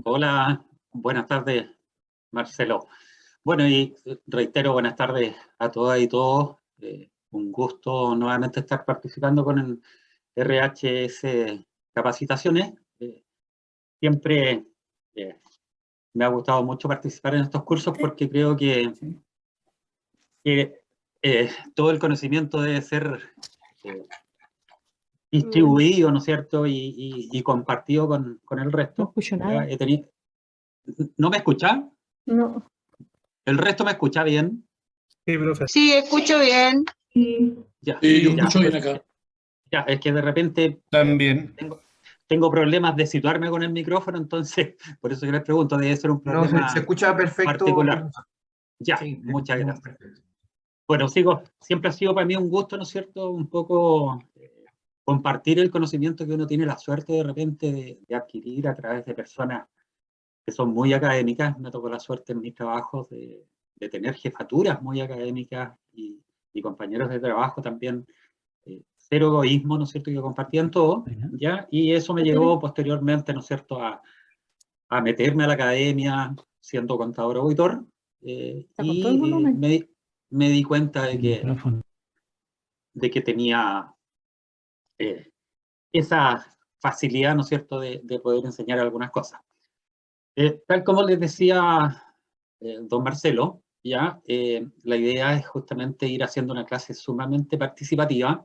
Hola, buenas tardes, Marcelo. Bueno, y reitero, buenas tardes a todas y todos. Un gusto nuevamente estar participando con el RHS Capacitaciones. Siempre me ha gustado mucho participar en estos cursos porque creo que, todo el conocimiento debe ser distribuido, ¿no es cierto? Y compartido con el No resto. escucho ¿Ya? nada. ¿No me escucha? No. ¿El resto me escucha bien? Sí, profe. Sí, escucho bien. Ya, Sí, yo ya, escucho bien acá. ya, es que de repente También. tengo problemas de situarme con el micrófono, entonces, por eso yo les pregunto, debe ser un No, se problema escucha perfecto, particular. profesor. Ya, Sí, muchas muy gracias. perfecto. Bueno, siempre ha sido para mí un gusto, ¿no es cierto?, un poco compartir el conocimiento que uno tiene la suerte de repente de adquirir a través de personas que son muy académicas. Me tocó la suerte en mis trabajos de tener jefaturas muy académicas y compañeros de trabajo también, cero egoísmo, ¿no es cierto?, que compartían todo, ¿ya? Y eso me llevó posteriormente, ¿no es cierto?, a meterme a la academia siendo contador auditor, Con todo el volumen. me di cuenta de que tenía esa facilidad, ¿no es cierto?, de poder enseñar algunas cosas. Tal como les decía don Marcelo, ya, la idea es justamente ir haciendo una clase sumamente participativa,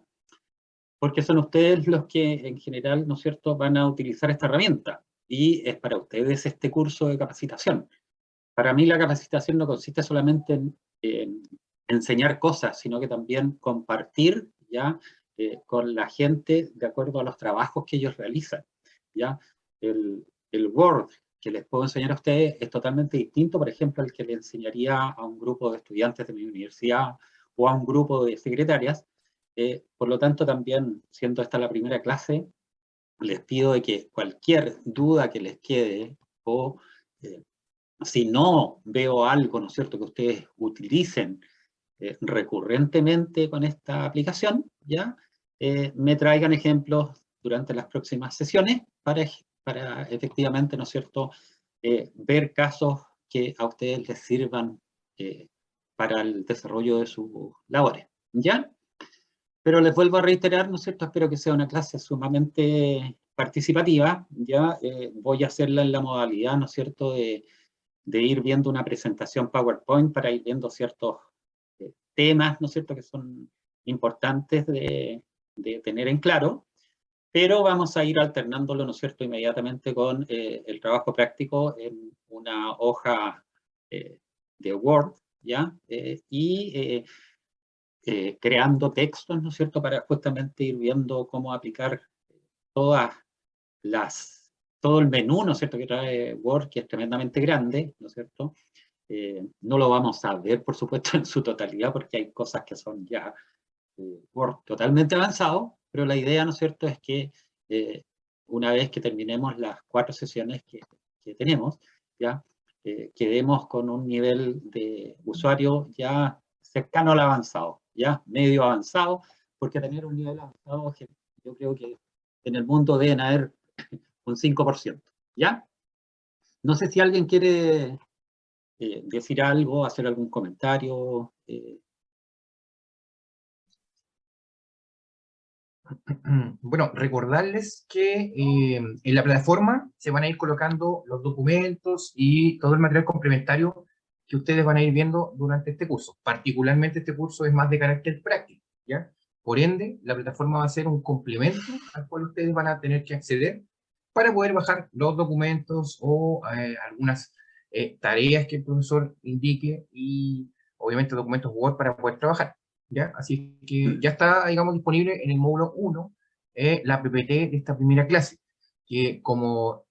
porque son ustedes los que en general, ¿no es cierto?, van a utilizar esta herramienta, y es para ustedes este curso de capacitación. Para mí la capacitación no consiste solamente en enseñar cosas, sino que también compartir, ¿ya?, con la gente de acuerdo a los trabajos que ellos realizan, ¿ya? El Word que les puedo enseñar a ustedes es totalmente distinto, por ejemplo, al que le enseñaría a un grupo de estudiantes de mi universidad o a un grupo de secretarias. Por lo tanto, también, siendo esta la primera clase, les pido de que cualquier duda que les quede o si no veo algo, ¿no es cierto?, que ustedes utilicen recurrentemente con esta aplicación, ¿ya? Me traigan ejemplos durante las próximas sesiones para efectivamente, ¿no es cierto?, ver casos que a ustedes les sirvan para el desarrollo de sus labores, ¿ya? Pero les vuelvo a reiterar, ¿no es cierto?, espero que sea una clase sumamente participativa, ¿ya? Voy a hacerla en la modalidad, ¿no es cierto?, de ir viendo una presentación PowerPoint para ir viendo ciertos temas, ¿no es cierto?, que son importantes de tener en claro, pero vamos a ir alternándolo, ¿no es cierto?, inmediatamente con el trabajo práctico en una hoja de Word, ¿ya? Creando textos, ¿no es cierto?, para justamente ir viendo cómo aplicar todas todo el menú, ¿no es cierto?, que trae Word, que es tremendamente grande, ¿no es cierto? No lo vamos a ver, por supuesto, en su totalidad, porque hay cosas que son ya Word totalmente avanzado, pero la idea, ¿no es cierto?, es que una vez que terminemos las 4 sesiones que tenemos, ya quedemos con un nivel de usuario ya cercano al avanzado, ya medio avanzado, porque tener un nivel avanzado, yo creo que en el mundo deben haber un 5%, ¿ya? No sé si alguien quiere decir algo, hacer algún comentario. Bueno, recordarles que en la plataforma se van a ir colocando los documentos y todo el material complementario que ustedes van a ir viendo durante este curso. Particularmente este curso es más de carácter práctico, ¿ya? Por ende, la plataforma va a ser un complemento al cual ustedes van a tener que acceder para poder bajar los documentos o algunas tareas que el profesor indique y obviamente documentos Word para poder trabajar, ¿ya? Así que ya está, digamos, disponible en el módulo 1 la PPT de esta primera clase, que como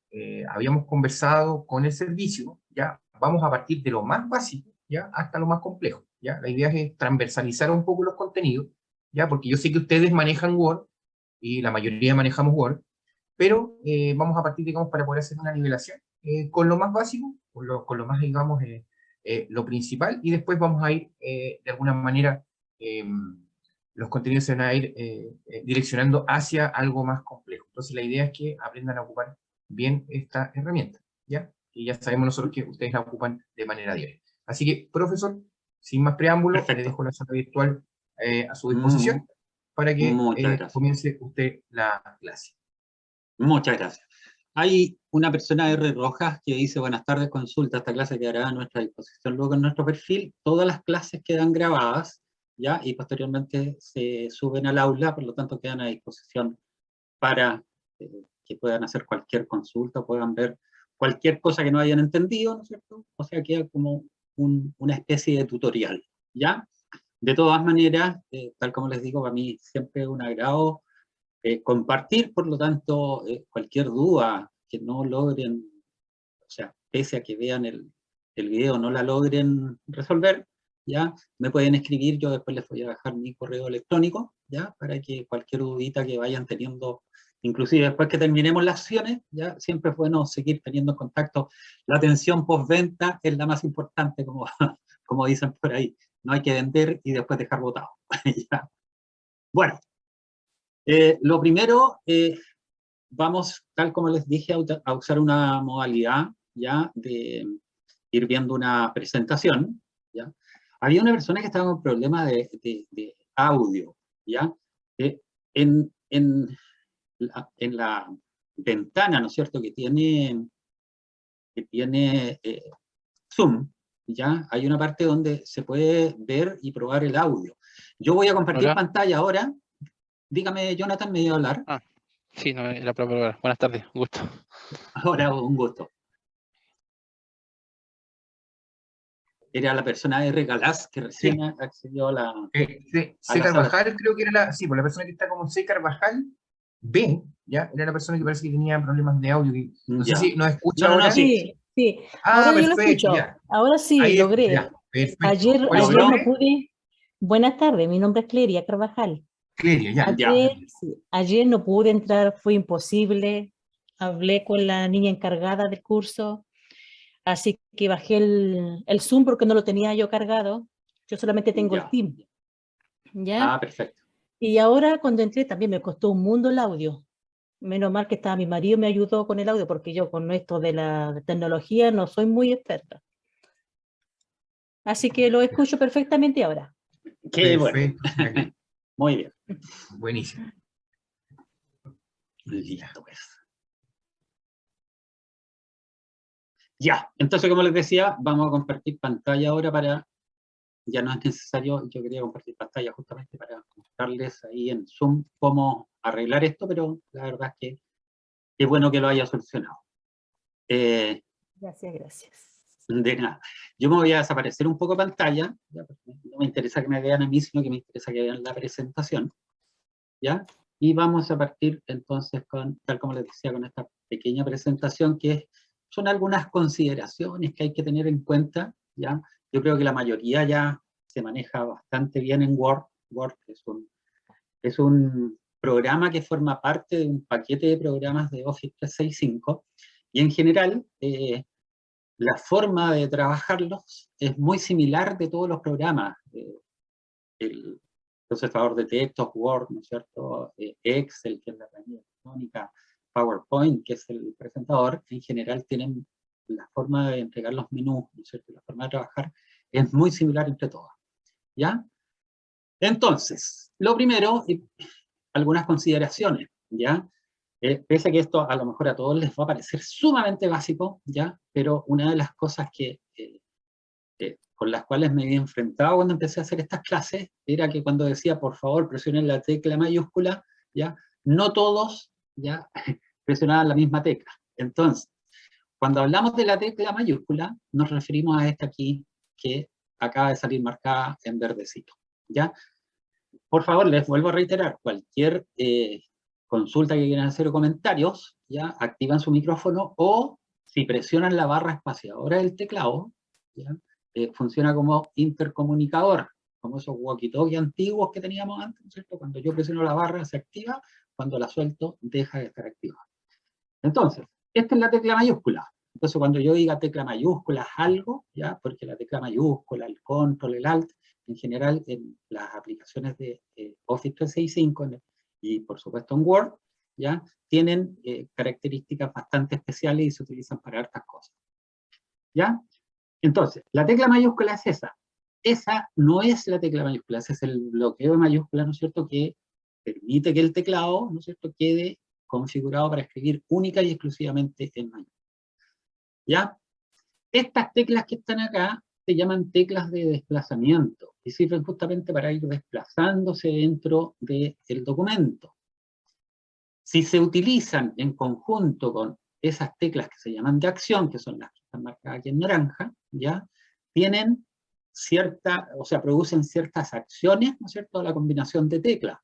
habíamos conversado con el servicio, ya vamos a partir de lo más básico, ya, hasta lo más complejo, ya. La idea es transversalizar un poco los contenidos, ya, porque yo sé que ustedes manejan Word, y la mayoría manejamos Word, pero vamos a partir, digamos, para poder hacer una nivelación con lo más básico, con lo más, digamos, lo principal, y después vamos a ir, de alguna manera, los contenidos se van a ir direccionando hacia algo más complejo. Entonces la idea es que aprendan a ocupar bien esta herramienta. ¿ya? Y ya sabemos nosotros que ustedes la ocupan de manera diaria. Así que, profesor, sin más preámbulo, le Perfecto. dejo la sala virtual a su disposición para que Muchas gracias. comience usted la clase. Muchas gracias. Hay una persona R. Rojas que dice: buenas tardes, consulta, esta clase quedará a nuestra disposición luego en nuestro perfil. Todas las clases quedan grabadas, ¿ya? Y posteriormente se suben al aula, por lo tanto quedan a disposición para que puedan hacer cualquier consulta, puedan ver cualquier cosa que no hayan entendido, ¿no es cierto? O sea, queda como una especie de tutorial, ¿ya? De todas maneras, tal como les digo, para mí siempre es un agrado compartir, por lo tanto, cualquier duda que no logren, o sea, pese a que vean el video, no la logren resolver, ya, me pueden escribir, yo después les voy a dejar mi correo electrónico, ya, para que cualquier dudita que vayan teniendo, inclusive después que terminemos las sesiones, ya, siempre es bueno seguir teniendo contacto. La atención postventa es la más importante, como, como dicen por ahí. No hay que vender y después dejar botado. ¿Ya? Bueno, lo primero, vamos, tal como les dije, a usar una modalidad ya de ir viendo una presentación, ¿ya? Había una persona que estaba con problemas de audio, ¿ya? En la ventana, ¿no es cierto?, que tiene Zoom, ¿ya? Hay una parte donde se puede ver y probar el audio. Yo voy a compartir pantalla ahora. Dígame, Jonathan, ¿me iba a hablar? Ah, sí, no, era para probar. Buenas tardes, un gusto. Ahora, un gusto. Era la persona R. Galás que recién accedió a la... C. Carvajal, creo que era la persona que está como C. Carvajal B, ¿ya? Era la persona que parece que tenía problemas de audio. No sé si nos escucha ahora. Sí, sí. Ah, Ahora yo lo perfecto, escucho. ya. Ahora sí, Ahí, logré. ya, perfecto. Ayer no pude. Buenas tardes, mi nombre es Cleria Carvajal. Cleria, ya. Ayer no pude entrar, fue imposible. Hablé con la niña encargada del curso, así que bajé el Zoom porque no lo tenía yo cargado. Yo solamente tengo el Team. ¿Ya? Ah, perfecto. Y ahora cuando entré también me costó un mundo el audio. Menos mal que estaba mi marido, me ayudó con el audio, porque yo con esto de la tecnología no soy muy experta. Así que lo escucho perfectamente ahora. Qué bueno. Muy bien. Buenísimo. Listo, pues. Ya, entonces, como les decía, vamos a compartir pantalla ahora para... Ya no es necesario, yo quería compartir pantalla justamente para mostrarles ahí en Zoom cómo arreglar esto, pero la verdad es que es bueno que lo haya solucionado. Gracias. De nada. Yo me voy a desaparecer un poco pantalla, ¿ya? No me interesa que me vean a mí, sino que me interesa que vean la presentación, ¿ya? Y vamos a partir entonces con, tal como les decía, con esta pequeña presentación que son algunas consideraciones que hay que tener en cuenta, ¿ya? Yo creo que la mayoría ya se maneja bastante bien en Word. Word es un programa que forma parte de un paquete de programas de Office 365 y en general la forma de trabajarlos es muy similar de todos los programas. El procesador de textos, Word, ¿no es cierto? Excel, que es la herramienta electrónica, PowerPoint, que es el presentador, en general tienen la forma de entregar los menús, ¿no es cierto? La forma de trabajar es muy similar entre todas, ¿ya? Entonces, lo primero, algunas consideraciones, ¿ya? Pese a que esto a lo mejor a todos les va a parecer sumamente básico, ¿ya? Pero una de las cosas con las cuales me había enfrentado cuando empecé a hacer estas clases era que cuando decía, por favor, presionen la tecla mayúscula, ¿ya? No todos, ¿ya? presionaban la misma tecla. Entonces, cuando hablamos de la tecla mayúscula, nos referimos a esta aquí, que acaba de salir marcada en verdecito, ¿ya? Por favor, les vuelvo a reiterar, cualquier consulta que quieran hacer o comentarios, ¿ya? Activan su micrófono o si presionan la barra espaciadora del teclado, ¿ya? Funciona como intercomunicador, como esos walkie-talkie antiguos que teníamos antes, ¿cierto? Cuando yo presiono la barra se activa, cuando la suelto deja de estar activada. Entonces, esta es la tecla mayúscula. Entonces, cuando yo diga tecla mayúscula es algo, ¿ya? Porque la tecla mayúscula, el control, el alt, en general en las aplicaciones de Office 365 y por supuesto en Word, ¿ya? Tienen características bastante especiales y se utilizan para hartas cosas, ¿ya? Entonces, la tecla mayúscula es esa. Esa no es la tecla mayúscula, ese es el bloqueo de mayúscula, ¿no es cierto?, que permite que el teclado, ¿no es cierto?, quede configurado para escribir única y exclusivamente en mayúscula, ¿ya? Estas teclas que están acá se llaman teclas de desplazamiento y sirven justamente para ir desplazándose dentro del documento. Si se utilizan en conjunto con esas teclas que se llaman de acción, que son las que están marcadas aquí en naranja, ¿ya? Tienen cierta, o sea, producen ciertas acciones, ¿no es cierto?, la combinación de teclas.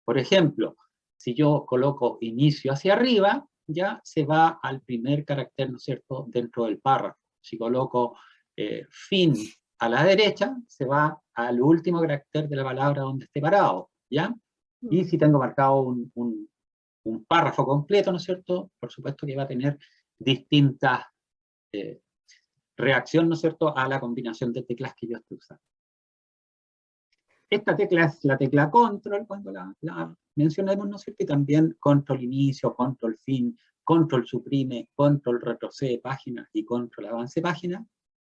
Por ejemplo, si yo coloco inicio hacia arriba, ya se va al primer carácter, ¿no es cierto?, dentro del párrafo. Si coloco fin a la derecha, se va al último carácter de la palabra donde esté parado, ¿ya? Y si tengo marcado un párrafo completo, ¿no es cierto?, por supuesto que va a tener distintas reacciones, ¿no es cierto?, a la combinación de teclas que yo estoy usando. Esta tecla es la tecla control, cuando la mencionemos, ¿no es cierto?, y también control inicio, control fin, control suprime, control retrocede página y control avance página,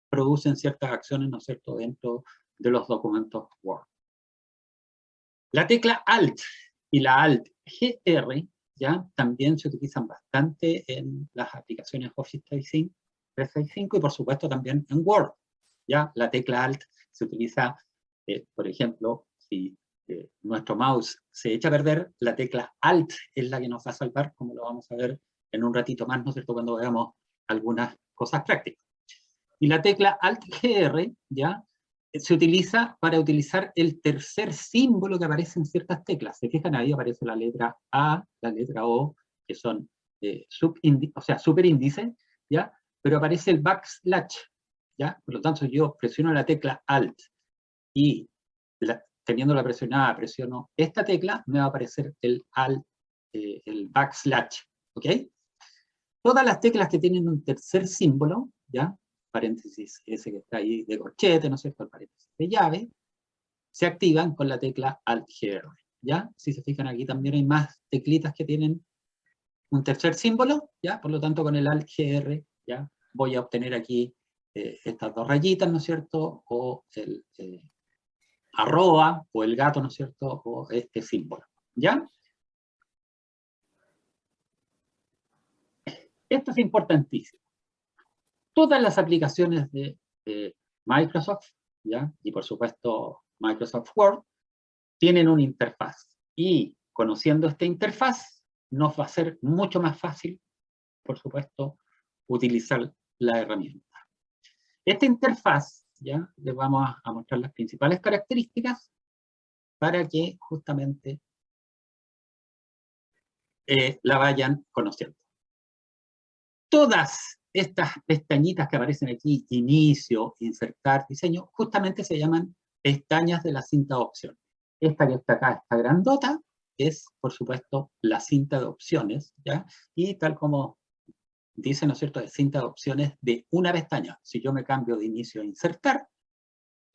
producen ciertas acciones, ¿no es cierto?, dentro de los documentos Word. La tecla Alt y la Alt GR, ¿ya?, también se utilizan bastante en las aplicaciones Office 365 y por supuesto también en Word, ¿ya? La tecla Alt se utiliza, por ejemplo, si nuestro mouse se echa a perder, la tecla Alt es la que nos va a salvar, como lo vamos a ver en un ratito más, ¿no es cierto?, cuando veamos algunas cosas prácticas. Y la tecla Alt GR, ¿ya?, se utiliza para utilizar el tercer símbolo que aparece en ciertas teclas. Se fijan, ahí aparece la letra A, la letra O, que son superíndices, ¿ya? Pero aparece el backslash, ¿ya? Por lo tanto, yo presiono la tecla Alt y teniéndola presionada, presiono esta tecla, me va a aparecer el backslash, ¿ok? Todas las teclas que tienen un tercer símbolo, ¿ya?, paréntesis ese que está ahí de corchete, ¿no es cierto?, el paréntesis de llave, se activan con la tecla Alt-GR, ¿ya? Si se fijan, aquí también hay más teclitas que tienen un tercer símbolo, ¿ya? Por lo tanto, con el Alt-GR, ¿ya?, voy a obtener aquí estas dos rayitas, ¿no es cierto?, o el arroba, o el gato, ¿no es cierto?, o este símbolo, ¿ya? Esto es importantísimo. Todas las aplicaciones de Microsoft, ¿ya?, y por supuesto Microsoft Word, tienen una interfaz. Y conociendo esta interfaz, nos va a ser mucho más fácil, por supuesto, utilizar la herramienta. Esta interfaz, ¿ya?, les vamos a mostrar las principales características para que justamente la vayan conociendo. Todas estas pestañitas que aparecen aquí, inicio, insertar, diseño, justamente se llaman pestañas de la cinta de opciones. Esta que está acá, esta grandota, es, por supuesto, la cinta de opciones, ¿ya? Y tal como dice, ¿no es cierto?, de cinta de opciones de una pestaña. Si yo me cambio de inicio a insertar,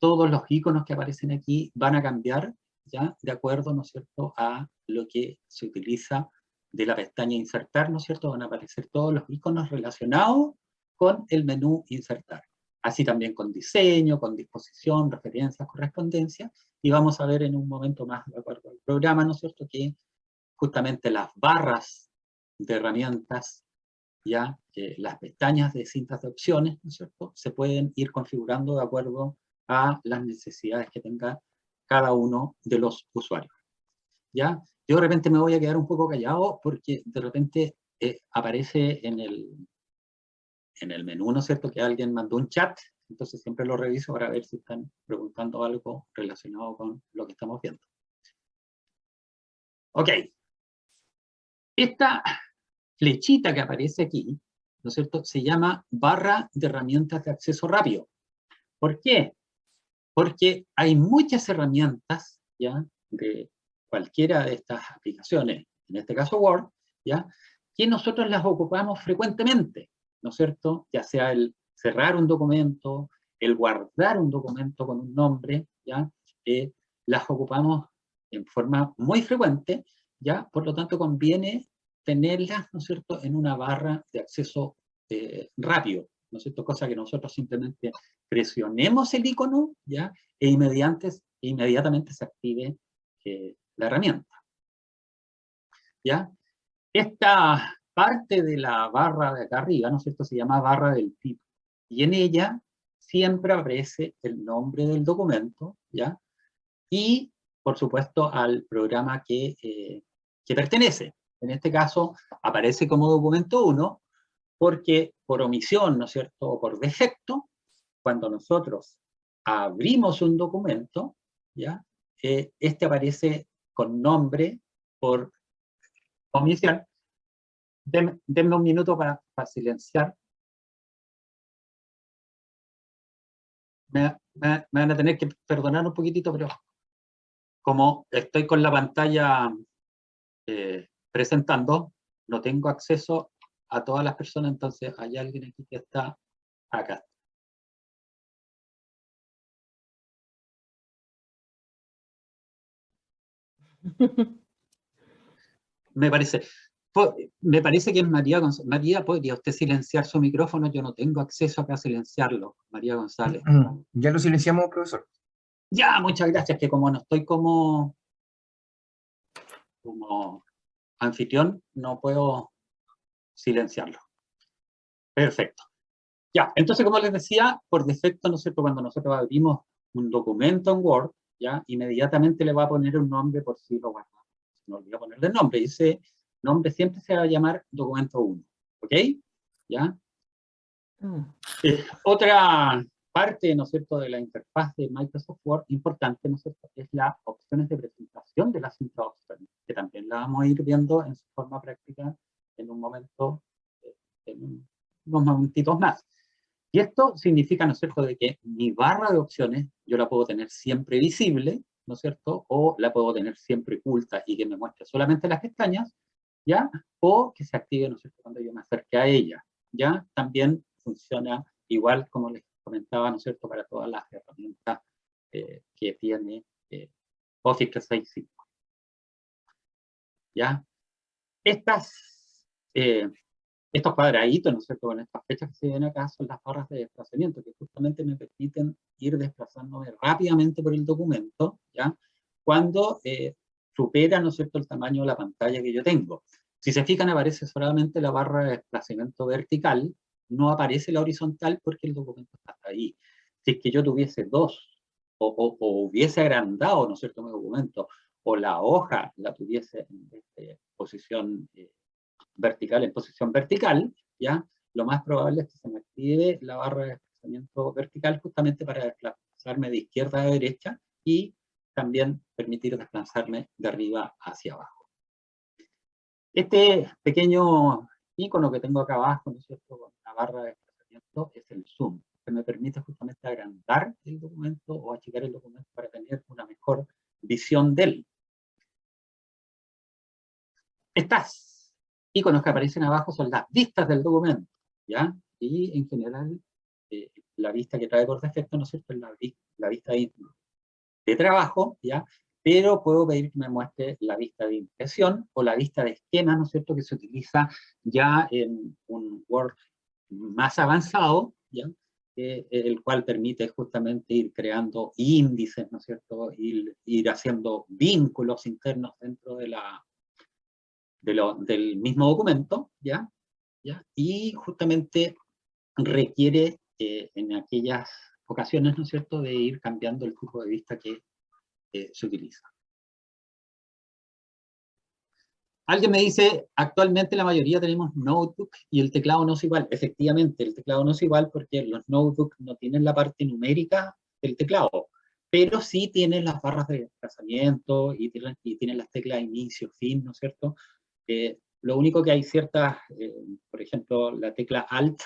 todos los iconos que aparecen aquí van a cambiar, ¿ya?, de acuerdo, ¿no es cierto?, a lo que se utiliza de la pestaña insertar, ¿no es cierto?, van a aparecer todos los iconos relacionados con el menú insertar. Así también con diseño, con disposición, referencias, correspondencia, y vamos a ver en un momento más, de acuerdo al programa, ¿no es cierto?, que justamente las barras de herramientas, ya las pestañas de cintas de opciones, ¿no es cierto?, se pueden ir configurando de acuerdo a las necesidades que tenga cada uno de los usuarios, ¿ya? Yo de repente me voy a quedar un poco callado porque de repente aparece en el menú, ¿no es cierto?, que alguien mandó un chat, entonces siempre lo reviso para ver si están preguntando algo relacionado con lo que estamos viendo. Ok. Esta flechita que aparece aquí, ¿no es cierto?, se llama barra de herramientas de acceso rápido. ¿Por qué? Porque hay muchas herramientas, ¿ya?, de cualquiera de estas aplicaciones, en este caso Word, ¿ya?, que nosotros las ocupamos frecuentemente, ¿no es cierto?, ya sea el cerrar un documento, el guardar un documento con un nombre, ¿ya?, las ocupamos en forma muy frecuente, ¿ya? Por lo tanto conviene tenerlas, ¿no es cierto?, en una barra de acceso rápido, ¿no es cierto?, cosa que nosotros simplemente presionemos el icono, ¿ya?, e inmediatamente se active la herramienta, ¿ya? Esta parte de la barra de acá arriba, ¿no es cierto?, se llama barra del tipo, y en ella siempre aparece el nombre del documento, ¿ya?, y, por supuesto, al programa que pertenece. En este caso, aparece como documento 1, porque por omisión, ¿no es cierto?, o por defecto, cuando nosotros abrimos un documento, ¿ya?, este aparece con nombre por omisión. Denme un minuto para silenciar. Me van a tener que perdonar un poquitito, pero como estoy con la pantalla presentando, no tengo acceso a todas las personas, entonces hay alguien aquí que está acá. Me parece que es María González. María, ¿podría usted silenciar su micrófono? Yo no tengo acceso acá a silenciarlo, María González. Ya lo silenciamos, profesor. Ya, muchas gracias, que como no estoy como anfitrión, no puedo silenciarlo. Perfecto. Ya, entonces, como les decía, por defecto, ¿no es cierto?, cuando nosotros abrimos un documento en Word, ya, inmediatamente le va a poner un nombre por si lo guardamos. No olvida ponerle el nombre, y ese nombre siempre se va a llamar documento 1, ¿ok? ¿Ya? Otra parte, ¿no es cierto?, de la interfaz de Microsoft Word importante, ¿no es cierto?, es las opciones de presentación de las introducciones, que también la vamos a ir viendo en su forma práctica en un momento, en unos momentitos más. Y esto significa, ¿no es cierto?, de que mi barra de opciones yo la puedo tener siempre visible, ¿no es cierto?, o la puedo tener siempre oculta y que me muestre solamente las pestañas, ¿ya? O que se active, ¿no es cierto?, cuando yo me acerque a ella, ¿ya? También funciona igual, como les comentaba, ¿no es cierto?, para todas las herramientas que tiene Office 365. ¿Ya? Estos cuadraditos, ¿no es cierto?, con estas flechas que se ven acá, son las barras de desplazamiento, que justamente me permiten ir desplazándome rápidamente por el documento, ¿ya?, cuando supera, ¿no es cierto?, el tamaño de la pantalla que yo tengo. Si se fijan, aparece solamente la barra de desplazamiento vertical, no aparece la horizontal porque el documento está hasta ahí. Si es que yo tuviese dos, o hubiese agrandado, ¿no es cierto?, mi documento, o la hoja la tuviese en posición vertical, en posición vertical, ¿ya?, lo más probable es que se me active la barra de desplazamiento vertical justamente para desplazarme de izquierda a derecha y también permitir desplazarme de arriba hacia abajo. Este pequeño icono que tengo acá abajo, ¿no es cierto?, con la barra de desplazamiento, es el zoom, que me permite justamente agrandar el documento o achicar el documento para tener una mejor visión de él. Estas iconos que aparecen abajo son las vistas del documento, ¿ya? Y en general, la vista que trae por defecto, ¿no es cierto?, es la vista de trabajo, ¿ya? Pero puedo pedir que me muestre la vista de impresión o la vista de esquema, ¿no es cierto?, que se utiliza ya en un Word más avanzado, ¿ya?, el cual permite justamente ir creando índices, ¿no es cierto?, ir haciendo vínculos internos dentro de del mismo documento, ¿ya? Y justamente requiere en aquellas ocasiones, ¿no es cierto?, de ir cambiando el tipo de vista que se utiliza. Alguien me dice, actualmente la mayoría tenemos notebook y el teclado no es igual. Efectivamente, el teclado no es igual porque los notebooks no tienen la parte numérica del teclado, pero sí tienen las barras de desplazamiento y tienen las teclas inicio, fin, ¿no es cierto? Lo único que hay ciertas, por ejemplo, la tecla Alt,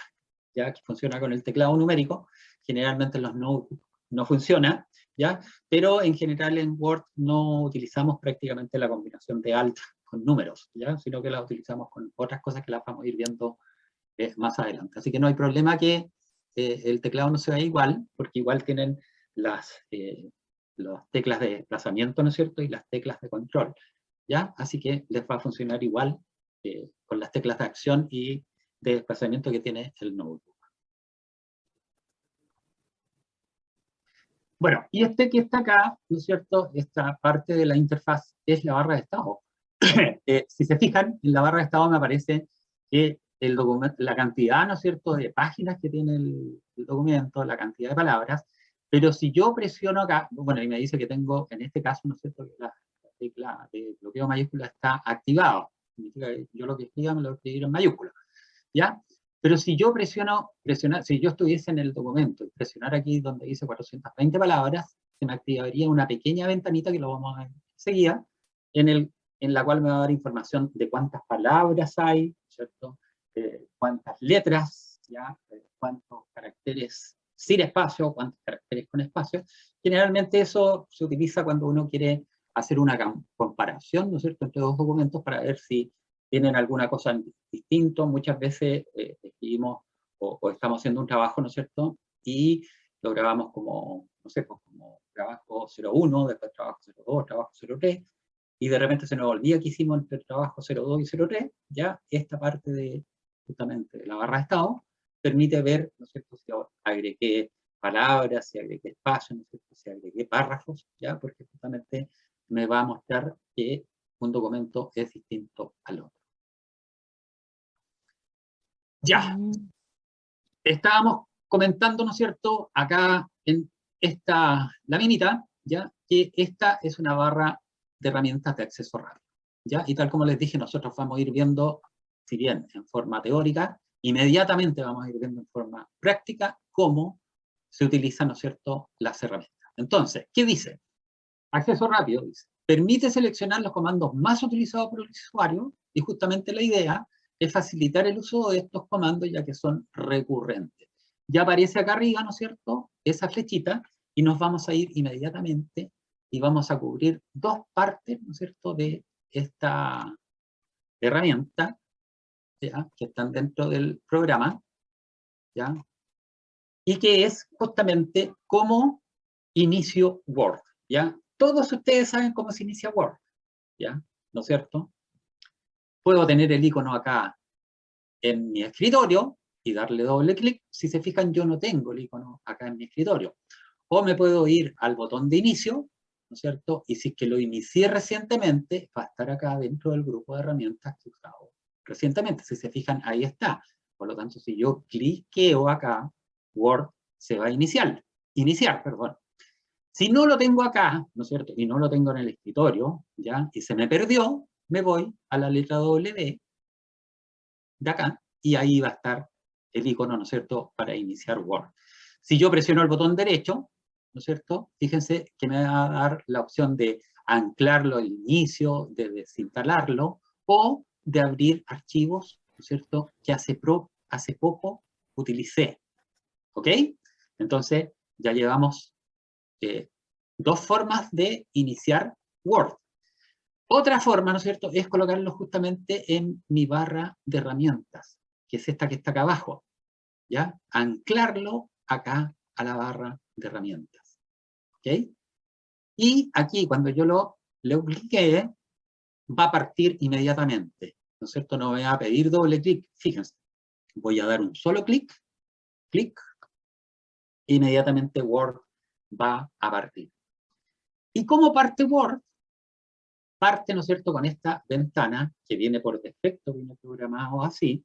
ya, que funciona con el teclado numérico, generalmente en los notebooks no funciona, ¿ya? Pero en general en Word no utilizamos prácticamente la combinación de Alt con números, ¿ya?, sino que la utilizamos con otras cosas que las vamos a ir viendo más adelante. Así que no hay problema que el teclado no sea igual, porque igual tienen las teclas de desplazamiento, ¿no es cierto?, y las teclas de control, ¿ya? Así que les va a funcionar igual con las teclas de acción y de desplazamiento que tiene el notebook. Bueno, y este que está acá, ¿no es cierto? Esta parte de la interfaz es la barra de estado. Si se fijan, en la barra de estado me aparece que el documento, la cantidad, ¿no es cierto?, de páginas que tiene el documento, la cantidad de palabras, pero si yo presiono acá, bueno, y me dice que tengo, en este caso, ¿no es cierto?, que la tecla de bloqueo mayúscula está activado. Significa que yo lo que escriba me lo voy a escribir en mayúscula, ¿ya? Pero si yo si yo estuviese en el documento y presionar aquí donde dice 420 palabras, se me activaría una pequeña ventanita que lo vamos a ver enseguida, en la cual me va a dar información de cuántas palabras hay, ¿cierto? Cuántas letras, ¿ya? Cuántos caracteres sin espacio, cuántos caracteres con espacio. Generalmente eso se utiliza cuando uno quiere hacer una comparación, ¿no es cierto?, entre dos documentos para ver si tienen alguna cosa distinta. Muchas veces escribimos o estamos haciendo un trabajo, ¿no es cierto?, y lo grabamos como, no sé, pues como trabajo 01, después trabajo 02, trabajo 03, y de repente se nos olvida que hicimos entre el trabajo 02 y 03, ya esta parte de, justamente, de la barra de estado, permite ver, ¿no es cierto?, si agregué palabras, si agregué espacio, ¿no es cierto?, si agregué párrafos, ya, porque justamente me va a mostrar que un documento es distinto al otro. Ya, estábamos comentando, ¿no es cierto?, acá en esta laminita, ya, que esta es una barra de herramientas de acceso rápido, ya, y tal como les dije, nosotros vamos a ir viendo, si bien en forma teórica, inmediatamente vamos a ir viendo en forma práctica cómo se utilizan, ¿no es cierto?, las herramientas. Entonces, ¿qué dice? Acceso rápido, dice, permite seleccionar los comandos más utilizados por el usuario, y justamente la idea es facilitar el uso de estos comandos ya que son recurrentes. Ya aparece acá arriba, ¿no es cierto?, esa flechita, y nos vamos a ir inmediatamente y vamos a cubrir dos partes, ¿no es cierto?, de esta herramienta, ¿ya?, que están dentro del programa, ¿ya?, y que es justamente cómo inicio Word, ¿ya? Todos ustedes saben cómo se inicia Word, ¿ya?, ¿no es cierto? Puedo tener el icono acá en mi escritorio y darle doble clic. Si se fijan, yo no tengo el icono acá en mi escritorio. O me puedo ir al botón de inicio, ¿no es cierto? Y si es que lo inicié recientemente, va a estar acá dentro del grupo de herramientas que he usado recientemente. Si se fijan, ahí está. Por lo tanto, si yo cliqueo acá, Word se va a iniciar, perdón. Si no lo tengo acá, ¿no es cierto?, y no lo tengo en el escritorio, ¿ya?, y se me perdió, me voy a la letra W de acá, y ahí va a estar el icono, ¿no es cierto?, para iniciar Word. Si yo presiono el botón derecho, ¿no es cierto?, fíjense que me va a dar la opción de anclarlo al inicio, de desinstalarlo, o de abrir archivos, ¿no es cierto?, que hace poco utilicé. ¿Ok? Entonces, ya llevamos dos formas de iniciar Word. Otra forma, ¿no es cierto?, es colocarlo justamente en mi barra de herramientas, que es esta que está acá abajo, ¿ya? Anclarlo acá a la barra de herramientas, ¿ok? Y aquí, cuando yo le clique, va a partir inmediatamente, ¿no es cierto? No me va a pedir doble clic, fíjense. Voy a dar un solo clic, inmediatamente Word va a partir. ¿Y cómo parte Word? Parte, ¿no es cierto?, con esta ventana que viene por defecto, viene programado así,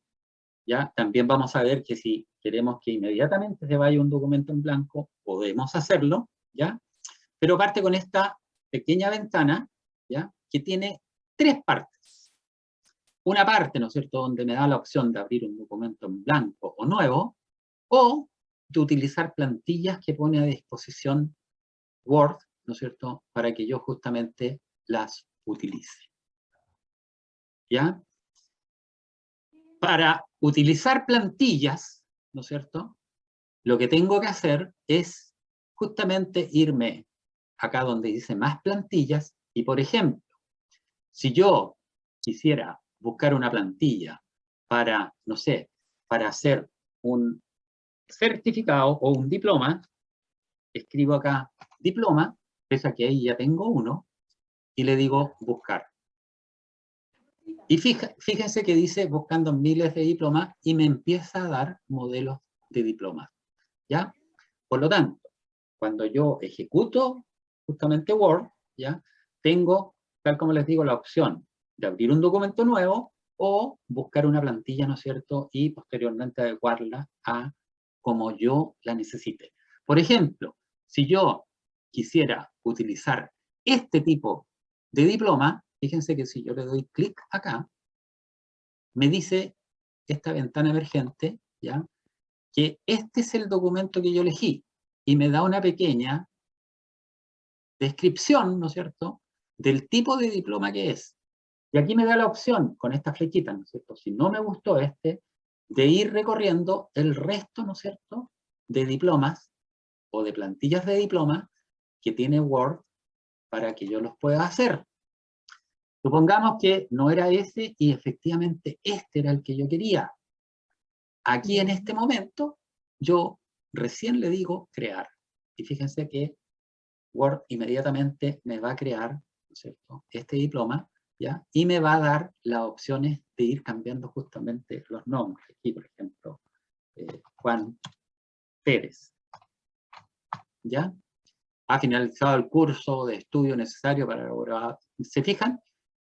¿ya? También vamos a ver que si queremos que inmediatamente se vaya un documento en blanco, podemos hacerlo, ¿ya? Pero parte con esta pequeña ventana, ¿ya?, que tiene tres partes. Una parte, ¿no es cierto?, donde me da la opción de abrir un documento en blanco o nuevo, o de utilizar plantillas que pone a disposición Word, ¿no es cierto?, para que yo justamente las utilice. ¿Ya? Para utilizar plantillas, ¿no es cierto?, lo que tengo que hacer es justamente irme acá donde dice más plantillas, y por ejemplo, si yo quisiera buscar una plantilla para, no sé, para hacer un certificado o un diploma, escribo acá diploma, pese a que ahí ya tengo uno, y le digo buscar. Y fíjense que dice buscando miles de diplomas y me empieza a dar modelos de diplomas, ¿ya? Por lo tanto, cuando yo ejecuto justamente Word, ¿ya? Tengo, tal como les digo, la opción de abrir un documento nuevo o buscar una plantilla, ¿no es cierto? Y posteriormente adecuarla a como yo la necesite. Por ejemplo, si yo quisiera utilizar este tipo de diploma, fíjense que si yo le doy clic acá, me dice esta ventana emergente, ¿ya? Que este es el documento que yo elegí y me da una pequeña descripción, ¿no es cierto?, del tipo de diploma que es. Y aquí me da la opción, con esta flechita, ¿no es cierto?, si no me gustó este, de ir recorriendo el resto, ¿no es cierto?, de diplomas o de plantillas de diplomas que tiene Word para que yo los pueda hacer. Supongamos que no era ese y efectivamente este era el que yo quería. Aquí en este momento yo recién le digo crear. Y fíjense que Word inmediatamente me va a crear, ¿no es cierto?, este diploma, ¿ya? Y me va a dar las opciones de ir cambiando justamente los nombres. Aquí, por ejemplo, Juan Pérez, ¿ya? Ha finalizado el curso de estudio necesario para elaborar. ¿Se fijan?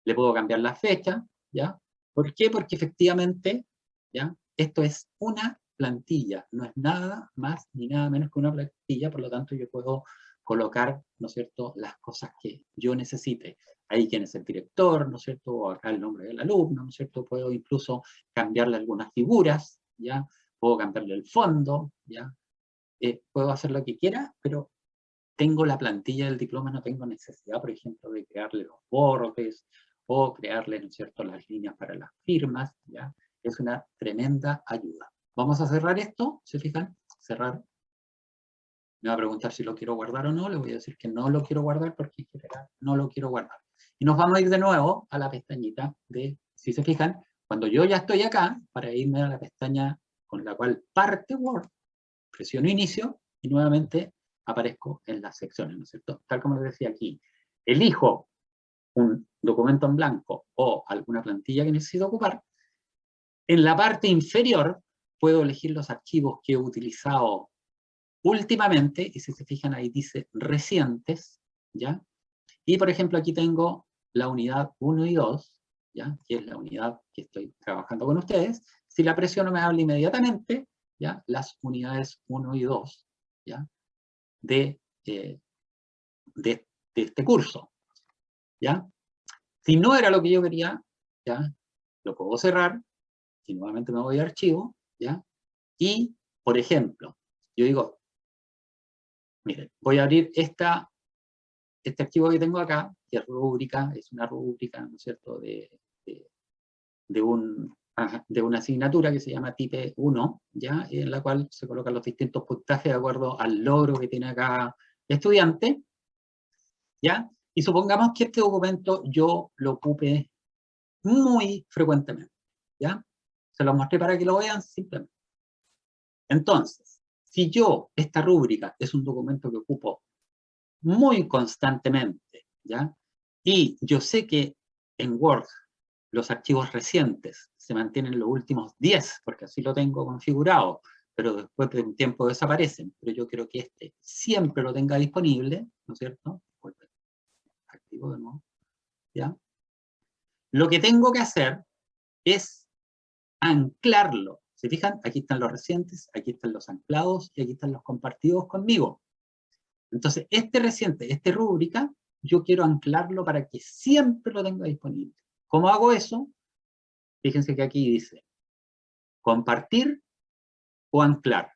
Le puedo cambiar la fecha, ¿ya? ¿Por qué? Porque efectivamente, ¿ya? Esto es una plantilla, no es nada más ni nada menos que una plantilla, por lo tanto yo puedo colocar, ¿no es cierto?, las cosas que yo necesite. Ahí quién es el director, ¿no es cierto?, o acá el nombre del alumno, ¿no es cierto?, puedo incluso cambiarle algunas figuras, ¿ya? Puedo cambiarle el fondo, ¿ya? Puedo hacer lo que quiera, pero tengo la plantilla del diploma, no tengo necesidad, por ejemplo, de crearle los bordes o crearle, ¿no es cierto?, las líneas para las firmas, ¿ya? Es una tremenda ayuda. Vamos a cerrar esto, ¿se fijan? Cerrar. Me va a preguntar si lo quiero guardar o no, le voy a decir que no lo quiero guardar porque en general no lo quiero guardar. Y nos vamos a ir de nuevo a la pestañita de, si se fijan, cuando yo ya estoy acá, para irme a la pestaña con la cual parte Word, presiono inicio y nuevamente aparezco en las secciones, ¿no es cierto? Tal como les decía aquí, elijo un documento en blanco o alguna plantilla que necesito ocupar. En la parte inferior puedo elegir los archivos que he utilizado últimamente, y si se fijan ahí dice recientes, ¿ya? Y por ejemplo aquí tengo la unidad 1 y 2, ¿ya? Que es la unidad que estoy trabajando con ustedes. Si la presiono me habla inmediatamente, ¿ya? Las unidades 1 y 2, ¿ya? De este curso, ¿ya? Si no era lo que yo quería, ¿ya? Lo puedo cerrar, y nuevamente me voy a archivo, ¿ya? Y, por ejemplo, yo digo, miren, voy a abrir este archivo que tengo acá, que es rúbrica, es una rúbrica, ¿no es cierto?, de una asignatura que se llama Type 1, ¿ya? En la cual se colocan los distintos puntajes de acuerdo al logro que tiene acá el estudiante, ¿ya? Y supongamos que este documento yo lo ocupe muy frecuentemente, ¿ya? Se los mostré para que lo vean simplemente. Entonces, si esta rúbrica es un documento que ocupo muy constantemente, ¿ya? Y yo sé que en Word los archivos recientes se mantienen los últimos 10, porque así lo tengo configurado, pero después de un tiempo desaparecen, pero yo quiero que este siempre lo tenga disponible, ¿no es cierto? Activo de nuevo, ¿ya? Lo que tengo que hacer es anclarlo. ¿Se fijan? Aquí están los recientes, aquí están los anclados y aquí están los compartidos conmigo. Entonces, este reciente, esta rúbrica, yo quiero anclarlo para que siempre lo tenga disponible. ¿Cómo hago eso? Fíjense que aquí dice compartir o anclar.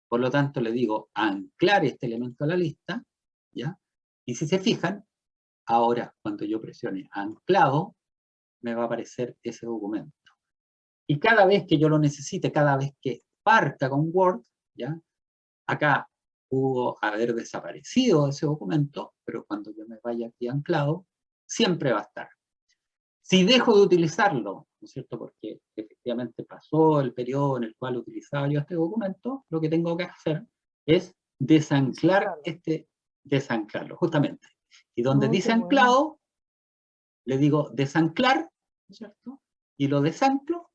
Por lo tanto, le digo anclar este elemento a la lista, ¿ya? Y si se fijan, ahora cuando yo presione anclado, me va a aparecer ese documento. Y cada vez que yo lo necesite, cada vez que parta con Word, ¿ya? Acá pudo haber desaparecido ese documento, pero cuando yo me vaya aquí anclado, siempre va a estar. Si dejo de utilizarlo, ¿no es cierto?, porque efectivamente pasó el periodo en el cual utilizaba yo este documento, lo que tengo que hacer es desanclarlo, justamente. Y donde dice anclado, le digo desanclar, ¿no es cierto? Y lo desanclo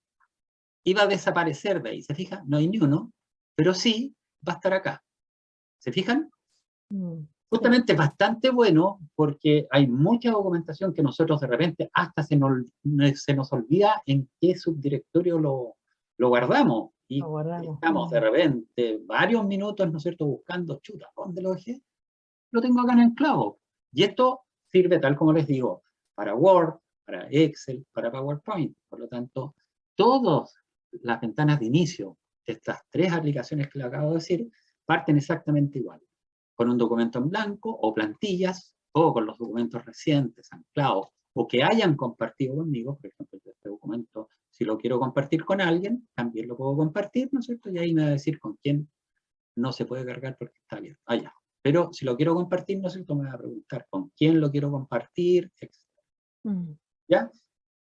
y va a desaparecer de ahí. ¿Se fijan? No hay ni uno, pero sí va a estar acá. ¿Se fijan? Justamente es bastante bueno porque hay mucha documentación que nosotros de repente hasta se nos olvida en qué subdirectorio lo guardamos. Y Lo guardamos. estamos de repente varios minutos, ¿no es cierto?, buscando, chuta, ¿dónde lo dejé? Lo tengo acá en el clavo. Y esto sirve, tal como les digo, para Word, para Excel, para PowerPoint. Por lo tanto, todas las ventanas de inicio de estas 3 aplicaciones que les acabo de decir parten exactamente igual, con un documento en blanco o plantillas, o con los documentos recientes, anclados, o que hayan compartido conmigo. Por ejemplo, este documento, si lo quiero compartir con alguien, también lo puedo compartir, ¿no es cierto? Y ahí me va a decir con quién no se puede cargar porque está abierto. Allá. Pero si lo quiero compartir, ¿no es cierto?, me va a preguntar con quién lo quiero compartir, etc. ¿Ya?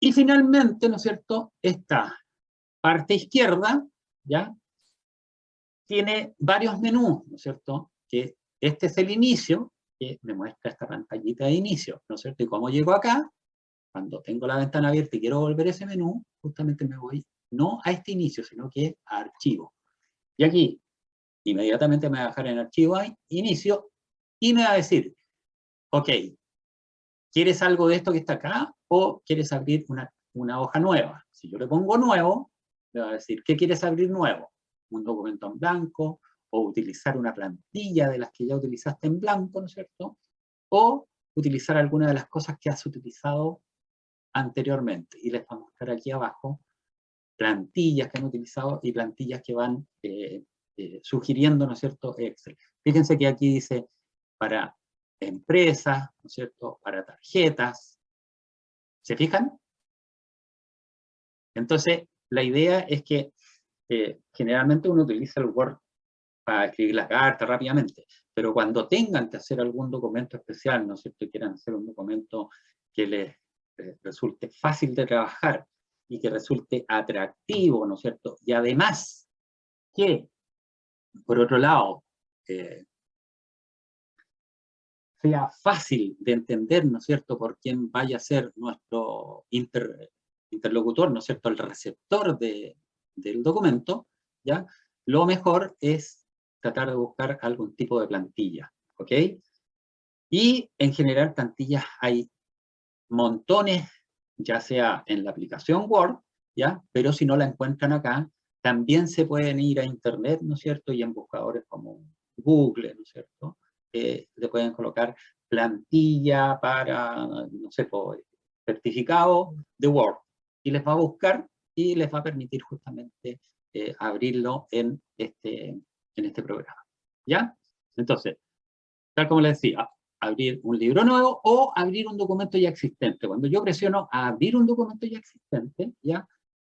Y finalmente, ¿no es cierto?, esta parte izquierda, ¿ya?, tiene varios menús, ¿no es cierto?, que este es el inicio, que me muestra esta pantallita de inicio, ¿no es cierto? Y como llego acá, cuando tengo la ventana abierta y quiero volver a ese menú, justamente me voy no a este inicio, sino que a archivo. Y aquí, inmediatamente me va a dejar en archivo ahí, inicio, y me va a decir, ok, ¿quieres algo de esto que está acá o quieres abrir una hoja nueva? Si yo le pongo nuevo, me va a decir, ¿qué quieres abrir nuevo? Un documento en blanco, o utilizar una plantilla de las que ya utilizaste en blanco, ¿no es cierto? O utilizar alguna de las cosas que has utilizado anteriormente. Y les voy a mostrar aquí abajo plantillas que han utilizado y plantillas que van sugiriendo, ¿no es cierto?, Excel. Fíjense que aquí dice para empresas, ¿no es cierto?, para tarjetas. ¿Se fijan? Entonces, la idea es que generalmente uno utiliza el Word para escribir la carta rápidamente, pero cuando tengan que hacer algún documento especial, ¿no es cierto?, y quieran hacer un documento que les resulte fácil de trabajar y que resulte atractivo, ¿no es cierto?, y además que, por otro lado, sea fácil de entender, ¿no es cierto?, por quién vaya a ser nuestro interlocutor, ¿no es cierto?, el receptor del documento, ¿ya? Lo mejor es tratar de buscar algún tipo de plantilla, ¿ok? Y en general plantillas hay montones, ya sea en la aplicación Word, ¿ya? Pero si no la encuentran acá, también se pueden ir a Internet, ¿no es cierto?, y en buscadores como Google, ¿no es cierto?, le pueden colocar plantilla para, no sé, certificado de Word, y les va a buscar y les va a permitir justamente abrirlo en este programa, ¿ya? Entonces, tal como les decía, abrir un libro nuevo o abrir un documento ya existente. Cuando yo presiono abrir un documento ya existente, ya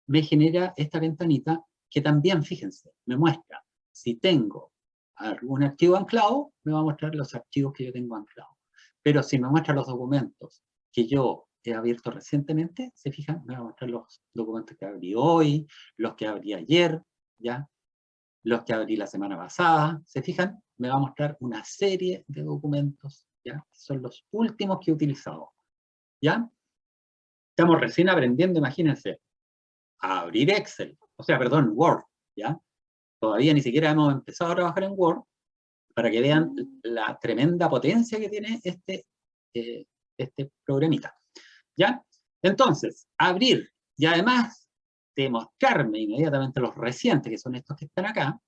me genera esta ventanita que también, fíjense, me muestra si tengo algún archivo anclado, me va a mostrar los archivos que yo tengo anclados. Pero si me muestra los documentos que yo he abierto recientemente, se fijan, me va a mostrar los documentos que abrí hoy, los que abrí ayer, ¿ya?, los que abrí la semana pasada. ¿Se fijan? Me va a mostrar una serie de documentos, ¿ya?, que son los últimos que he utilizado, ¿ya? Estamos recién aprendiendo, imagínense, a abrir Excel, o sea, perdón, Word, ¿ya? Todavía ni siquiera hemos empezado a trabajar en Word, para que vean la tremenda potencia que tiene este programita, ¿ya? Entonces, abrir, y además de mostrarme inmediatamente los recientes, que son estos que están acá,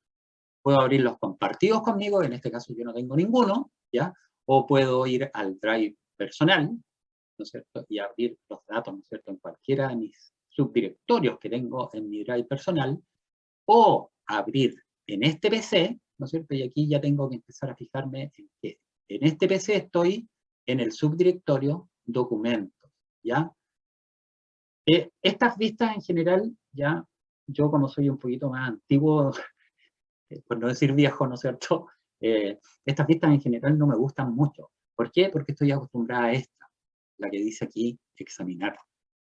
puedo abrir los compartidos conmigo, en este caso yo no tengo ninguno, ¿ya? O puedo ir al Drive personal, ¿no es cierto?, y abrir los datos, ¿no es cierto?, en cualquiera de mis subdirectorios que tengo en mi Drive personal, o abrir en este PC, ¿no es cierto?, y aquí ya tengo que empezar a fijarme en que en este PC estoy en el subdirectorio documentos, ¿ya? Estas vistas en general, ya, yo como soy un poquito más antiguo, por no decir viejo, ¿no es cierto?, estas vistas en general no me gustan mucho. ¿Por qué? Porque estoy acostumbrada a esta, la que dice aquí, examinar.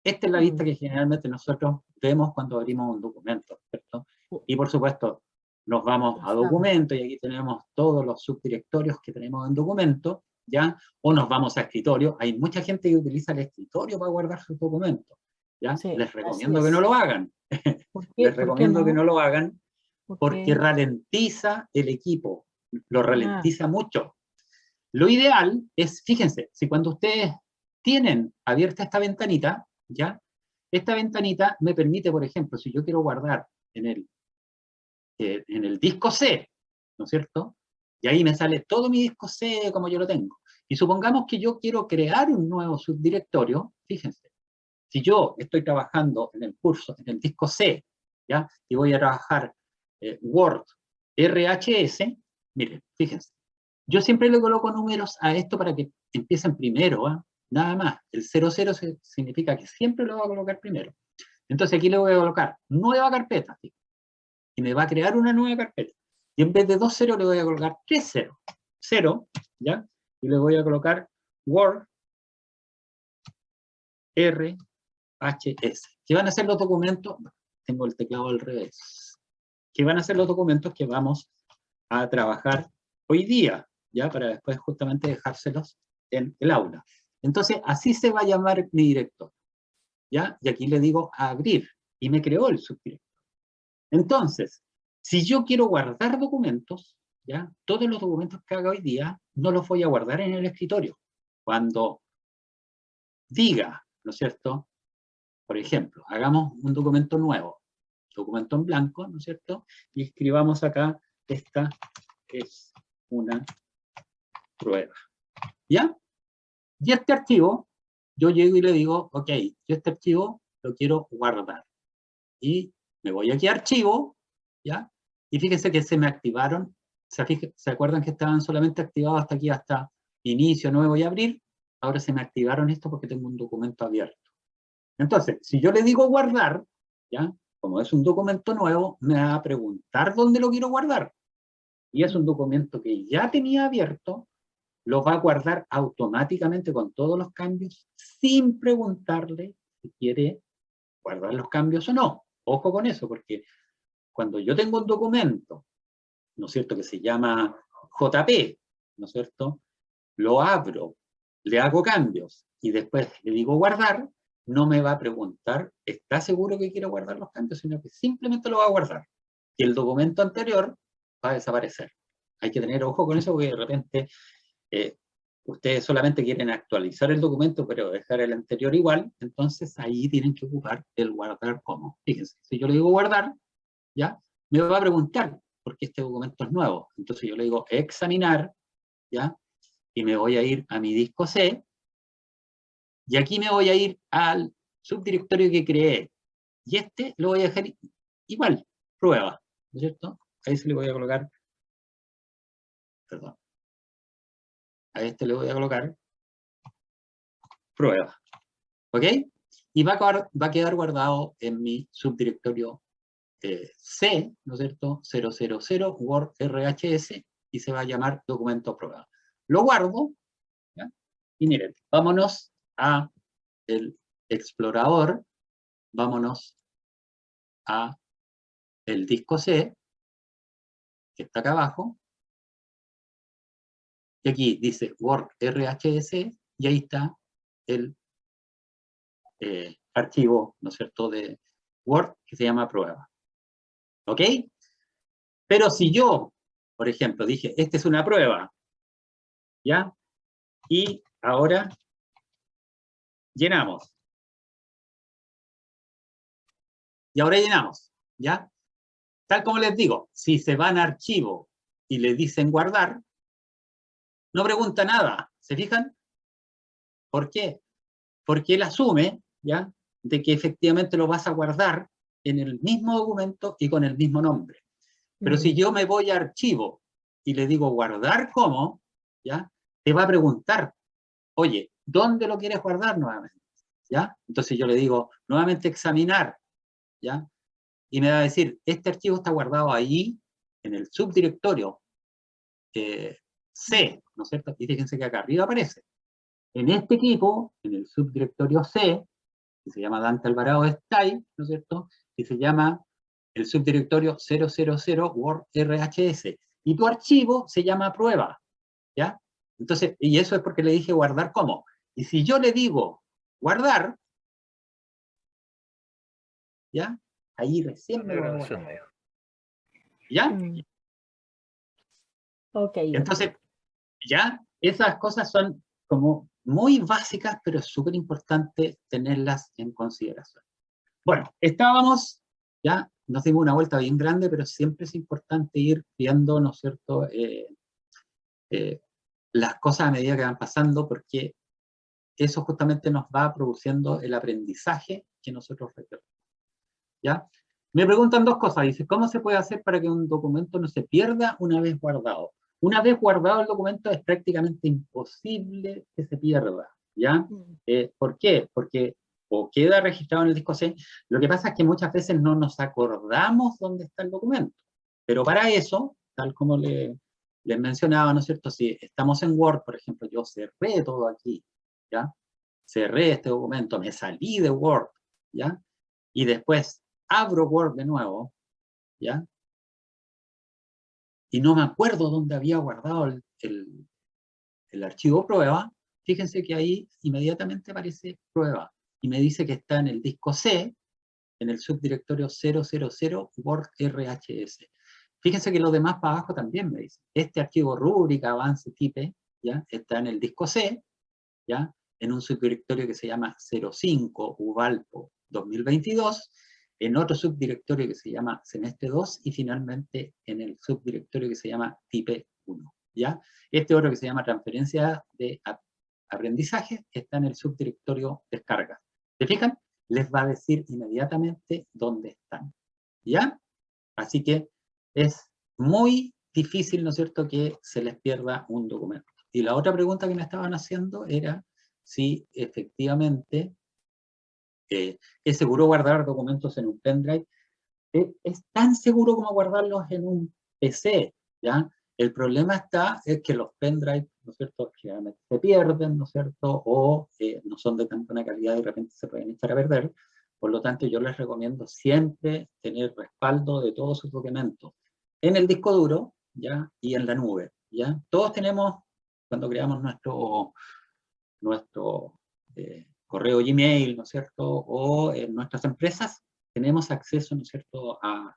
Esta es la vista que generalmente nosotros vemos cuando abrimos un documento, ¿cierto? Y por supuesto, nos vamos a documento y aquí tenemos todos los subdirectorios que tenemos en documento, ¿ya? O nos vamos a escritorio. Hay mucha gente que utiliza el escritorio para guardar sus documentos. ¿ya? Sí, Les así recomiendo que es. no lo hagan. ¿Por qué? Les ¿Por qué recomiendo que no lo hagan ¿Por porque qué? ralentiza el equipo, lo Ah, ralentiza mucho. Lo ideal es, fíjense, si cuando ustedes tienen abierta esta ventanita, ¿ya? Esta ventanita me permite, por ejemplo, si yo quiero guardar en el disco C, ¿no es cierto? Y ahí me sale todo mi disco C como yo lo tengo. Y supongamos que yo quiero crear un nuevo subdirectorio, fíjense, si yo estoy trabajando en el curso, en el disco C, ¿ya? Y voy a trabajar Word, RHS, miren, fíjense, yo siempre le coloco números a esto para que empiecen primero, ¿eh? Nada más. El 00 significa que siempre lo voy a colocar primero. Entonces aquí le voy a colocar nueva carpeta, ¿sí? Y me va a crear una nueva carpeta. Y en vez de 2 ceros le voy a colocar 3 ceros. 0, ¿ya? Y le voy a colocar Word RHS. ¿Qué van a ser los documentos? Tengo el teclado al revés. ¿Qué van a ser los documentos que vamos a trabajar hoy día? ¿Ya? Para después justamente dejárselos en el aula. Entonces, así se va a llamar mi director. ¿Ya? Y aquí le digo abrir. Y me creó el subdirector. Entonces, si yo quiero guardar documentos, ¿ya? Todos los documentos que haga hoy día, no los voy a guardar en el escritorio. Cuando diga, ¿no es cierto? Por ejemplo, hagamos un documento nuevo, documento en blanco, ¿no es cierto? Y escribamos acá, esta es una prueba. ¿Ya? Y este archivo, yo llego y le digo, ok, yo este archivo lo quiero guardar. Y me voy aquí a archivo, ¿ya? Y fíjense que se me activaron, ¿se acuerdan que estaban solamente activados hasta aquí, hasta inicio, nuevo y abrir? Ahora se me activaron esto porque tengo un documento abierto. Entonces, si yo le digo guardar, ¿ya? Como es un documento nuevo, me va a preguntar dónde lo quiero guardar. Y es un documento que ya tenía abierto, lo va a guardar automáticamente con todos los cambios, sin preguntarle si quiere guardar los cambios o no. Ojo con eso, porque cuando yo tengo un documento, ¿no es cierto?, que se llama JP, ¿no es cierto?, lo abro, le hago cambios y después le digo guardar, no me va a preguntar, ¿está seguro que quiere guardar los cambios? Sino que simplemente lo va a guardar. Y el documento anterior va a desaparecer. Hay que tener ojo con eso porque de repente ustedes solamente quieren actualizar el documento, pero dejar el anterior igual, entonces ahí tienen que ocupar el guardar como. Fíjense, si yo le digo guardar, ¿ya? Me va a preguntar, porque este documento es nuevo. Entonces yo le digo examinar, ¿ya? Y me voy a ir a mi disco C, y aquí me voy a ir al subdirectorio que creé. Y este lo voy a dejar igual, prueba, ¿no es cierto? Ahí se le voy a colocar, perdón, a este le voy a colocar prueba, ¿ok? Y va a quedar guardado en mi subdirectorio C, ¿no es cierto? 000 Word RHS, y se va a llamar documento prueba. Lo guardo, ¿ya? Y miren, vámonos a el explorador, vámonos a el disco C, que está acá abajo, y aquí dice Word RHS, y ahí está el archivo, ¿no es cierto?, de Word que se llama prueba. ¿Ok? Pero si yo, por ejemplo, dije, esta es una prueba, ¿ya? Y ahora llenamos. Y ahora llenamos, ¿ya? Tal como les digo, si se van a archivo y le dicen guardar, no pregunta nada, ¿se fijan? ¿Por qué? Porque él asume, ¿ya?, de que efectivamente lo vas a guardar en el mismo documento y con el mismo nombre. Pero si yo me voy a archivo y le digo guardar como, ¿ya?, te va a preguntar, oye, ¿dónde lo quieres guardar nuevamente? ¿Ya? Entonces yo le digo, nuevamente examinar, ¿ya? Y me va a decir, este archivo está guardado ahí, en el subdirectorio C, ¿no es cierto? Y fíjense que acá arriba aparece. En este equipo, en el subdirectorio C, que se llama Dante Alvarado Style, ¿no es cierto? Y se llama el subdirectorio 000 Word RHS. Y tu archivo se llama prueba, ¿ya? Entonces, y eso es porque le dije guardar como. Y si yo le digo guardar, ¿ya? Ahí recién me lo voy a guardar. ¿Ya? Mm. Ok. Entonces, ya, esas cosas son como muy básicas, pero es súper importante tenerlas en consideración. Bueno, estábamos, ya, nos dimos una vuelta bien grande, pero siempre es importante ir viendo, ¿no es cierto?, las cosas a medida que van pasando, porque eso justamente nos va produciendo el aprendizaje que nosotros requerimos. ¿Ya? Me preguntan dos cosas, dice, ¿cómo se puede hacer para que un documento no se pierda una vez guardado? Una vez guardado el documento es prácticamente imposible que se pierda, ¿ya? ¿Por qué? Porque o queda registrado en el disco C, lo que pasa es que muchas veces no nos acordamos dónde está el documento, pero para eso, tal como les mencionaba, ¿no es cierto? Si estamos en Word, por ejemplo, yo cerré todo aquí, ¿ya? Cerré este documento, me salí de Word, ¿ya? Y después abro Word de nuevo, ¿ya? Y no me acuerdo dónde había guardado el archivo prueba, fíjense que ahí inmediatamente aparece prueba y me dice que está en el disco C, en el subdirectorio 000 Word RHS. Fíjense que los demás para abajo también me dicen, este archivo rúbrica, avance, type, ¿ya? Está en el disco C, ¿ya? En un subdirectorio que se llama 05 Uvalpo 2022, en otro subdirectorio que se llama semestre 2 y finalmente en el subdirectorio que se llama type 1, ¿ya? Este otro que se llama transferencia de aprendizaje está en el subdirectorio descarga. ¿Se fijan? Les va a decir inmediatamente dónde están, ¿ya? Así que es muy difícil, ¿no es cierto?, que se les pierda un documento. Y la otra pregunta que me estaban haciendo era si efectivamente es seguro guardar documentos en un pendrive. Es tan seguro como guardarlos en un PC, ¿ya? El problema es que los pendrives, ¿no es cierto?, generalmente se pierden, ¿no es cierto?, o no son de tan buena calidad y de repente se pueden echar a perder. Por lo tanto, yo les recomiendo siempre tener respaldo de todos sus documentos en el disco duro, ¿ya? Y en la nube, ¿ya? Todos tenemos, cuando creamos nuestro correo Gmail, ¿no es cierto?, o en nuestras empresas, tenemos acceso, ¿no es cierto?, a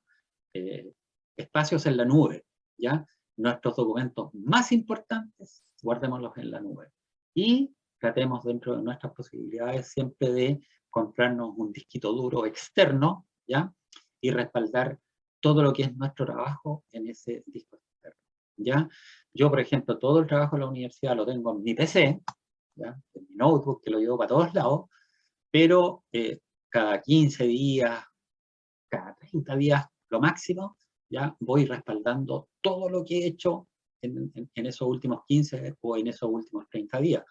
espacios en la nube, ¿ya? Nuestros documentos más importantes, guardémoslos en la nube. Y tratemos dentro de nuestras posibilidades siempre de comprarnos un disquito duro externo, ¿ya? Y respaldar todo lo que es nuestro trabajo en ese disco externo, ¿ya? Yo, por ejemplo, todo el trabajo de la universidad lo tengo en mi PC, ¿ya? En mi notebook, que lo llevo para todos lados, pero cada 15 días, cada 30 días, lo máximo, ya voy respaldando todo lo que he hecho en esos últimos 15 o en esos últimos 30 días,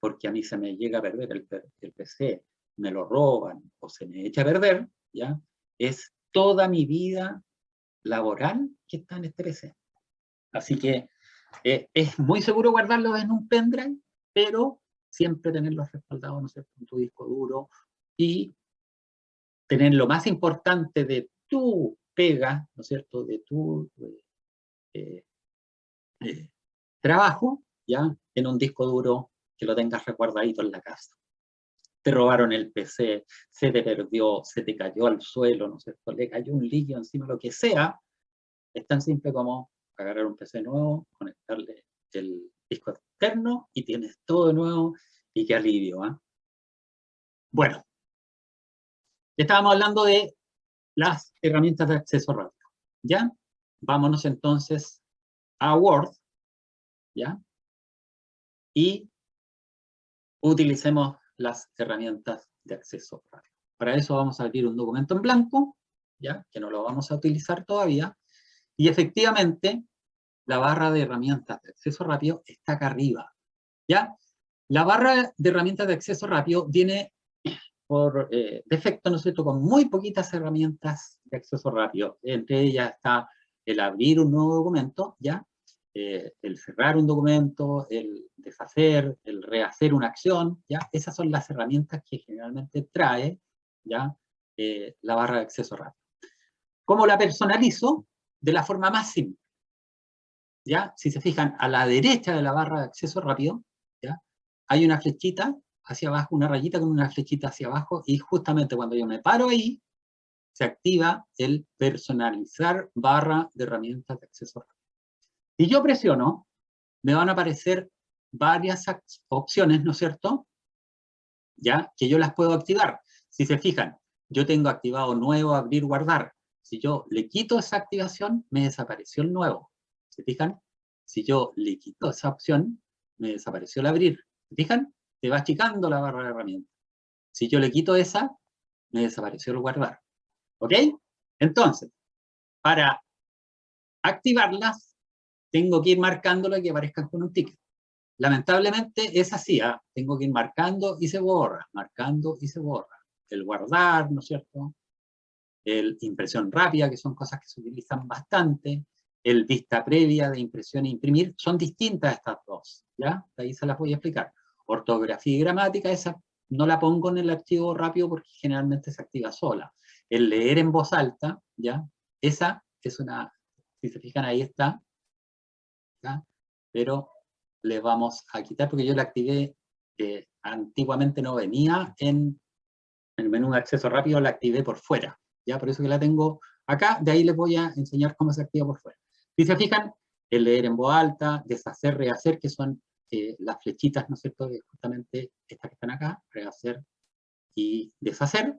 porque a mí se me llega a perder el PC, me lo roban o se me echa a perder, ¿ya? Es toda mi vida laboral que está en este PC. Así que es muy seguro guardarlos en un pendrive, pero siempre tenerlos respaldados, ¿no es cierto?, en tu disco duro y tener lo más importante de tu pega, ¿no es cierto?, de tu trabajo, ¿ya?, en un disco duro que lo tengas resguardadito en la casa. Te robaron el PC, se te perdió, se te cayó al suelo, ¿no es cierto?, le cayó un líquido encima, lo que sea, es tan simple como agarrar un PC nuevo, conectarle el disco externo y tienes todo de nuevo y qué alivio, ¿eh? Bueno, estábamos hablando de las herramientas de acceso rápido, ¿ya? Vámonos entonces a Word, ¿ya? Y utilicemos las herramientas de acceso rápido. Para eso vamos a abrir un documento en blanco, ¿ya? Que no lo vamos a utilizar todavía. Y efectivamente, la barra de herramientas de acceso rápido está acá arriba, ¿ya? La barra de herramientas de acceso rápido viene por defecto, ¿no es cierto?, con muy poquitas herramientas de acceso rápido. Entre ellas está el abrir un nuevo documento, ¿ya? El cerrar un documento, el deshacer, el rehacer una acción, ¿ya? Esas son las herramientas que generalmente trae, ¿ya? La barra de acceso rápido. ¿Cómo la personalizo? De la forma más simple, ¿ya? Si se fijan, a la derecha de la barra de acceso rápido, ¿ya?, hay una flechita hacia abajo, una rayita con una flechita hacia abajo, y justamente cuando yo me paro ahí, se activa el personalizar barra de herramientas de acceso rápido. Si yo presiono, me van a aparecer varias opciones, ¿no es cierto? Ya, que yo las puedo activar. Si se fijan, yo tengo activado nuevo, abrir, guardar. Si yo le quito esa activación, me desapareció el nuevo. ¿Se fijan? Si yo le quito esa opción, me desapareció el abrir. ¿Se fijan? Se va achicando la barra de herramientas. Si yo le quito esa, me desapareció el guardar. ¿Ok? Entonces, para activarlas, tengo que ir marcándolas y que aparezcan con un ticket. Lamentablemente es así, ¿eh? Tengo que ir marcando y se borra, marcando y se borra. El guardar, ¿no es cierto? El impresión rápida, que son cosas que se utilizan bastante. El vista previa de impresión e imprimir, son distintas estas dos, ¿ya? Ahí se las voy a explicar. Ortografía y gramática, esa no la pongo en el archivo rápido porque generalmente se activa sola. El leer en voz alta, ¿ya? Esa es una, si se fijan ahí está, ¿ya? Pero le vamos a quitar porque yo la activé, antiguamente no venía en el menú de acceso rápido, la activé por fuera, ¿ya? Por eso que la tengo acá, de ahí les voy a enseñar cómo se activa por fuera. Si se fijan, el leer en voz alta, deshacer, rehacer, que son las flechitas, ¿no es cierto?, de justamente estas que están acá, rehacer y deshacer,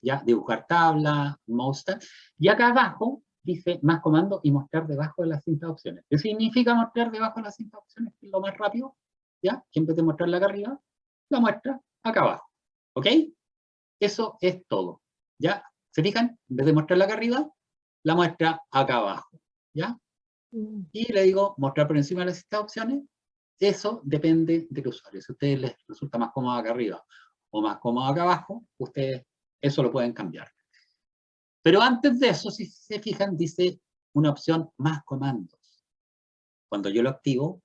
¿ya? Dibujar tabla, mouse tab, y acá abajo dice más comandos y mostrar debajo de las cintas opciones. ¿Qué significa mostrar debajo de las cintas opciones? Que es lo más rápido, ¿ya? Que en vez de mostrarla acá arriba, la muestra acá abajo, ¿ok? Eso es todo, ¿ya? ¿Se fijan? En vez de mostrarla acá arriba, la muestra acá abajo, ¿ya? Y le digo mostrar por encima de las cintas opciones. Eso depende del usuario. Si a ustedes les resulta más cómodo acá arriba o más cómodo acá abajo, ustedes eso lo pueden cambiar. Pero antes de eso, si se fijan, dice una opción más comandos. Cuando yo lo activo,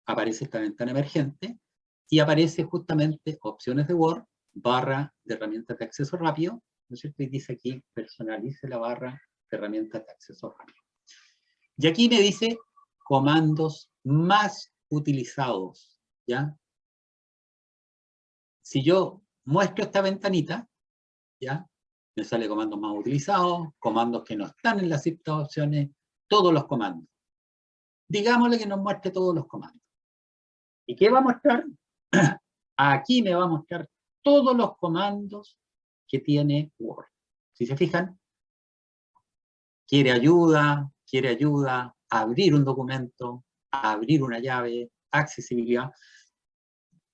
aparece esta ventana emergente y aparece justamente opciones de Word, barra de herramientas de acceso rápido, ¿no es cierto? Y dice aquí, personalice la barra de herramientas de acceso rápido. Y aquí me dice comandos más utilizados, ¿ya? Si yo muestro esta ventanita, ¿ya? Me sale comandos más utilizados, comandos que no están en las cintas opciones, todos los comandos. Digámosle que nos muestre todos los comandos. ¿Y qué va a mostrar? Aquí me va a mostrar todos los comandos que tiene Word. Si se fijan, quiere ayuda, abrir un documento, abrir una llave, accesibilidad.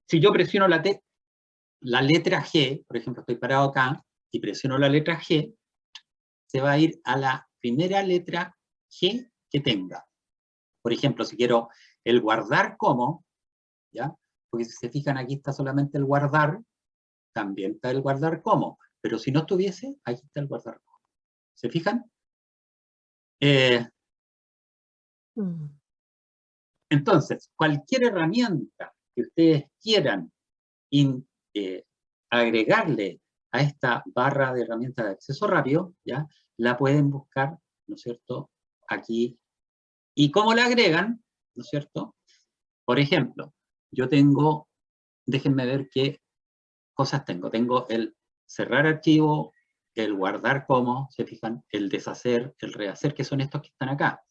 Si yo presiono la letra G, por ejemplo, estoy parado acá, y presiono la letra G, se va a ir a la primera letra G que tenga. Por ejemplo, si quiero el guardar como, ¿ya? Porque si se fijan, aquí está solamente el guardar, también está el guardar como, pero si no estuviese, aquí está el guardar como. ¿Se fijan? Entonces, cualquier herramienta que ustedes quieran agregarle a esta barra de herramientas de acceso rápido, ¿ya? La pueden buscar, ¿no es cierto?, aquí. ¿Y cómo la agregan? ¿No es cierto? Por ejemplo, yo tengo, déjenme ver qué cosas tengo. Tengo el cerrar archivo, el guardar como, ¿se fijan? El deshacer, el rehacer, que son estos que están acá.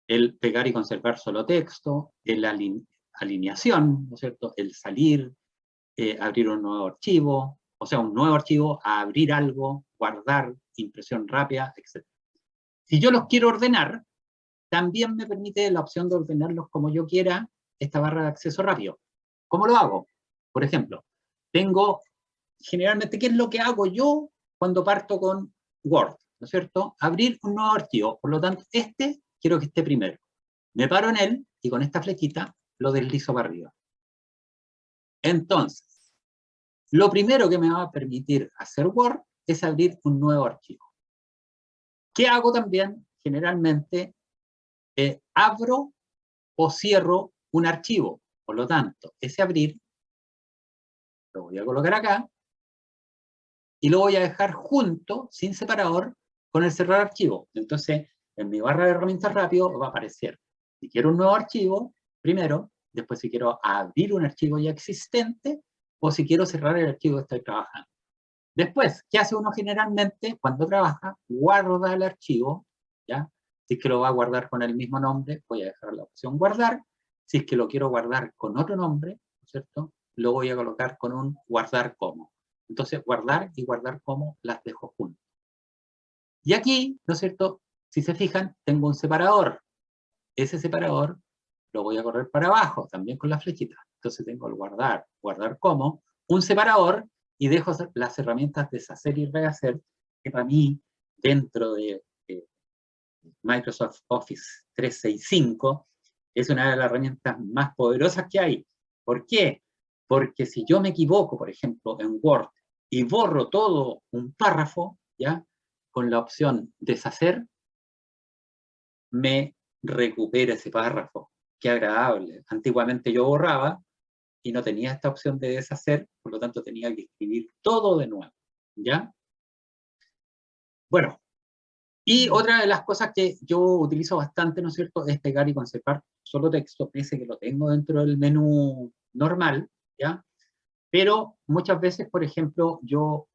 El pegar y conservar solo texto, el alineación, ¿no es cierto? El salir, abrir un nuevo archivo, o sea, un nuevo archivo, a abrir algo, guardar, impresión rápida, etc. Si yo los quiero ordenar, también me permite la opción de ordenarlos como yo quiera esta barra de acceso rápido. ¿Cómo lo hago? Por ejemplo, tengo, generalmente, ¿qué es lo que hago yo cuando parto con Word? ¿No es cierto? Abrir un nuevo archivo. Por lo tanto, este quiero que esté primero. Me paro en él y con esta flechita lo deslizo para arriba. Entonces, lo primero que me va a permitir hacer Word es abrir un nuevo archivo. ¿Qué hago también? Generalmente, abro o cierro un archivo. Por lo tanto, ese abrir lo voy a colocar acá y lo voy a dejar junto, sin separador, con el cerrar archivo. Entonces, en mi barra de herramientas rápido va a aparecer si quiero un nuevo archivo, primero, después si quiero abrir un archivo ya existente, o si quiero cerrar el archivo que estoy trabajando. Después, ¿qué hace uno generalmente cuando trabaja? Guarda el archivo, ¿ya? Si es que lo va a guardar con el mismo nombre, voy a dejar la opción guardar. Si es que lo quiero guardar con otro nombre, ¿no es cierto? Lo voy a colocar con un guardar como. Entonces, guardar y guardar como las dejo juntas. Y aquí, ¿no es cierto? Si se fijan, tengo un separador. Ese separador lo voy a correr para abajo, también con la flechita. Entonces tengo el guardar, guardar como, un separador, y dejo las herramientas deshacer y rehacer, que para mí, dentro de Microsoft Office 365, es una de las herramientas más poderosas que hay. ¿Por qué? Porque si yo me equivoco, por ejemplo, en Word, y borro todo un párrafo, ¿ya? Con la opción deshacer, me recupera ese párrafo. Qué agradable. Antiguamente yo borraba y no tenía esta opción de deshacer, por lo tanto tenía que escribir todo de nuevo, ¿ya? Bueno, y otra de las cosas que yo utilizo bastante, ¿no es cierto?, es pegar y conservar solo texto, pese que lo tengo dentro del menú normal, ¿ya? Pero muchas veces, por ejemplo, yo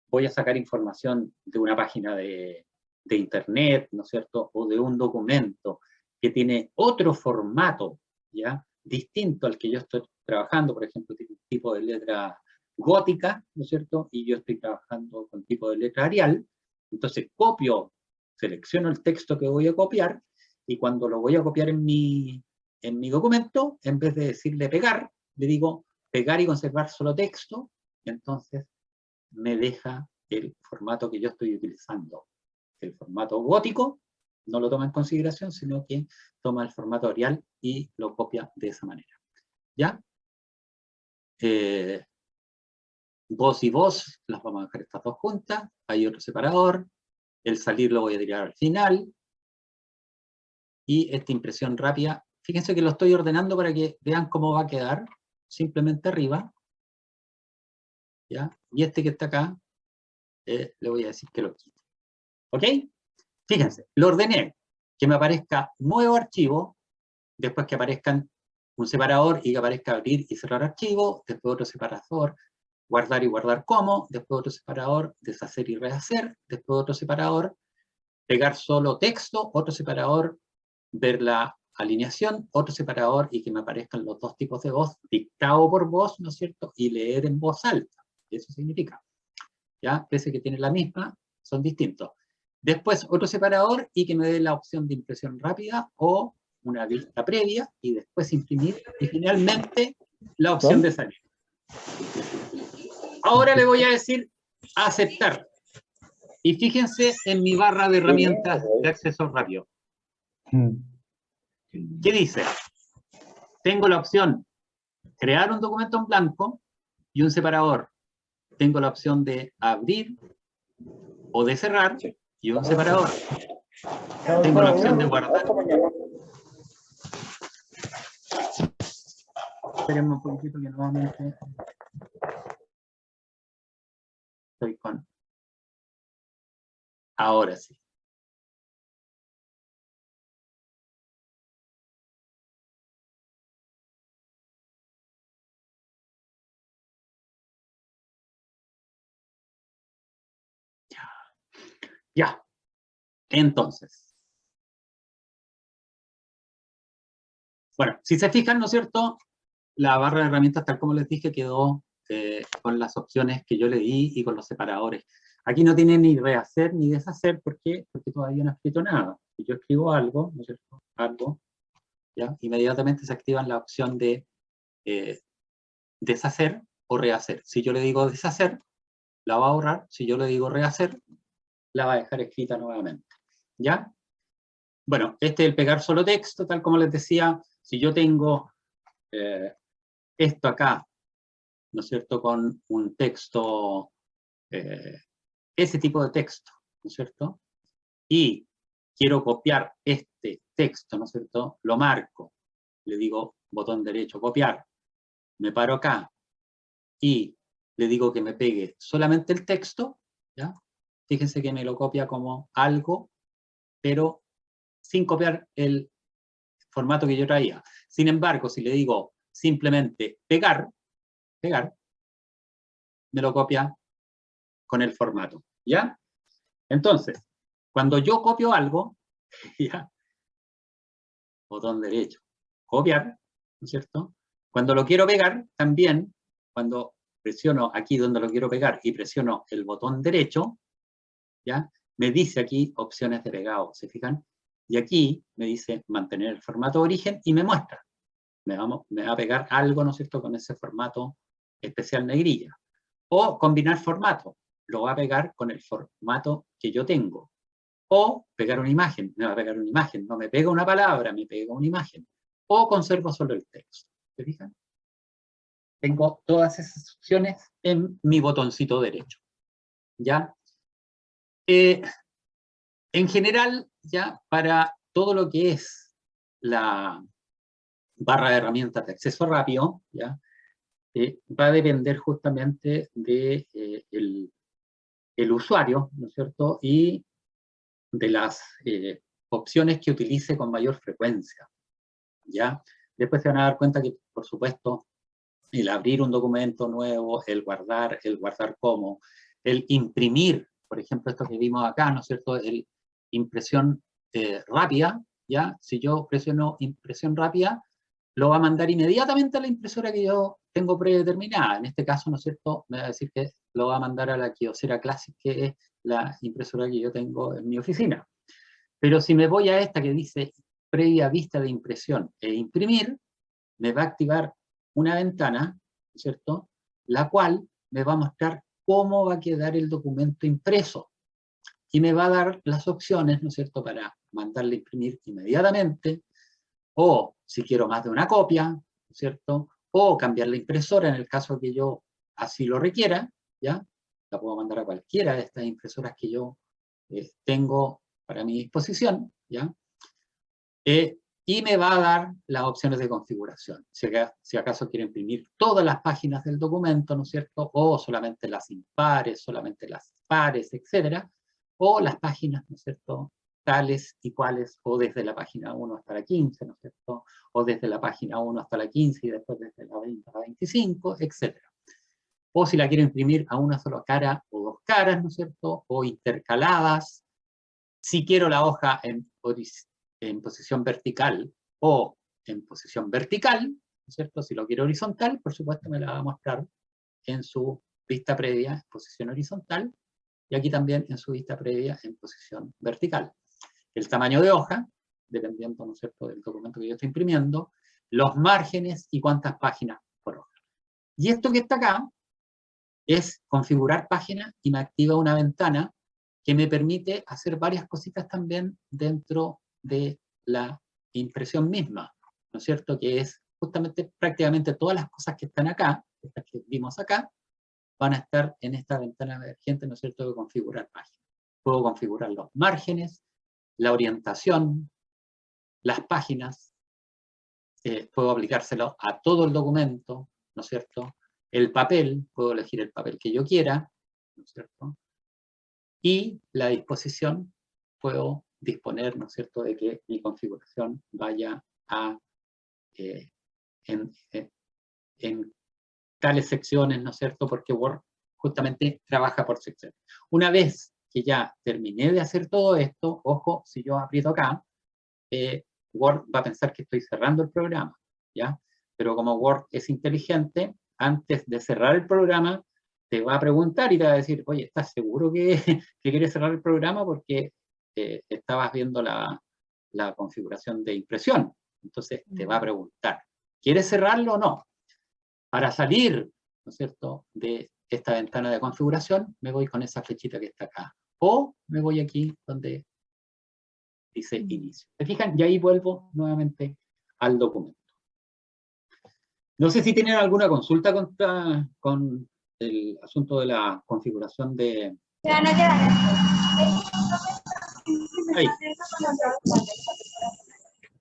voy a sacar información de una página de internet, ¿no es cierto?, o de un documento que tiene otro formato, ¿ya?, distinto al que yo estoy trabajando. Por ejemplo, tiene un tipo de letra gótica, ¿no es cierto?, y yo estoy trabajando con tipo de letra Arial. Entonces copio, selecciono el texto que voy a copiar, y cuando lo voy a copiar en mi documento, en vez de decirle pegar, le digo pegar y conservar solo texto, y entonces me deja el formato que yo estoy utilizando. El formato gótico no lo toma en consideración, sino que toma el formato Arial y lo copia de esa manera. ¿Ya? Voz y voz, las vamos a dejar estas dos juntas. Hay otro separador. El salir lo voy a tirar al final. Y esta impresión rápida, fíjense que lo estoy ordenando para que vean cómo va a quedar. Simplemente arriba. ¿Ya? Y este que está acá, le voy a decir que lo quite. ¿Ok? Fíjense, lo ordené. Que me aparezca nuevo archivo, después que aparezcan un separador y que aparezca abrir y cerrar archivo, después otro separador, guardar y guardar como, después otro separador, deshacer y rehacer, después otro separador, pegar solo texto, otro separador, ver la alineación, otro separador, y que me aparezcan los dos tipos de voz, dictado por voz, ¿no es cierto?, y leer en voz alta. Eso significa, ¿ya? Pese que tienen la misma, son distintos. Después otro separador y que me dé la opción de impresión rápida o una vista previa, y después imprimir, y finalmente la opción de salir. Ahora le voy a decir aceptar. Y fíjense en mi barra de herramientas de acceso rápido. ¿Qué dice? Tengo la opción crear un documento en blanco y un separador. Tengo la opción de abrir o de cerrar y un separador. Tengo la opción de guardar. Esperemos un poquitito que nuevamente estoy con... Ahora sí. Ya. Entonces. Bueno, si se fijan, ¿no es cierto?, la barra de herramientas, tal como les dije, quedó con las opciones que yo le di y con los separadores. Aquí no tiene ni rehacer ni deshacer. ¿Por qué? Porque todavía no he escrito nada. Si yo escribo algo, ¿no es cierto?, algo, ¿ya?, inmediatamente se activa la opción de deshacer o rehacer. Si yo le digo deshacer, la va a borrar. Si yo le digo rehacer, la va a dejar escrita nuevamente. ¿Ya? Bueno, este es el pegar solo texto, tal como les decía. Si yo tengo esto acá, ¿no es cierto?, con un texto, ese tipo de texto, ¿no es cierto?, y quiero copiar este texto, ¿no es cierto?, lo marco, le digo botón derecho, copiar, me paro acá y le digo que me pegue solamente el texto, ¿ya? Fíjense que me lo copia como algo, pero sin copiar el formato que yo traía. Sin embargo, si le digo simplemente pegar, me lo copia con el formato, ¿ya? Entonces, cuando yo copio algo, ¿ya? Botón derecho, copiar, ¿no es cierto? Cuando lo quiero pegar, también, cuando presiono aquí donde lo quiero pegar y presiono el botón derecho, ¿ya? Me dice aquí opciones de pegado, ¿se fijan? Y aquí me dice mantener el formato de origen y me muestra. Me va a pegar algo, ¿no es cierto?, con ese formato especial negrilla. O combinar formatos. Lo va a pegar con el formato que yo tengo. O pegar una imagen. Me va a pegar una imagen. No me pega una palabra, me pega una imagen. O conservo solo el texto. ¿Se fijan? Tengo todas esas opciones en mi botoncito derecho. ¿Ya? En general, ya para todo lo que es la barra de herramientas de acceso rápido, ¿ya? Va a depender justamente de el usuario, ¿no es cierto? Y de las opciones que utilice con mayor frecuencia, ¿ya? Después se van a dar cuenta que, por supuesto, el abrir un documento nuevo, el guardar como, el imprimir, por ejemplo, esto que vimos acá, ¿no es cierto? El impresión rápida, ¿ya? Si yo presiono impresión rápida, lo va a mandar inmediatamente a la impresora que yo tengo predeterminada. En este caso, ¿no es cierto?, me va a decir que lo va a mandar a la Kyocera Classic, que es la impresora que yo tengo en mi oficina. Pero si me voy a esta que dice previa vista de impresión e imprimir, me va a activar una ventana, ¿no es cierto?, la cual me va a mostrar cómo va a quedar el documento impreso. Y me va a dar las opciones, ¿no es cierto?, para mandarle a imprimir inmediatamente, o si quiero más de una copia, ¿no es cierto?, o cambiar la impresora en el caso que yo así lo requiera, ¿ya? La puedo mandar a cualquiera de estas impresoras que yo tengo para mi disposición, ¿ya? Y me va a dar las opciones de configuración. Si acaso quiero imprimir todas las páginas del documento, ¿no es cierto?, o solamente las impares, solamente las pares, etcétera, o las páginas, ¿no es cierto?, tales y cuales, o desde la página 1 hasta la 15, ¿no es cierto?, o desde la página 1 hasta la 15 y después desde la 20 a la 25, etcétera. O si la quiero imprimir a una sola cara o dos caras, ¿no es cierto?, o intercaladas. Si quiero la hoja en posición vertical o en posición vertical, ¿no es cierto?, si lo quiero horizontal, por supuesto me la va a mostrar en su vista previa en posición horizontal, y aquí también en su vista previa en posición vertical. El tamaño de hoja, dependiendo, ¿no es cierto?, del documento que yo estoy imprimiendo, los márgenes y cuántas páginas por hoja. Y esto que está acá es configurar página y me activa una ventana que me permite hacer varias cositas también dentro de la impresión misma, ¿no es cierto?, que es justamente prácticamente todas las cosas que están acá, estas que vimos acá, van a estar en esta ventana emergente, ¿no es cierto?, de configurar página. Puedo configurar los márgenes, la orientación, las páginas, puedo aplicárselo a todo el documento, ¿no es cierto?, el papel, puedo elegir el papel que yo quiera, ¿no es cierto?, y la disposición, puedo disponer, ¿no es cierto?, de que mi configuración vaya a en tales secciones, ¿no es cierto?, porque Word justamente trabaja por secciones. Una vez que ya terminé de hacer todo esto, ojo, si yo aprieto acá, Word va a pensar que estoy cerrando el programa, ¿ya? Pero como Word es inteligente, antes de cerrar el programa, te va a preguntar y te va a decir, oye, ¿estás seguro que quieres cerrar el programa? Porque estabas viendo la configuración de impresión. Entonces te va a preguntar, ¿quieres cerrarlo o no? Para salir, ¿no es cierto?, de esta ventana de configuración, me voy con esa flechita que está acá. O me voy aquí donde dice inicio. ¿Se fijan? Y ahí vuelvo nuevamente al documento. No sé si tienen alguna consulta con el asunto de la configuración de... Ahí.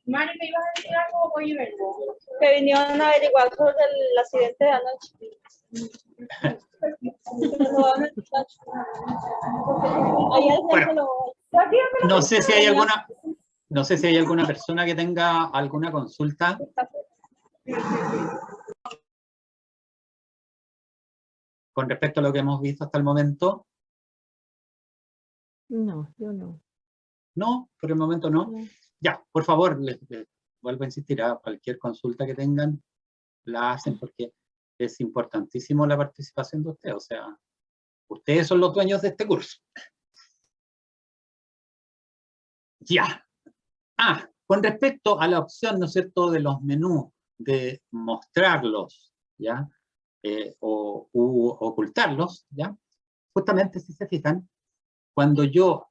Mari, ¿me ibas a decir algo o voy a ver? Que vinieron a averiguar sobre el accidente de anoche. Bueno, no sé si hay alguna persona que tenga alguna consulta. Con respecto a lo que hemos visto hasta el momento. No, yo no. No, por el momento no. No. Ya, por favor, les vuelvo a insistir, a cualquier consulta que tengan, la hacen porque es importantísimo la participación de ustedes. O sea, ustedes son los dueños de este curso. Ya. Con respecto a la opción, ¿no es cierto?, de los menús, de mostrarlos, ¿ya? O ocultarlos, ¿ya? Justamente, si se fijan, cuando yo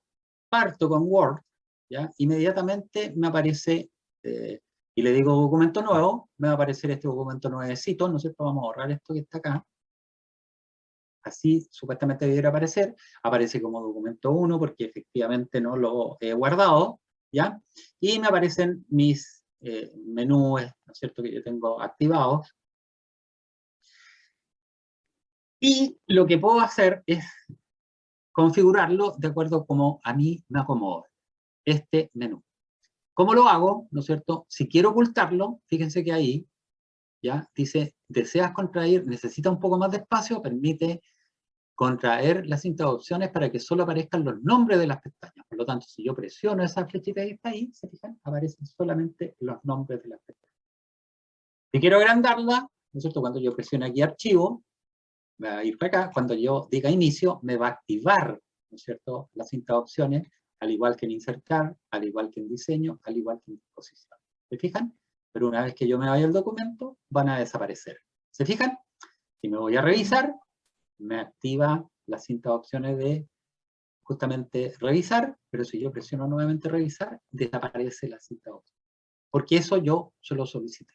parto con Word, ¿ya? Inmediatamente me aparece, y le digo documento nuevo, me va a aparecer este documento nuevecito, ¿no es cierto? Vamos a borrar esto que está acá. Así supuestamente debiera aparecer. Aparece como documento 1 porque efectivamente no lo he guardado, ¿ya? Y me aparecen mis menús, ¿no es cierto?, que yo tengo activados. Y lo que puedo hacer es configurarlo de acuerdo como a mí me acomode este menú. ¿Cómo lo hago? ¿No es cierto? Si quiero ocultarlo, fíjense que ahí, ¿ya? Dice, deseas contraer, necesita un poco más de espacio, permite contraer las cinta de opciones para que solo aparezcan los nombres de las pestañas. Por lo tanto, si yo presiono esa flechita que está ahí, ¿se fijan? Aparecen solamente los nombres de las pestañas. Si quiero agrandarla, ¿no es cierto? Cuando yo presione aquí archivo, me va a ir para acá. Cuando yo diga inicio, me va a activar, ¿no es cierto?, la cinta de opciones, al igual que en insertar, al igual que en diseño, al igual que en disposición. ¿Se fijan? Pero una vez que yo me vaya al documento, van a desaparecer. ¿Se fijan? Si me voy a revisar, me activa la cinta de opciones de justamente revisar, pero si yo presiono nuevamente revisar, desaparece la cinta de opciones. Porque eso yo lo solicité.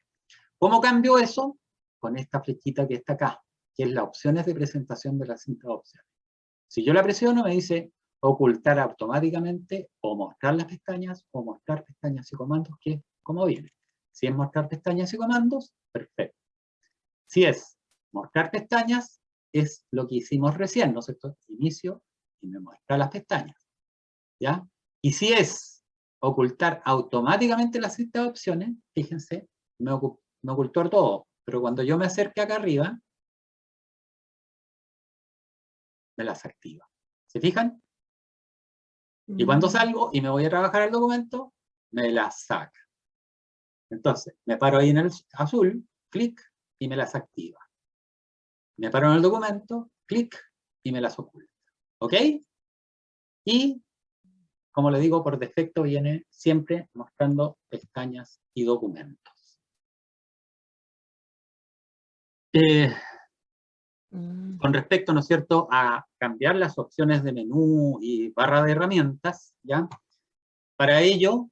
¿Cómo cambio eso? Con esta flechita que está acá, que es la opciones de presentación de la cinta de opciones. Si yo la presiono, me dice ocultar automáticamente o mostrar las pestañas o mostrar pestañas y comandos, que es como viene. Si es mostrar pestañas y comandos, perfecto. Si es mostrar pestañas, es lo que hicimos recién, ¿no es cierto? Inicio y me muestra las pestañas, ¿ya? Y si es ocultar automáticamente la cinta de opciones, fíjense, me ocultó todo, pero cuando yo me acerque acá arriba, me las activa. ¿Se fijan? Y cuando salgo y me voy a trabajar el documento, me las saca. Entonces, me paro ahí en el azul, clic, y me las activa. Me paro en el documento, clic, y me las oculta. ¿Ok? Y, como le digo, por defecto viene siempre mostrando pestañas y documentos. Con respecto, ¿no es cierto?, a cambiar las opciones de menú y barra de herramientas, ¿ya? Para ello,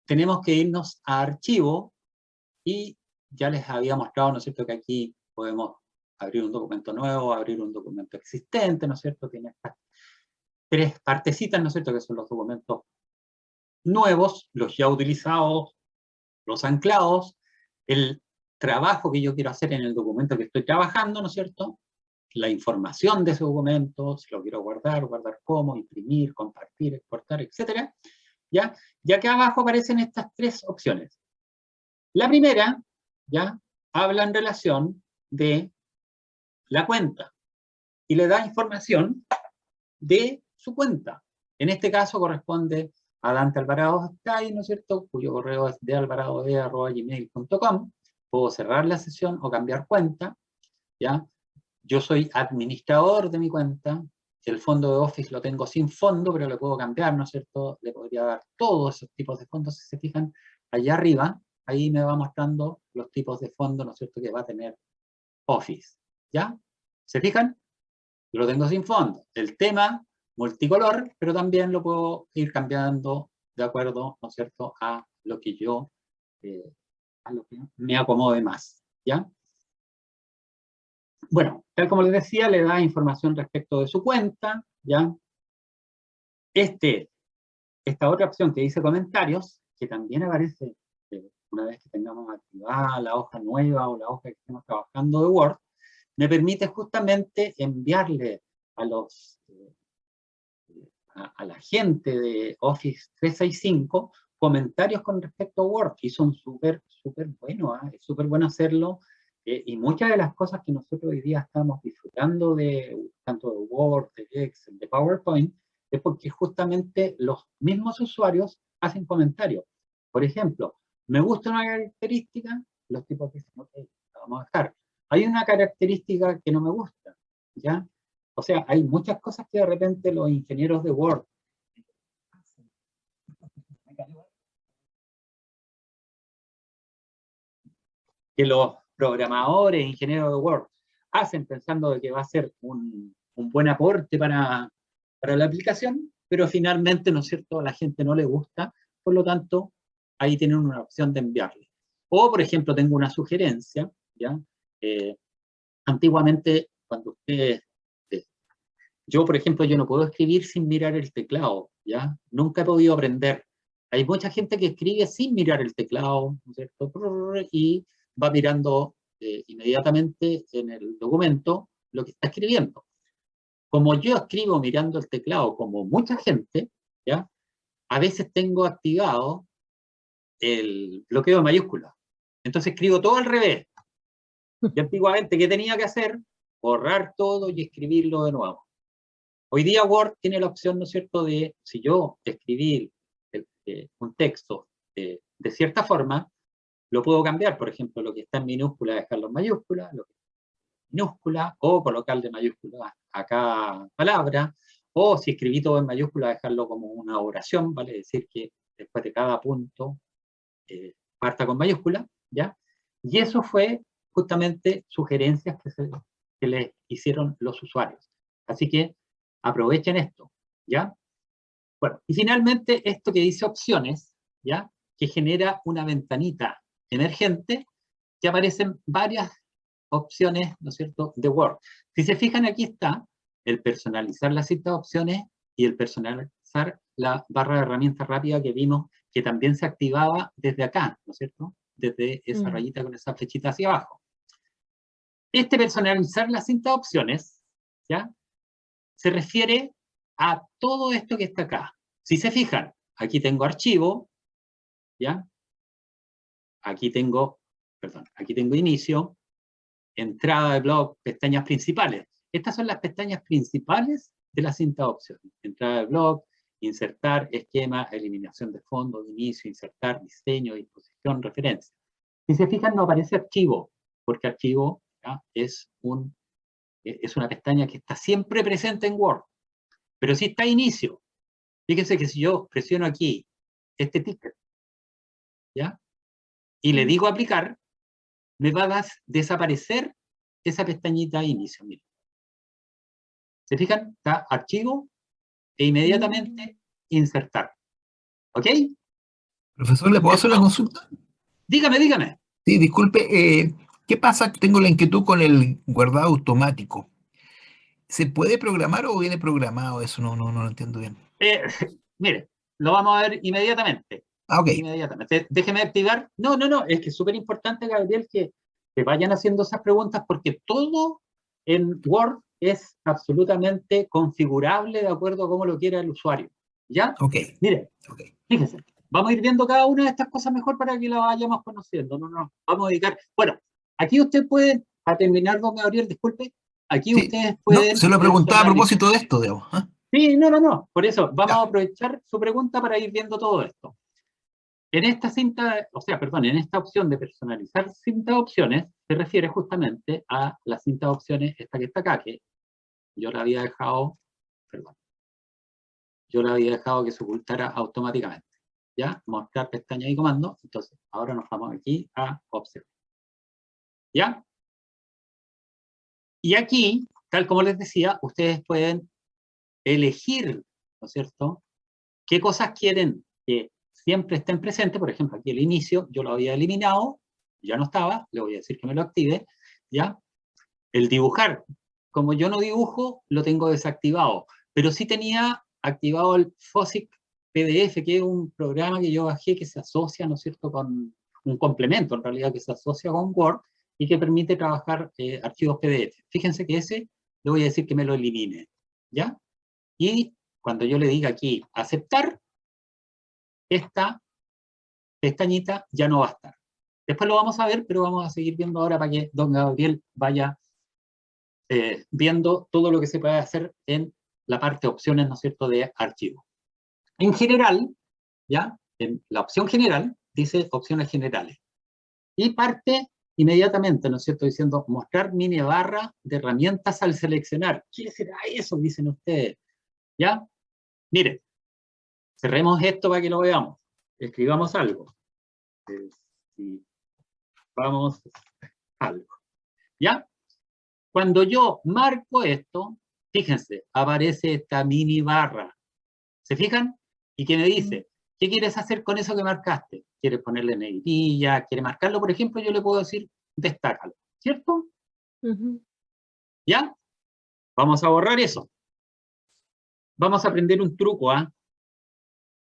tenemos que irnos a archivo y ya les había mostrado, ¿no es cierto?, que aquí podemos abrir un documento nuevo, abrir un documento existente, ¿no es cierto? Tiene estas tres partecitas, ¿no es cierto?, que son los documentos nuevos, los ya utilizados, los anclados, el trabajo que yo quiero hacer en el documento que estoy trabajando, ¿no es cierto?, la información de ese documento, si lo quiero guardar, guardar cómo, imprimir, compartir, exportar, etcétera, ¿ya? Ya que abajo aparecen estas tres opciones. La primera, ¿ya?, habla en relación de la cuenta y le da información de su cuenta. En este caso corresponde a Dante Alvarado Sky, ¿no es cierto?, cuyo correo es dalvarado@gmail.com. Puedo cerrar la sesión o cambiar cuenta, ¿ya? Yo soy administrador de mi cuenta. El fondo de Office lo tengo sin fondo, pero lo puedo cambiar, ¿no es cierto? Le podría dar todos esos tipos de fondos. Si se fijan, allá arriba, ahí me va mostrando los tipos de fondo, ¿no es cierto?, que va a tener Office. ¿Ya? ¿Se fijan? Yo lo tengo sin fondo. El tema, multicolor, pero también lo puedo ir cambiando de acuerdo, ¿no es cierto?, a lo que yo, a lo que me acomode más. ¿Ya? Bueno, tal como les decía, le da información respecto de su cuenta, ¿ya? Esta otra opción que dice comentarios, que también aparece una vez que tengamos activada la hoja nueva o la hoja que estemos trabajando de Word, me permite justamente enviarle a a la gente de Office 365 comentarios con respecto a Word, y son súper buenos, es súper bueno hacerlo. Y muchas de las cosas que nosotros hoy día estamos disfrutando de, tanto de Word, de Excel, de PowerPoint, es porque justamente los mismos usuarios hacen comentarios. Por ejemplo, me gusta una característica, los tipos dicen, ok, la vamos a dejar. Hay una característica que no me gusta, ¿ya? O sea, hay muchas cosas que de repente los ingenieros de Word que los programadores, ingenieros de Word, hacen pensando de que va a ser un buen aporte para la aplicación, pero finalmente, ¿no es cierto?, a la gente no le gusta, por lo tanto, ahí tienen una opción de enviarle. O, por ejemplo, tengo una sugerencia, ¿ya? Antiguamente, cuando ustedes... yo, por ejemplo, yo no puedo escribir sin mirar el teclado, ¿ya? Nunca he podido aprender. Hay mucha gente que escribe sin mirar el teclado, ¿no es cierto? Y va mirando inmediatamente en el documento lo que está escribiendo. Como yo escribo mirando el teclado, como mucha gente, ¿ya? A veces tengo activado el bloqueo de mayúsculas. Entonces escribo todo al revés. Y antiguamente, ¿qué tenía que hacer? Borrar todo y escribirlo de nuevo. Hoy día Word tiene la opción, ¿no es cierto?, de, si yo escribí un texto de cierta forma, lo puedo cambiar. Por ejemplo, lo que está en minúscula, dejarlo en mayúscula, lo que está en minúscula, o colocarle mayúscula a cada palabra, o si escribí todo en mayúscula, dejarlo como una oración, ¿vale? Decir que después de cada punto parta con mayúscula, ¿ya? Y eso fue justamente sugerencias que les hicieron los usuarios. Así que aprovechen esto, ¿ya? Bueno, y finalmente esto que dice opciones, ¿ya? Que genera una ventanita emergente que aparecen varias opciones, ¿no es cierto?, de Word. Si se fijan, aquí está el personalizar las citas opciones y el personalizar la barra de herramientas rápida que vimos que también se activaba desde acá, ¿no es cierto?, desde esa rayita con esa flechita hacia abajo. Este personalizar las cintas opciones, ¿ya?, se refiere a todo esto que está acá. Si se fijan, aquí tengo archivo, ¿ya? Aquí tengo inicio, entrada de blog, pestañas principales. Estas son las pestañas principales de la cinta de opciones. Entrada de blog, insertar, esquema, eliminación de fondo, de inicio, insertar, diseño, disposición, referencia. Si se fijan, no aparece archivo, porque archivo, ¿ya?, es una pestaña que está siempre presente en Word. Pero si está inicio, fíjense que si yo presiono aquí este ticket, ¿ya?, y le digo aplicar, me va a desaparecer esa pestañita de inicio. Miren. ¿Se fijan? Está archivo e inmediatamente insertar. ¿Ok? Profesor, ¿le puedo hacer una consulta? Dígame, dígame. Sí, disculpe, ¿qué pasa? Tengo la inquietud con el guardado automático. ¿Se puede programar o viene programado? Eso no lo entiendo bien. Mire, lo vamos a ver inmediatamente. Ah, ok. Inmediatamente. Déjeme activar. No, es que es súper importante, Gabriel, que vayan haciendo esas preguntas porque todo en Word es absolutamente configurable de acuerdo a cómo lo quiera el usuario. ¿Ya? Ok. Mire, Okay. fíjense, vamos a ir viendo cada una de estas cosas mejor para que la vayamos conociendo. Vamos a dedicar. Bueno, aquí usted puede, a terminar, don Gabriel, disculpe, aquí Sí. ustedes pueden... No, se lo preguntaba a propósito de esto, digamos. ¿Eh? Sí, no. Por eso, vamos Ya. a aprovechar su pregunta para ir viendo todo esto. En esta en esta opción de personalizar cinta de opciones, se refiere justamente a la cinta de opciones, esta que está acá, que yo la había dejado, que se ocultara automáticamente. ¿Ya? Mostrar pestaña y comando. Entonces, ahora nos vamos aquí a opciones. ¿Ya? Y aquí, tal como les decía, ustedes pueden elegir, ¿no es cierto?, qué cosas quieren que siempre estén presentes. Por ejemplo, aquí el inicio, yo lo había eliminado, ya no estaba, le voy a decir que me lo active, ¿ya? El dibujar, como yo no dibujo, lo tengo desactivado, pero sí tenía activado el FOSIC PDF, que es un programa que yo bajé que se asocia, ¿no es cierto?, con un complemento, en realidad, que se asocia con Word y que permite trabajar archivos PDF. Fíjense que ese, le voy a decir que me lo elimine, ¿ya? Y cuando yo le diga aquí aceptar, esta pestañita ya no va a estar. Después lo vamos a ver, pero vamos a seguir viendo ahora para que don Gabriel vaya viendo todo lo que se puede hacer en la parte opciones, ¿no es cierto?, de archivo. En general, ¿ya? En la opción general dice opciones generales. Y parte inmediatamente, ¿no es cierto?, diciendo mostrar mini barra de herramientas al seleccionar. ¿Qué será eso? Dicen ustedes. ¿Ya? Miren, cerremos esto para que lo veamos. Escribamos algo. Vamos algo. ¿Ya? Cuando yo marco esto, fíjense, aparece esta mini barra. ¿Se fijan? Y que me dice, ¿qué quieres hacer con eso que marcaste? ¿Quieres ponerle negrilla? ¿Quieres marcarlo? Por ejemplo, yo le puedo decir, destácalo. ¿Cierto? ¿Ya? Vamos a borrar eso. Vamos a aprender un truco, ¿ah?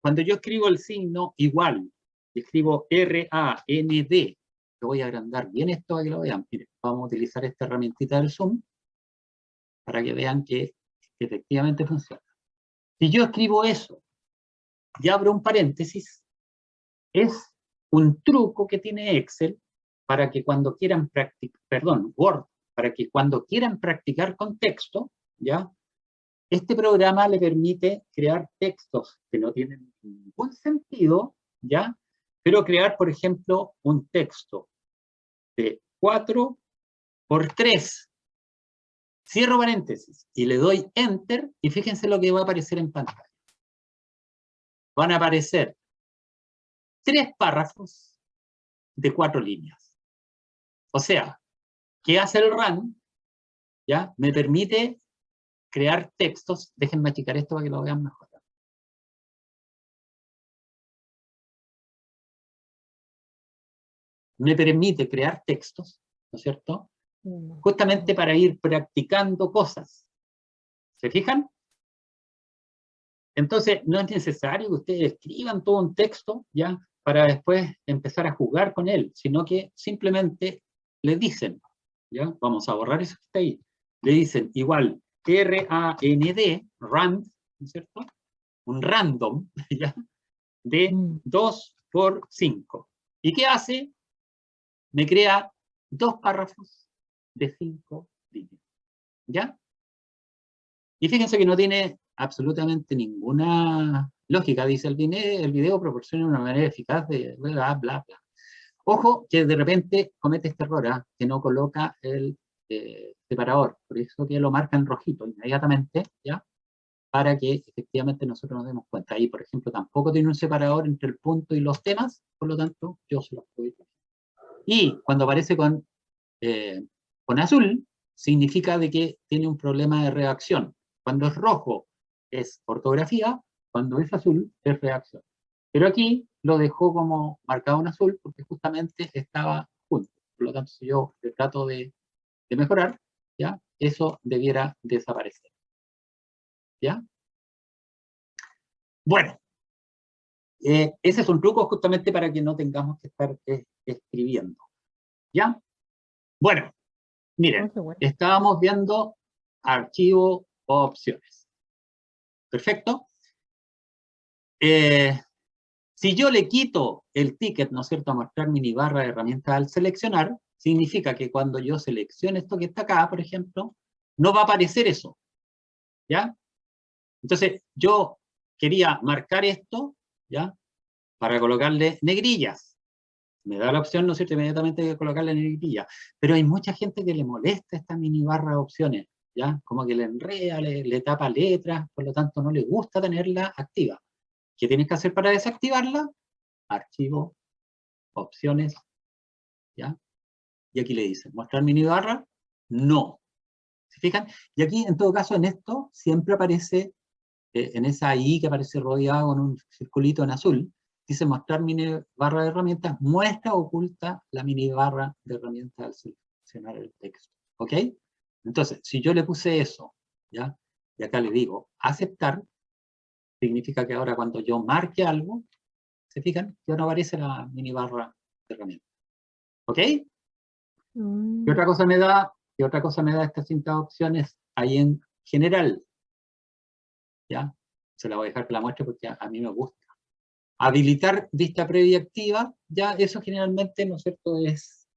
Cuando yo escribo el signo igual, escribo R-A-N-D, lo voy a agrandar bien esto para que lo vean. Miren, vamos a utilizar esta herramientita del Zoom para que vean que efectivamente funciona. Si yo escribo eso y abro un paréntesis, es un truco que tiene Excel para que cuando quieran practicar, perdón, Word, para que cuando quieran practicar con texto, ¿ya? Este programa le permite crear textos que no tienen ningún sentido, ¿ya? Pero crear, por ejemplo, un texto de 4 por 3. Cierro paréntesis y le doy Enter y fíjense lo que va a aparecer en pantalla. Van a aparecer 3 párrafos de 4 líneas. O sea, ¿qué hace el run? ¿Ya? Me permite crear textos. Déjenme achicar esto para que lo vean mejor. Me permite crear textos, ¿no es cierto? Justamente para ir practicando cosas. ¿Se fijan? Entonces, no es necesario que ustedes escriban todo un texto, ¿ya? Para después empezar a jugar con él, sino que simplemente le dicen, ¿ya? Vamos a borrar eso que está ahí. Le dicen igual R-A-N-D, rand, ¿no es cierto? Un random, ¿ya? De 2 por 5. ¿Y qué hace? Me crea 2 párrafos de 5 líneas. ¿Ya? Y fíjense que no tiene absolutamente ninguna lógica, dice el video proporciona una manera eficaz de bla, bla, bla. Ojo que de repente comete este error, que no coloca el separador, por eso que lo marca en rojito inmediatamente, ¿ya? Para que efectivamente nosotros nos demos cuenta. Ahí, por ejemplo, tampoco tiene un separador entre el punto y los temas, por lo tanto, yo se los puedo poner. Y cuando aparece con azul, significa de que tiene un problema de reacción. Cuando es rojo es ortografía, cuando es azul es reacción. Pero aquí lo dejó como marcado en azul porque justamente estaba junto. Por lo tanto, si yo le trato de mejorar, ¿ya? Eso debiera desaparecer. ¿Ya? Bueno, ese es un truco justamente para que no tengamos que estar escribiendo. ¿Ya? Bueno, miren, estábamos viendo archivo o opciones. Perfecto. Si yo le quito el ticket, ¿no es cierto?, a mostrar mini barra de herramientas al seleccionar, significa que cuando yo seleccione esto que está acá, por ejemplo, no va a aparecer eso. ¿Ya? Entonces, yo quería marcar esto, ¿ya? Para colocarle negrillas. Me da la opción, ¿no es cierto?, inmediatamente de colocarle negrilla. Pero hay mucha gente que le molesta esta mini barra de opciones, ¿ya? Como que le enreda, le tapa letras, por lo tanto no le gusta tenerla activa. ¿Qué tienes que hacer para desactivarla? Archivo, opciones, ¿ya? Y aquí le dicen, ¿mostrar mini barra? No. ¿Se fijan? Y aquí, en todo caso, en esto, siempre aparece, en esa I que aparece rodeada con un circulito en azul, dice mostrar mini barra de herramientas, muestra o oculta la mini barra de herramientas al seleccionar el texto. ¿Ok? Entonces, si yo le puse eso, ¿ya? Y acá le digo aceptar, significa que ahora cuando yo marque algo, ¿se fijan? Ya no aparece la mini barra de herramientas. ¿Ok? ¿Qué otra cosa me da? ¿Qué otra cosa me da estas 5 opciones ahí en general? ¿Ya? Se la voy a dejar que la muestre porque a mí me gusta. Habilitar vista previa activa, ya eso generalmente, ¿no es cierto?, es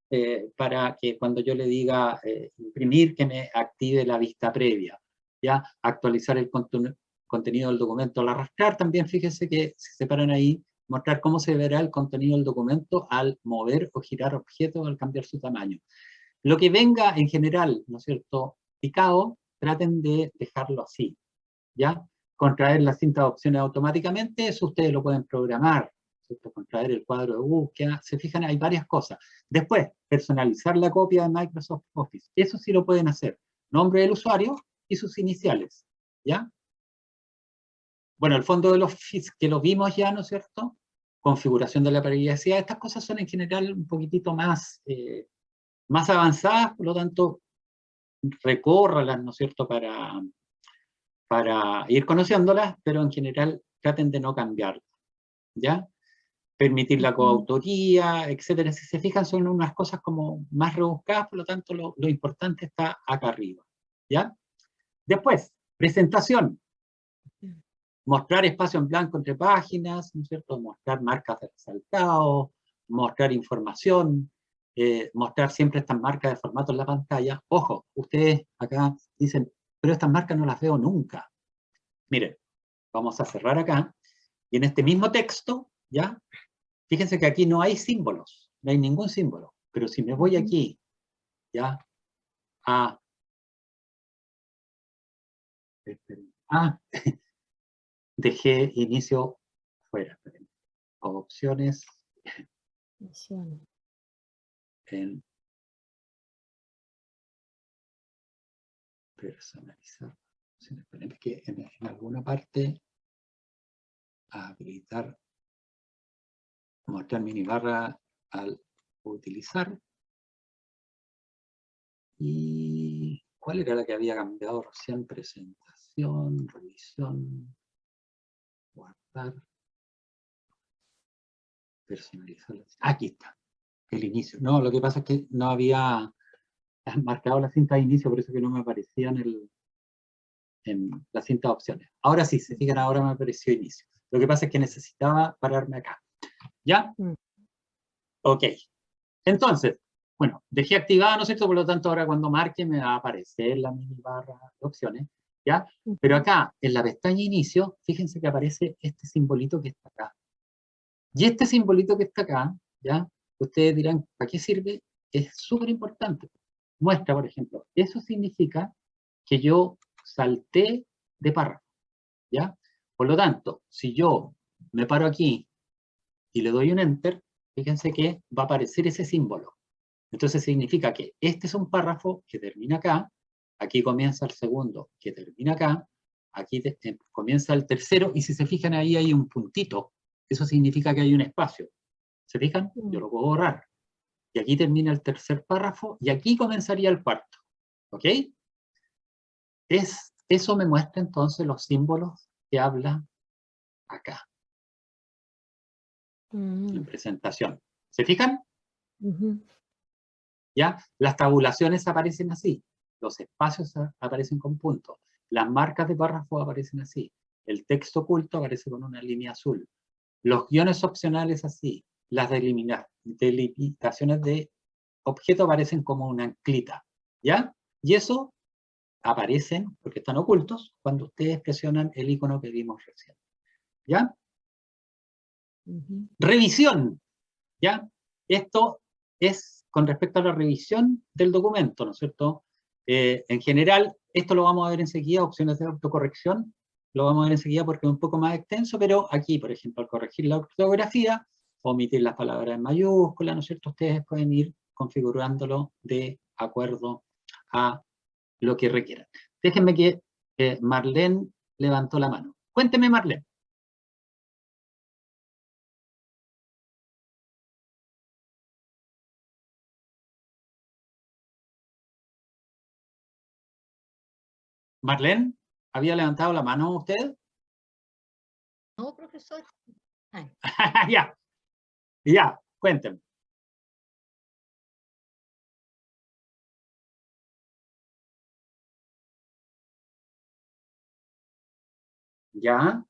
para que cuando yo le diga imprimir, que me active la vista previa. ya actualizar el contenido del documento al arrastrar. También fíjense que si se paran ahí, mostrar cómo se verá el contenido del documento al mover o girar objetos, al cambiar su tamaño. Lo que venga en general, ¿no es cierto?, picado, traten de dejarlo así, ¿ya? Contraer la cinta de opciones automáticamente, eso ustedes lo pueden programar, ¿cierto? Contraer el cuadro de búsqueda, se fijan, hay varias cosas. Después, personalizar la copia de Microsoft Office, eso sí lo pueden hacer. Nombre del usuario y sus iniciales, ¿ya? Bueno, el fondo del Office que lo vimos ya, ¿no es cierto? Configuración de la privacidad, estas cosas son en general un poquitito más, más avanzadas, por lo tanto, recórralas, ¿no es cierto?, para ir conociéndolas, pero en general traten de no cambiarlas, ¿ya? Permitir la coautoría, etcétera. Si se fijan, son unas cosas como más rebuscadas, por lo tanto, lo importante está acá arriba, ¿ya? Después, presentación. Mostrar espacio en blanco entre páginas, ¿no es cierto? Mostrar marcas de resaltado, mostrar información, mostrar siempre estas marcas de formato en la pantalla. Ojo, ustedes acá dicen, pero estas marcas no las veo nunca. Miren, vamos a cerrar acá, y en este mismo texto, ¿ya? Fíjense que aquí no hay símbolos, no hay ningún símbolo, pero si me voy aquí, ¿ya? Dejé inicio fuera. Opciones en personalizar. Es que en alguna parte habilitar, mostrar minibarra al utilizar. ¿Y cuál era la que había cambiado recién? Presentación, revisión, guardar, personalizar. Aquí está, el inicio. No, lo que pasa es que no había marcado la cinta de inicio, por eso que no me aparecía en la cinta de opciones. Ahora sí, se fijan, ahora me apareció inicio. Lo que pasa es que necesitaba pararme acá. ¿Ya? Ok. Entonces, bueno, dejé activada, ¿no es cierto? Por lo tanto, ahora cuando marque me va a aparecer la mini barra de opciones, ¿ya? Pero acá, en la pestaña inicio, fíjense que aparece este simbolito que está acá. Y este simbolito que está acá, ¿ya? Ustedes dirán, ¿para qué sirve? Es súper importante. Muestra, por ejemplo, eso significa que yo salté de párrafo, ¿ya? Por lo tanto, si yo me paro aquí y le doy un enter, fíjense que va a aparecer ese símbolo. Entonces significa que este es un párrafo que termina acá, aquí comienza el segundo que termina acá, aquí comienza el tercero, y si se fijan ahí hay un puntito, eso significa que hay un espacio. ¿Se fijan? Yo lo puedo borrar. Y aquí termina el tercer párrafo, y aquí comenzaría el cuarto. ¿Ok? Eso me muestra entonces los símbolos que habla acá. En presentación. ¿Se fijan? ¿Ya? Las tabulaciones aparecen así. Los espacios aparecen con puntos. Las marcas de párrafo aparecen así. El texto oculto aparece con una línea azul. Los guiones opcionales así. Las delimitaciones de objeto aparecen como una anclita. ¿Ya? Y eso aparecen, porque están ocultos, cuando ustedes presionan el icono que vimos recién. ¿Ya? Revisión. ¿Ya? Esto es con respecto a la revisión del documento, ¿no es cierto? En general, esto lo vamos a ver enseguida, opciones de autocorrección, lo vamos a ver enseguida porque es un poco más extenso, pero aquí, por ejemplo, al corregir la ortografía, omitir las palabras en mayúsculas, ¿no es cierto? Ustedes pueden ir configurándolo de acuerdo a lo que requieran. Déjenme que Marlene levantó la mano. Cuénteme, Marlene. Marlene, ¿había levantado la mano usted? No, profesor. Ya, ya, cuénteme. Ya.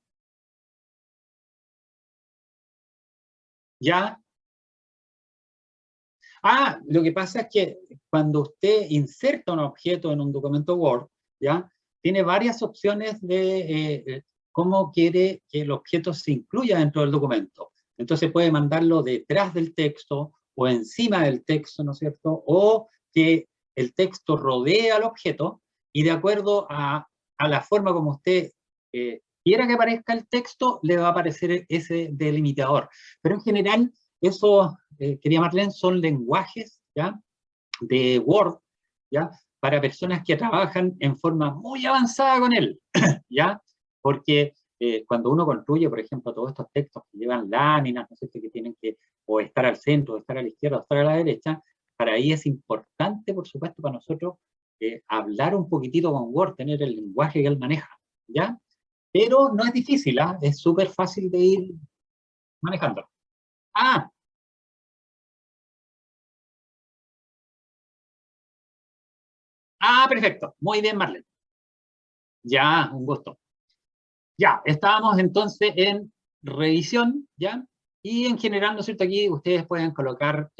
Ya. Ah, lo que pasa es que cuando usted inserta un objeto en un documento Word, ¿ya? tiene varias opciones de cómo quiere que el objeto se incluya dentro del documento. Entonces puede mandarlo detrás del texto o encima del texto, ¿no es cierto? O que el texto rodee al objeto y de acuerdo a la forma como usted quiera que aparezca el texto, le va a aparecer ese delimitador. Pero en general, eso, querida Marlene, son lenguajes, ¿ya?, de Word, ¿ya?, para personas que trabajan en forma muy avanzada con él, ¿ya? Porque cuando uno construye, por ejemplo, todos estos textos que llevan láminas, ¿no es cierto?, que tienen que o estar al centro, o estar a la izquierda, o estar a la derecha, para ahí es importante, por supuesto, para nosotros hablar un poquitito con Word, tener el lenguaje que él maneja, ¿ya? Pero no es difícil, ¿ah? Es súper fácil de ir manejando. Ah, perfecto. Muy bien, Marlene. Ya, un gusto. Ya, estábamos entonces en revisión, ¿ya? Y en general, ¿no es cierto? Aquí ustedes pueden colocar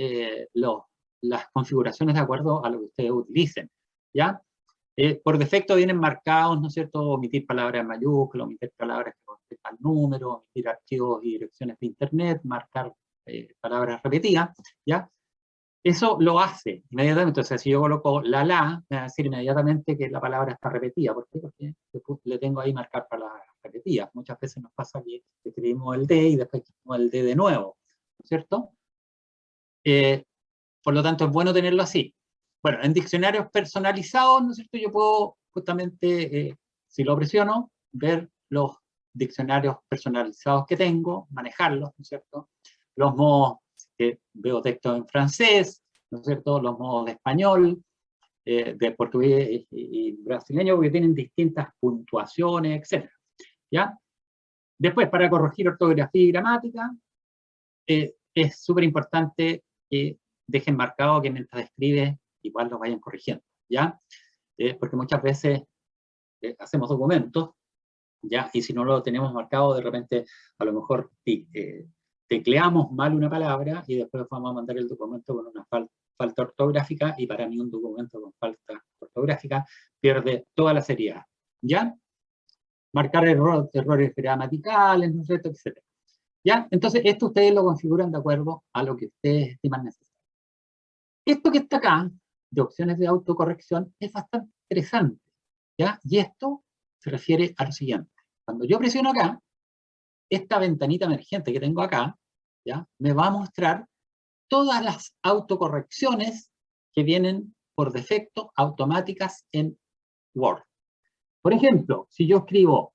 las configuraciones de acuerdo a lo que ustedes utilicen, ¿ya? Por defecto vienen marcados, ¿no es cierto? Omitir palabras en mayúsculas, omitir palabras que contestan números, omitir archivos y direcciones de internet, marcar palabras repetidas, ¿ya? Eso lo hace inmediatamente. O sea, si yo coloco la, me va a decir inmediatamente que la palabra está repetida. ¿Por qué? Porque le tengo ahí marcar palabras repetidas. Muchas veces nos pasa que escribimos el D y después escribimos el D de nuevo, ¿no es cierto? Por lo tanto, es bueno tenerlo así. Bueno, en diccionarios personalizados, ¿no es cierto? Yo puedo justamente, si lo presiono, ver los diccionarios personalizados que tengo, manejarlos, ¿no es cierto? Los modos, que veo texto en francés, ¿no es cierto? Los modos de español, de portugués y brasileño, porque tienen distintas puntuaciones, etc. ¿Ya? Después, para corregir ortografía y gramática, es súper importante que dejen marcado que mientras escribe, igual lo vayan corrigiendo, ¿ya? Porque muchas veces hacemos documentos, ¿ya? Y si no lo tenemos marcado, de repente, a lo mejor tecleamos mal una palabra y después vamos a mandar el documento con una falta ortográfica, y para mí un documento con falta ortográfica pierde toda la seriedad, ¿ya? Marcar errores gramaticales, ¿no es cierto?, etc. ¿Ya? Entonces, esto ustedes lo configuran de acuerdo a lo que ustedes estiman necesario. Esto que está acá, de opciones de autocorrección, es bastante interesante, ¿ya? Y esto se refiere a lo siguiente. Cuando yo presiono acá, esta ventanita emergente que tengo acá, ¿ya?, me va a mostrar todas las autocorrecciones que vienen por defecto automáticas en Word. Por ejemplo, si yo escribo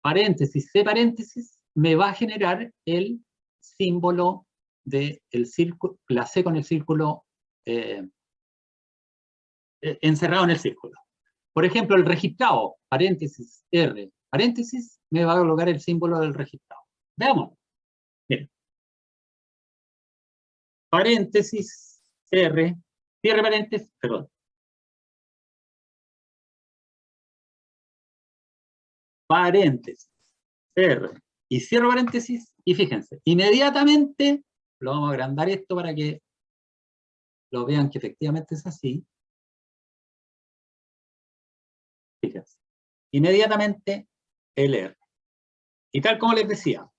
paréntesis, C paréntesis, me va a generar el símbolo del círculo, la C con el círculo encerrado en el círculo. Por ejemplo, el registrado, paréntesis, R, paréntesis, me va a colocar el símbolo del registrado. Veamos. Miren. Paréntesis, R, cierre paréntesis, perdón. Paréntesis, R, y cierro paréntesis, y fíjense, inmediatamente, lo vamos a agrandar esto para que lo vean que efectivamente es así. Fíjense, inmediatamente el R. Y tal como les decía,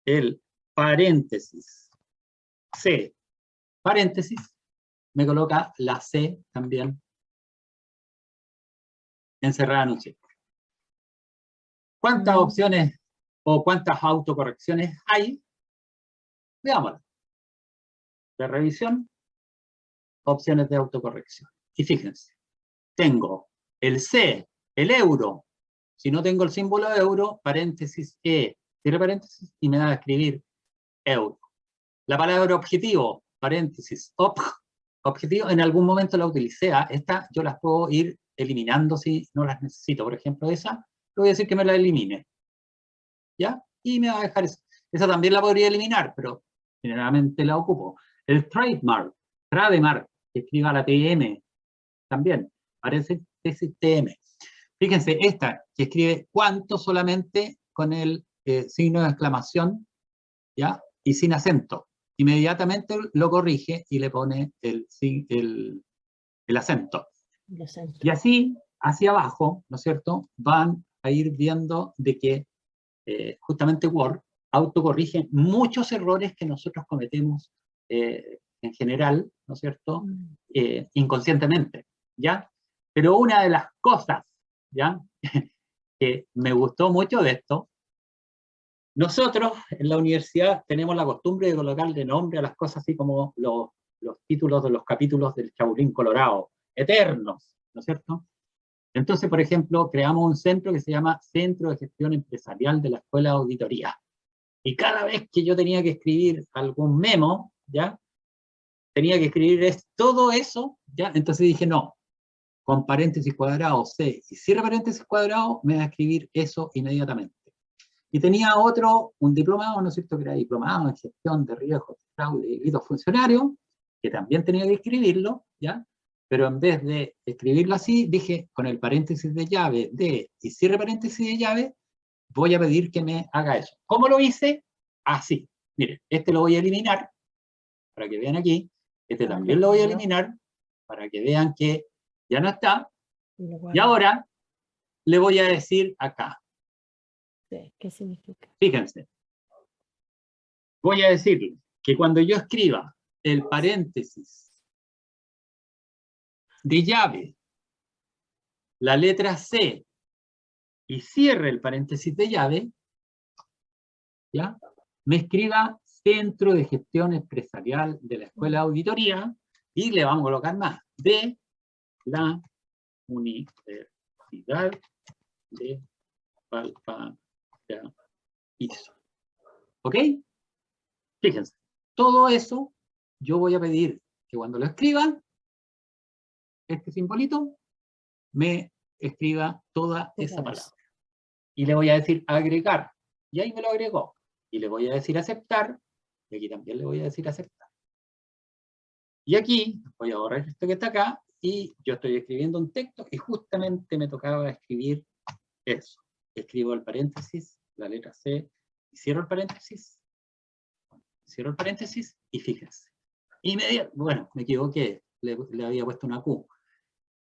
el paréntesis, C, paréntesis, me coloca la C también encerrada en un círculo. ¿Cuántas opciones o cuántas autocorrecciones hay? Veámoslo. De revisión, opciones de autocorrección. Y fíjense, tengo el C, el euro. Si no tengo el símbolo euro, paréntesis E, cierre paréntesis, y me da a escribir euro. La palabra objetivo, paréntesis, objetivo, en algún momento la utilicé. Esta yo las puedo ir eliminando si no las necesito. Por ejemplo, esa, le voy a decir que me la elimine. ¿Ya? Y me va a dejar esa. Esa también la podría eliminar, pero generalmente la ocupo. El trademark, que escriba la TM, también, parece TM. Fíjense, esta que escribe cuánto solamente con el signo de exclamación, ¿ya? Y sin acento. Inmediatamente lo corrige y le pone el acento. Y así hacia abajo, ¿no es cierto?, van a ir viendo de que justamente Word autocorrige muchos errores que nosotros cometemos en general, ¿no es cierto?, inconscientemente, ¿ya? Pero una de las cosas, ¿ya?, que me gustó mucho de esto, nosotros en la universidad tenemos la costumbre de colocarle nombre a las cosas así como los títulos de los capítulos del Chapulín Colorado, eternos, ¿no es cierto? Entonces, por ejemplo, creamos un centro que se llama Centro de Gestión Empresarial de la Escuela de Auditoría. Y cada vez que yo tenía que escribir algún memo, ¿ya?, tenía que escribir todo eso, ¿ya? Entonces dije, no, con paréntesis cuadrado, C, y cierre paréntesis cuadrado, me va a escribir eso inmediatamente. Y tenía un diplomado, ¿no es cierto?, que era diplomado en gestión de riesgos, fraude y delitos funcionarios, que también tenía que escribirlo, ¿ya? Pero en vez de escribirlo así, dije, con el paréntesis de llave, de, y cierre paréntesis de llave, voy a pedir que me haga eso. ¿Cómo lo hice? Así. Miren, este lo voy a eliminar, para que vean aquí. Este también lo voy a eliminar, para que vean que ya no está. Y ahora le voy a decir acá. ¿Qué significa? Fíjense. Voy a decirle que cuando yo escriba el paréntesis de llave, la letra C, y cierre el paréntesis de llave, ¿ya?, me escriba Centro de Gestión Empresarial de la Escuela de Auditoría, y le vamos a colocar más, de la Universidad de Valparaíso. ¿Ok? Fíjense, todo eso yo voy a pedir que cuando lo escriba, este simbolito, me escriba toda esa palabra. Y le voy a decir agregar, y ahí me lo agregó. Y le voy a decir aceptar, y aquí también le voy a decir aceptar. Y aquí voy a borrar esto que está acá, y yo estoy escribiendo un texto, y justamente me tocaba escribir eso. Escribo el paréntesis, la letra C, y cierro el paréntesis, y fíjense. Bueno, me equivoqué, le había puesto una Q.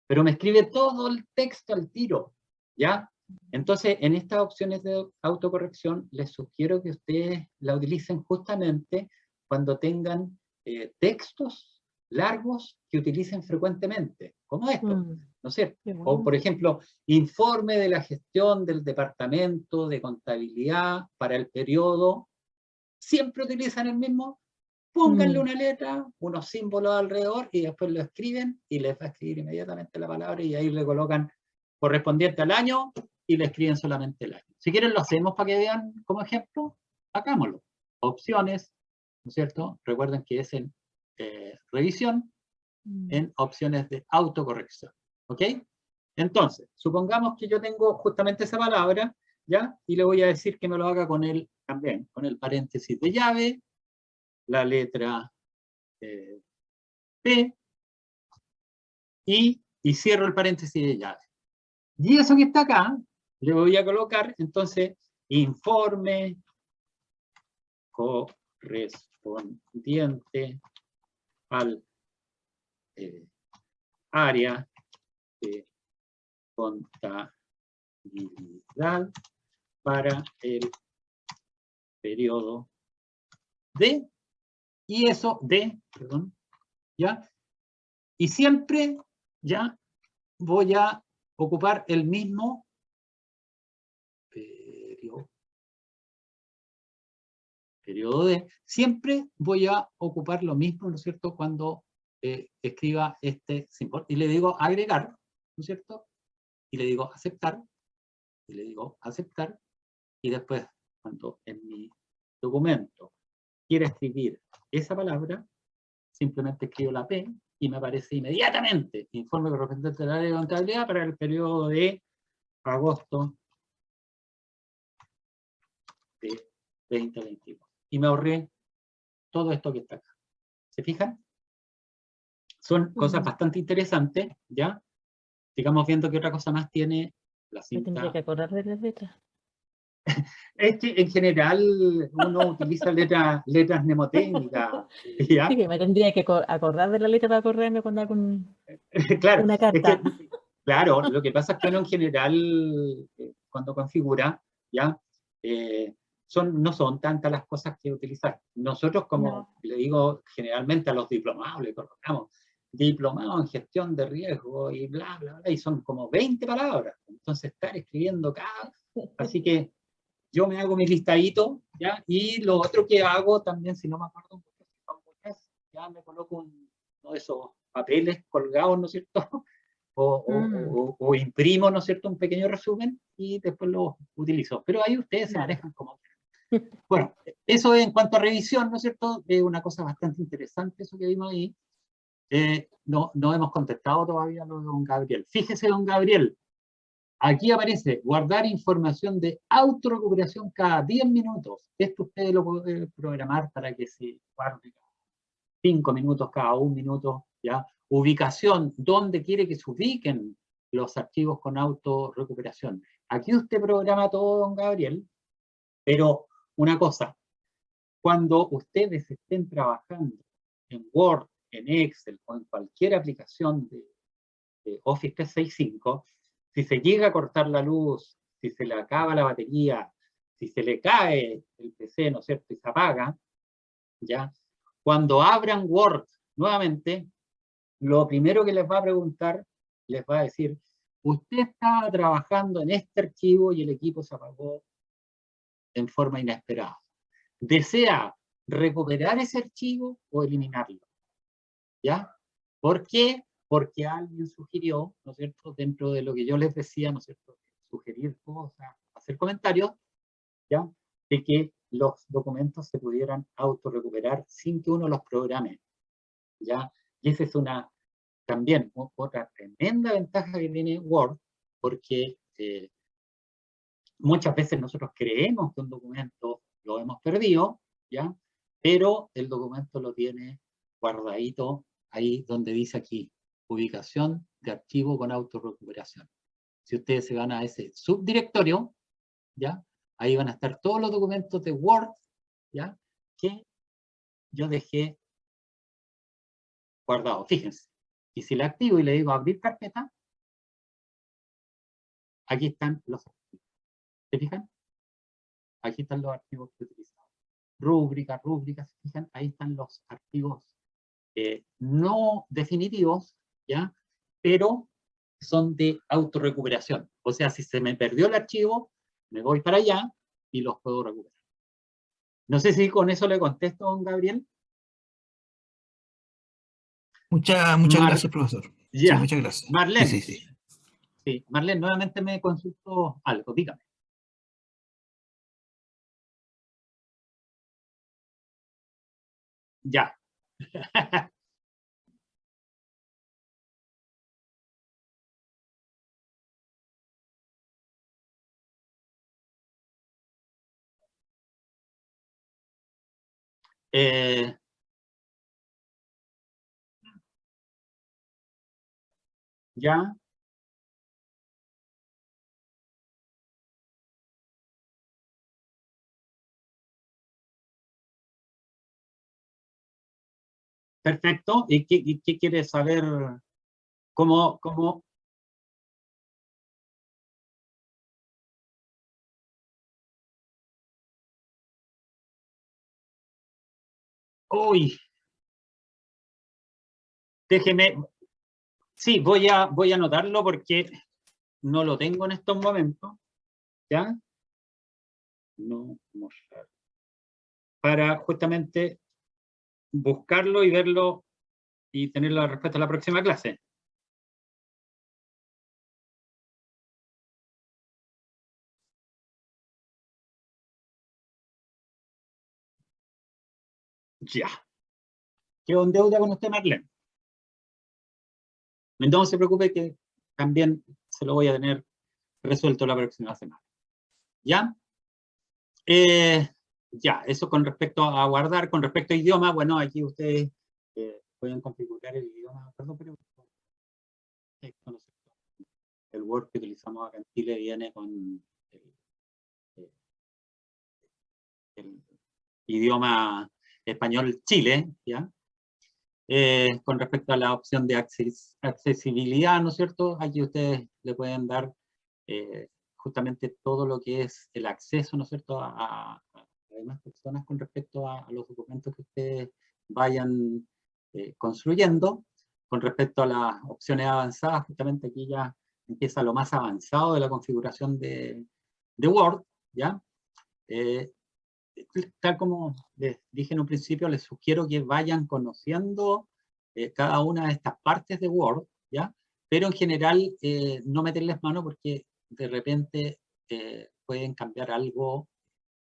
Pero me escribe todo el texto al tiro, ¿ya? Entonces, en estas opciones de autocorrección, les sugiero que ustedes la utilicen justamente cuando tengan textos largos que utilicen frecuentemente, como esto, ¿no es cierto? O, por ejemplo, informe de la gestión del Departamento de Contabilidad para el periodo, siempre utilizan el mismo. Pónganle una letra, unos símbolos alrededor, y después lo escriben, y les va a escribir inmediatamente la palabra, y ahí le colocan correspondiente al año, y le escriben solamente el año. Si quieren lo hacemos para que vean como ejemplo, hagámoslo. Opciones, ¿no es cierto? Recuerden que es en revisión, en opciones de autocorrección. ¿Ok? Entonces, supongamos que yo tengo justamente esa palabra, ¿ya? Y le voy a decir que me lo haga con el, también, con el paréntesis de llave, la letra P, y cierro el paréntesis de llave. Y eso que está acá, le voy a colocar, entonces, informe correspondiente al área de contabilidad para el periodo de, y eso de, perdón, ¿ya? Y siempre, ya, voy a ocupar el mismo periodo de, siempre voy a ocupar lo mismo, ¿no es cierto?, cuando escriba este símbolo. Y le digo agregar, ¿no es cierto? Y le digo aceptar, y le digo aceptar, y después, cuando en mi documento quiera escribir esa palabra, simplemente escribo la P, y me aparece inmediatamente informe correspondiente al área de contabilidad para el periodo de agosto de 2021. Y me ahorré todo esto que está acá. ¿Se fijan? Son cosas bastante interesantes, ¿ya? Sigamos viendo qué otra cosa más tiene la Me tendría que cinta. acordar de las letras. Es que en general uno utiliza letras mnemotécnicas, ¿ya? Sí, que me tendría que acordar de la letra para acordarme cuando hago Claro, una es que carta. Claro, lo que pasa es que uno en general, cuando configura, ¿ya? No son tantas las cosas que utilizar. Nosotros, como No. le digo generalmente a los diplomados, le colocamos diplomado en gestión de riesgo y bla, bla, bla, y son como 20 palabras. Entonces, estar escribiendo cada... Así que yo me hago mi listadito, ¿ya? Y lo otro que hago también, si no me acuerdo, ya me coloco uno de esos papeles colgados, ¿no es cierto? O imprimo, ¿no es cierto?, un pequeño resumen y después lo utilizo. Pero ahí ustedes se manejan como... Bueno, eso en cuanto a revisión, ¿no es cierto?, es una cosa bastante interesante eso que vimos ahí. No hemos contestado todavía lo de don Gabriel. Fíjese, don Gabriel, aquí aparece guardar información de autorrecuperación cada 10 minutos. Esto ustedes lo pueden programar para que se guarde 5 minutos cada 1 minuto, ¿ya? Ubicación, ¿dónde quiere que se ubiquen los archivos con autorrecuperación? Aquí usted programa todo, don Gabriel, pero una cosa, cuando ustedes estén trabajando en Word, en Excel o en cualquier aplicación de Office 365, si se llega a cortar la luz, si se le acaba la batería, si se le cae el PC, ¿no es cierto?, y se apaga, ¿ya? Cuando abran Word nuevamente, lo primero que les va a preguntar, les va a decir, usted estaba trabajando en este archivo y el equipo se apagó en forma inesperada. ¿Desea recuperar ese archivo o eliminarlo? ¿Ya? ¿Por qué? Porque alguien sugirió, ¿no es cierto?, dentro de lo que yo les decía, ¿no es cierto?, sugerir cosas, hacer comentarios, ¿ya?, de que los documentos se pudieran autorrecuperar sin que uno los programe, ¿ya? Y esa es también otra tremenda ventaja que tiene Word, porque muchas veces nosotros creemos que un documento lo hemos perdido, ¿ya? Pero el documento lo tiene guardadito ahí donde dice aquí, ubicación de archivo con autorrecuperación. Si ustedes se van a ese subdirectorio, ¿ya?, ahí van a estar todos los documentos de Word, ¿ya?, que yo dejé guardado. Fíjense. Y si le activo y le digo abrir carpeta, aquí están los archivos. ¿Se fijan? Aquí están los archivos que he utilizado. Rúbricas, ¿se fijan? Ahí están los archivos no definitivos, ¿ya? Pero son de autorrecuperación. O sea, si se me perdió el archivo, me voy para allá y los puedo recuperar. No sé si con eso le contesto, don Gabriel. Muchas gracias, profesor. Sí, Ya. muchas gracias. Marlene. Sí. Sí, Marlene, nuevamente me consultó algo, dígame. Ya. Ya. Perfecto. ¿Y qué quiere saber? ¿Cómo? Uy, déjeme. Sí, voy a anotarlo porque no lo tengo en estos momentos. ¿Ya? No, mostrar. Para justamente buscarlo y verlo y tener la respuesta a la próxima clase. Ya. Quedo en deuda con usted, Marlene. No se preocupe que también se lo voy a tener resuelto la próxima semana. ¿Ya? Ya, eso con respecto a guardar. Con respecto a idioma, bueno, aquí ustedes pueden configurar el idioma. Perdón, pero el Word que utilizamos acá en Chile viene con el idioma español Chile, ¿ya? Con respecto a la opción de accesibilidad, ¿no es cierto? Aquí ustedes le pueden dar justamente todo lo que es el acceso, ¿no es cierto?, a demás personas con respecto a los documentos que ustedes vayan construyendo. Con respecto a las opciones avanzadas, justamente aquí ya empieza lo más avanzado de la configuración de Word, ¿ya? Tal como les dije en un principio, les sugiero que vayan conociendo cada una de estas partes de Word, ¿ya? Pero en general no meterles mano porque de repente pueden cambiar algo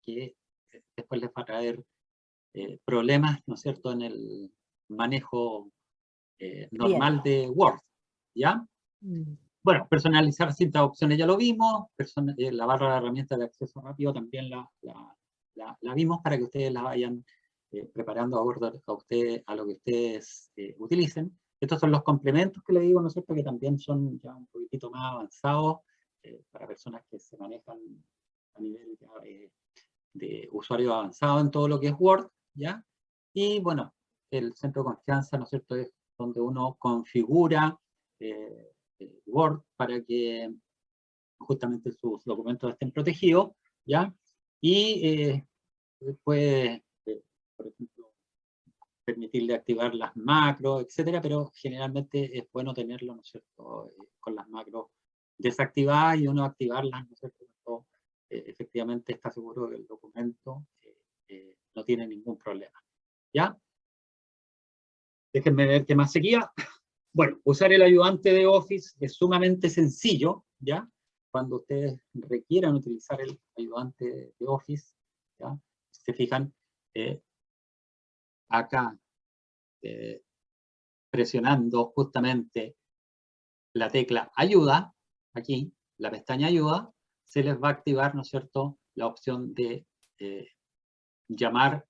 que después les va a traer problemas, ¿no es cierto?, en el manejo normal de Word, ¿ya? Bueno, personalizar ciertas opciones ya lo vimos, la barra de herramientas de acceso rápido también la vimos para que ustedes la vayan preparando a lo que ustedes utilicen. Estos son los complementos que le digo, ¿no es cierto?, que también son ya un poquitito más avanzados para personas que se manejan a nivel ya, de usuario avanzado en todo lo que es Word, ¿ya? Y bueno, el centro de confianza, ¿no es cierto?, es donde uno configura Word para que justamente sus documentos estén protegidos, ¿ya? Y puede, por ejemplo, permitirle activar las macros, etcétera, pero generalmente es bueno tenerlo, ¿no es cierto?, con las macros desactivadas y uno activarlas, ¿no es cierto?, cuando efectivamente está seguro que el documento no tiene ningún problema, ¿ya? Déjenme ver qué más seguía. Bueno, usar el ayudante de Office es sumamente sencillo, ¿ya? Cuando ustedes requieran utilizar el ayudante de Office, ¿ya? Se fijan acá, presionando justamente la tecla ayuda, aquí, la pestaña ayuda, se les va a activar, ¿no es cierto?, la opción de llamar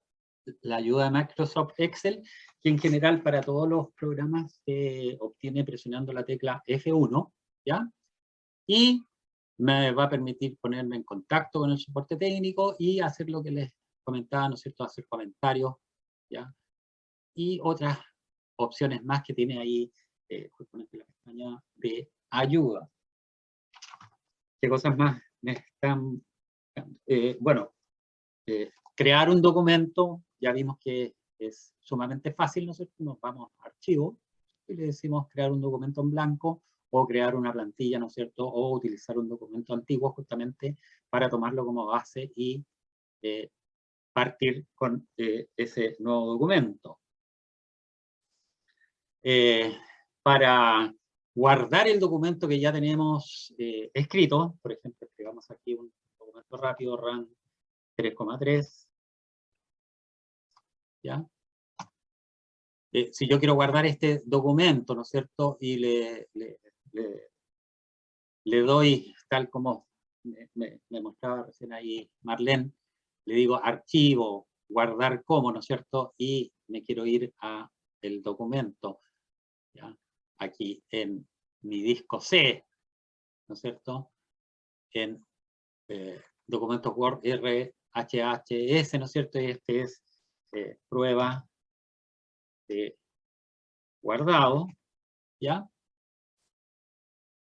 la ayuda de Microsoft Excel, que en general para todos los programas se obtiene presionando la tecla F1, ¿ya? Y me va a permitir ponerme en contacto con el soporte técnico y hacer lo que les comentaba, ¿no es cierto?, hacer comentarios, ¿ya? Y otras opciones más que tiene ahí justamente la pestaña de ayuda. ¿Qué cosas más me están? Bueno, crear un documento, ya vimos que es sumamente fácil, ¿no es cierto? Nos vamos a archivo y le decimos crear un documento en blanco o crear una plantilla, ¿no es cierto? O utilizar un documento antiguo justamente para tomarlo como base y partir con ese nuevo documento. Para guardar el documento que ya tenemos escrito, por ejemplo, escribamos aquí un documento rápido, RAN 3,3, ¿ya? Si yo quiero guardar este documento, ¿no es cierto? Y le doy, tal como me mostraba recién ahí Marlene, le digo archivo, guardar como, ¿no es cierto? Y me quiero ir a el documento, ¿ya? Aquí en mi disco C, ¿no es cierto? En documentos Word RHHS, ¿no es cierto? Y este es prueba de guardado, ¿ya?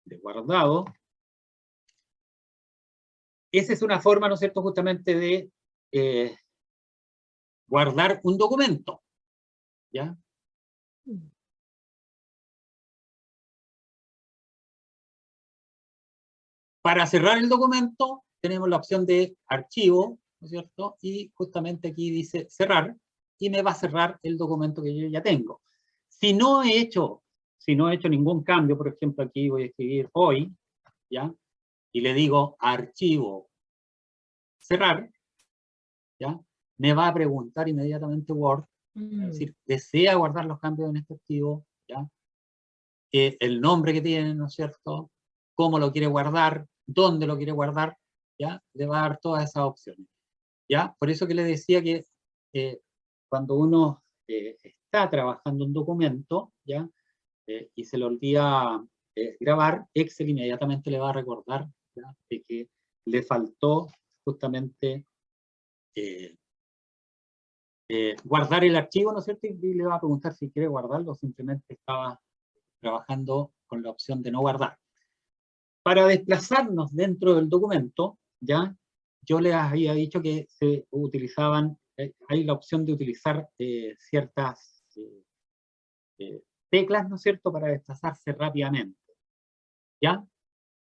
De guardado. Esa es una forma, ¿no es cierto?, justamente de guardar un documento, ¿ya? Para cerrar el documento, tenemos la opción de archivo, ¿no es cierto? Y justamente aquí dice cerrar, y me va a cerrar el documento que yo ya tengo. Si no he hecho ningún cambio, por ejemplo, aquí voy a escribir hoy, ¿ya? Y le digo archivo, cerrar, ¿ya? Me va a preguntar inmediatamente Word, es decir, desea guardar los cambios en este archivo, ¿ya? El nombre que tiene, ¿no es cierto? Cómo lo quiere guardar, dónde lo quiere guardar, ¿ya? Le va a dar todas esas opciones, ¿ya? Por eso que le decía que cuando uno está trabajando un documento, ¿ya? Y se le olvida grabar, Excel inmediatamente le va a recordar, ¿ya?, de que le faltó justamente guardar el archivo, ¿no es cierto? Y le va a preguntar si quiere guardarlo, simplemente estaba trabajando con la opción de no guardar. Para desplazarnos dentro del documento, ¿ya? Yo les había dicho que se utilizaban, hay la opción de utilizar ciertas teclas, ¿no es cierto?, para desplazarse rápidamente, ¿ya?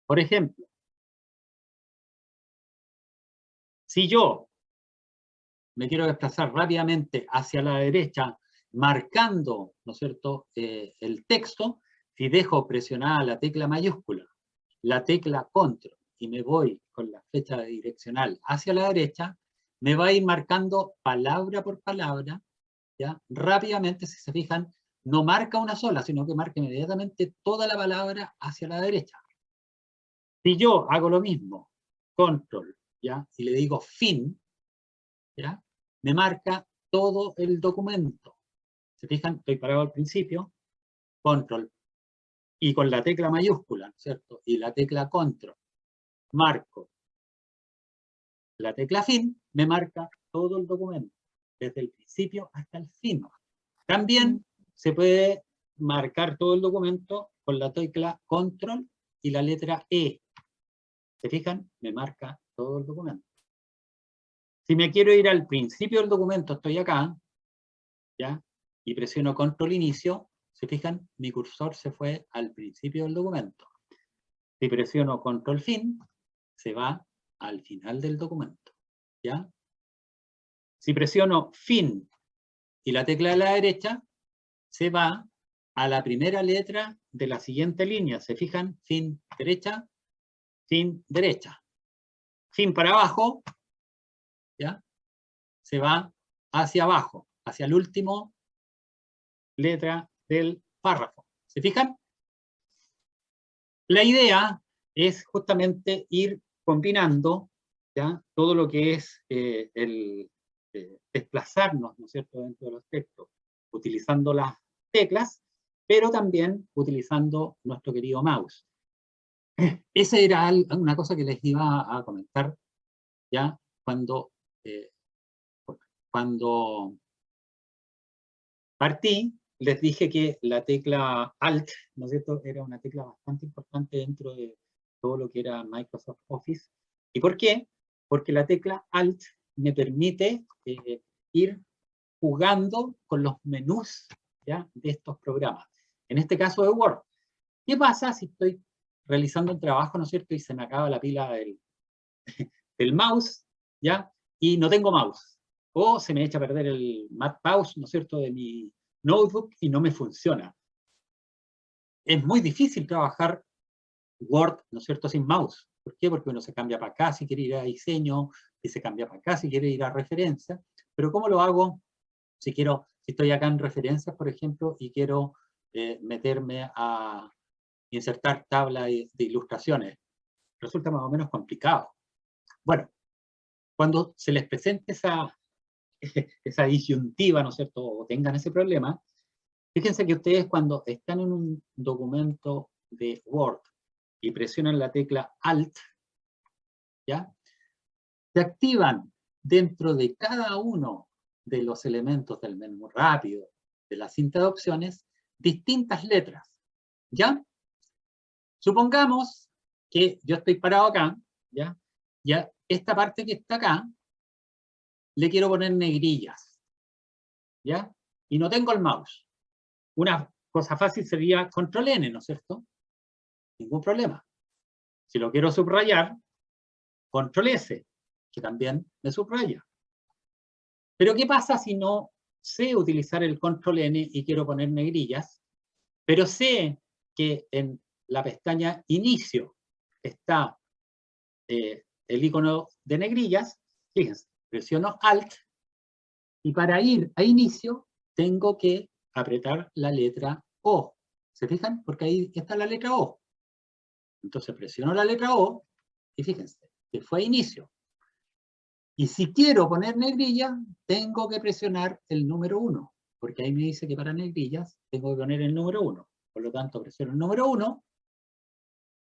Por ejemplo, si yo me quiero desplazar rápidamente hacia la derecha, marcando, ¿no es cierto?, el texto, si dejo presionada la tecla mayúscula, la tecla control, y me voy con la flecha direccional hacia la derecha, me va a ir marcando palabra por palabra, ¿ya? Rápidamente, si se fijan, no marca una sola, sino que marca inmediatamente toda la palabra hacia la derecha. Si yo hago lo mismo, control, ¿ya? Y le digo fin, ¿ya? Me marca todo el documento. ¿Se fijan? Estoy parado al principio, control, y con la tecla mayúscula, ¿cierto? Y la tecla control, marco la tecla fin, me marca todo el documento, desde el principio hasta el fin. También se puede marcar todo el documento con la tecla control y la letra E. ¿Se fijan? Me marca todo el documento. Si me quiero ir al principio del documento, estoy acá, ¿ya? Y presiono control inicio, ¿se fijan? Mi cursor se fue al principio del documento. Si presiono control fin, se va al final del documento, ¿ya? Si presiono fin y la tecla de la derecha, se va a la primera letra de la siguiente línea. ¿Se fijan? Fin derecha, fin derecha. Fin para abajo, ¿ya? Se va hacia abajo, hacia el último letra del párrafo. ¿Se fijan? La idea es justamente ir combinando, ¿ya?, todo lo que es desplazarnos, ¿no es cierto?, dentro de los textos, utilizando las teclas, pero también utilizando nuestro querido mouse. Esa era una cosa que les iba a comentar, ¿ya?, cuando partí. Les dije que la tecla Alt, ¿no es cierto?, era una tecla bastante importante dentro de todo lo que era Microsoft Office. ¿Y por qué? Porque la tecla Alt me permite ir jugando con los menús, ¿ya?, de estos programas. En este caso de Word. ¿Qué pasa si estoy realizando un trabajo, ¿no es cierto?, y se me acaba la pila del mouse, ¿ya?, y no tengo mouse? O se me echa a perder el mouse, ¿no es cierto?, de mi notebook y no me funciona. Es muy difícil trabajar Word, ¿no es cierto?, sin mouse. ¿Por qué? Porque uno se cambia para acá si quiere ir a diseño, y se cambia para acá si quiere ir a referencia. Pero ¿cómo lo hago si estoy acá en referencias, por ejemplo, y quiero meterme a insertar tabla de ilustraciones? Resulta más o menos complicado. Bueno, cuando se les presente esa disyuntiva, ¿no es cierto?, o tengan ese problema, fíjense que ustedes cuando están en un documento de Word y presionan la tecla Alt, ¿ya?, se activan dentro de cada uno de los elementos del menú rápido, de la cinta de opciones, distintas letras, ¿ya? Supongamos que yo estoy parado acá, ¿ya? Ya esta parte que está acá, le quiero poner negrillas, ¿ya? Y no tengo el mouse. Una cosa fácil sería control N, ¿no es cierto? Ningún problema. Si lo quiero subrayar, control S, que también me subraya. Pero ¿qué pasa si no sé utilizar el control N y quiero poner negrillas, pero sé que en la pestaña inicio está el icono de negrillas? Fíjense, presiono Alt y para ir a inicio tengo que apretar la letra O. ¿Se fijan? Porque ahí está la letra O. Entonces presiono la letra O y fíjense, que fue a inicio. Y si quiero poner negrillas, tengo que presionar el número 1, porque ahí me dice que para negrillas tengo que poner el número 1. Por lo tanto, presiono el número 1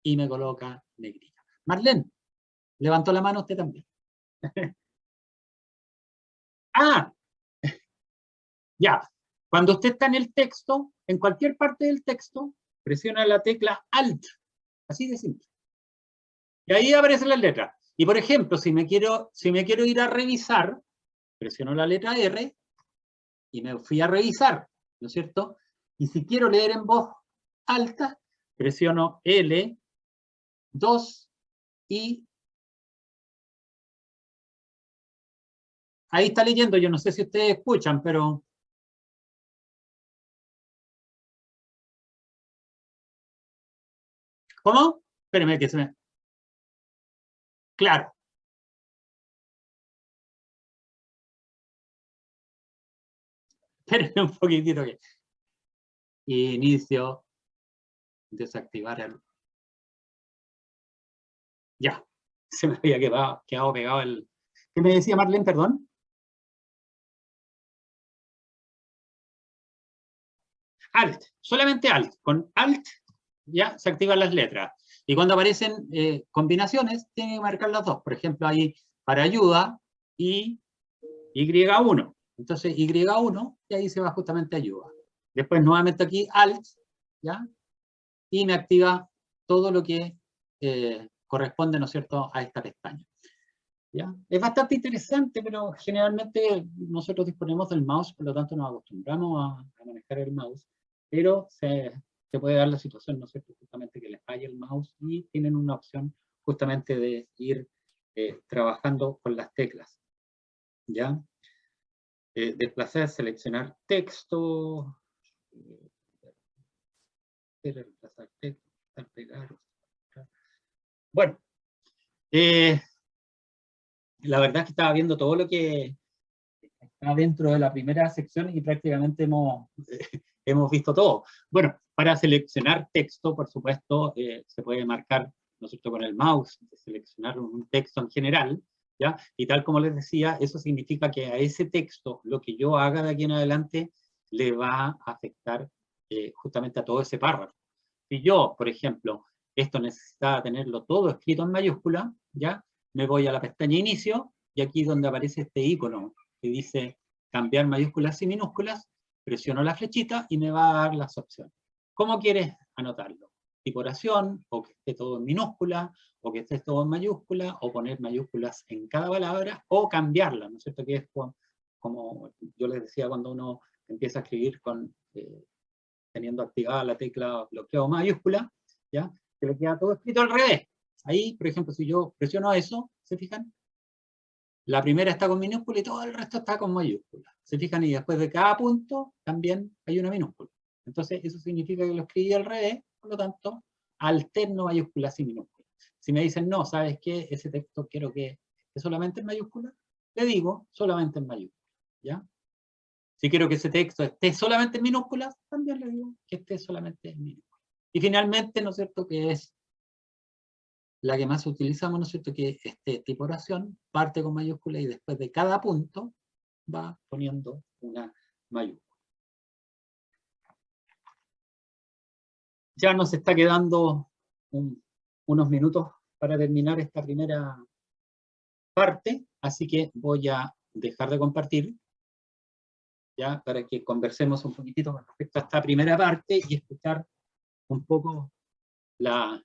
y me coloca negrilla. Marlene, levantó la mano usted también. Ah, Ya, cuando usted está en el texto, en cualquier parte del texto, presiona la tecla Alt, así de simple. Y ahí aparecen las letras. Y por ejemplo, si me quiero ir a revisar, presiono la letra R y me fui a revisar, ¿no es cierto? Y si quiero leer en voz alta, presiono L2 y ahí está leyendo. Yo no sé si ustedes escuchan, pero... ¿Cómo? Espérenme que se me... Claro. Espérenme un poquitito que... Inicio. Desactivar el... Ya. Se me había quedado pegado el... ¿Qué me decía Marlene, perdón? Alt. Solamente Alt. Con Alt ya se activan las letras. Y cuando aparecen combinaciones, tienen que marcar las dos. Por ejemplo, ahí para ayuda y Y1. Entonces, Y1, y ahí se va justamente ayuda. Después, nuevamente aquí, Alt, ¿ya? Y me activa todo lo que corresponde, ¿no es cierto?, a esta pestaña. ¿Ya? Es bastante interesante, pero generalmente nosotros disponemos del mouse, por lo tanto nos acostumbramos a manejar el mouse, pero se puede dar la situación, ¿no es cierto?, justamente que les falle el mouse y tienen una opción justamente de ir trabajando con las teclas. ¿Ya? Desplazar, seleccionar texto, reemplazar texto, pegar. Bueno, la verdad es que estaba viendo todo lo que está dentro de la primera sección y prácticamente hemos visto todo. Bueno, para seleccionar texto, por supuesto, se puede marcar, ¿no es cierto?, con el mouse, seleccionar un texto en general, ¿ya? Y tal como les decía, eso significa que a ese texto, lo que yo haga de aquí en adelante, le va a afectar justamente a todo ese párrafo. Si yo, por ejemplo, esto necesitaba tenerlo todo escrito en mayúscula, ¿ya? Me voy a la pestaña Inicio, y aquí donde aparece este icono que dice cambiar mayúsculas y minúsculas, presiono la flechita y me va a dar las opciones. ¿Cómo quieres anotarlo? Tiporación, o que esté todo en minúscula, o que esté todo en mayúscula, o poner mayúsculas en cada palabra, o cambiarla, ¿no es cierto? Que es como yo les decía cuando uno empieza a escribir teniendo activada la tecla bloqueo mayúscula, ¿ya? Se le queda todo escrito al revés. Ahí, por ejemplo, si yo presiono eso, ¿se fijan? La primera está con minúscula y todo el resto está con mayúscula. ¿Se fijan? Y después de cada punto también hay una minúscula. Entonces, eso significa que lo escribí al revés, por lo tanto, alterno mayúsculas y minúsculas. Si me dicen, no, ¿sabes qué? Ese texto quiero que esté solamente en mayúscula, le digo solamente en mayúscula, ¿ya? Si quiero que ese texto esté solamente en minúsculas, también le digo que esté solamente en minúsculas. Y finalmente, ¿no es cierto?, que es la que más utilizamos, ¿no es cierto?, que este tipo de oración parte con mayúscula y después de cada punto va poniendo una mayúscula. Ya nos está quedando unos minutos para terminar esta primera parte, así que voy a dejar de compartir, ya, para que conversemos un poquitito con respecto a esta primera parte y escuchar un poco la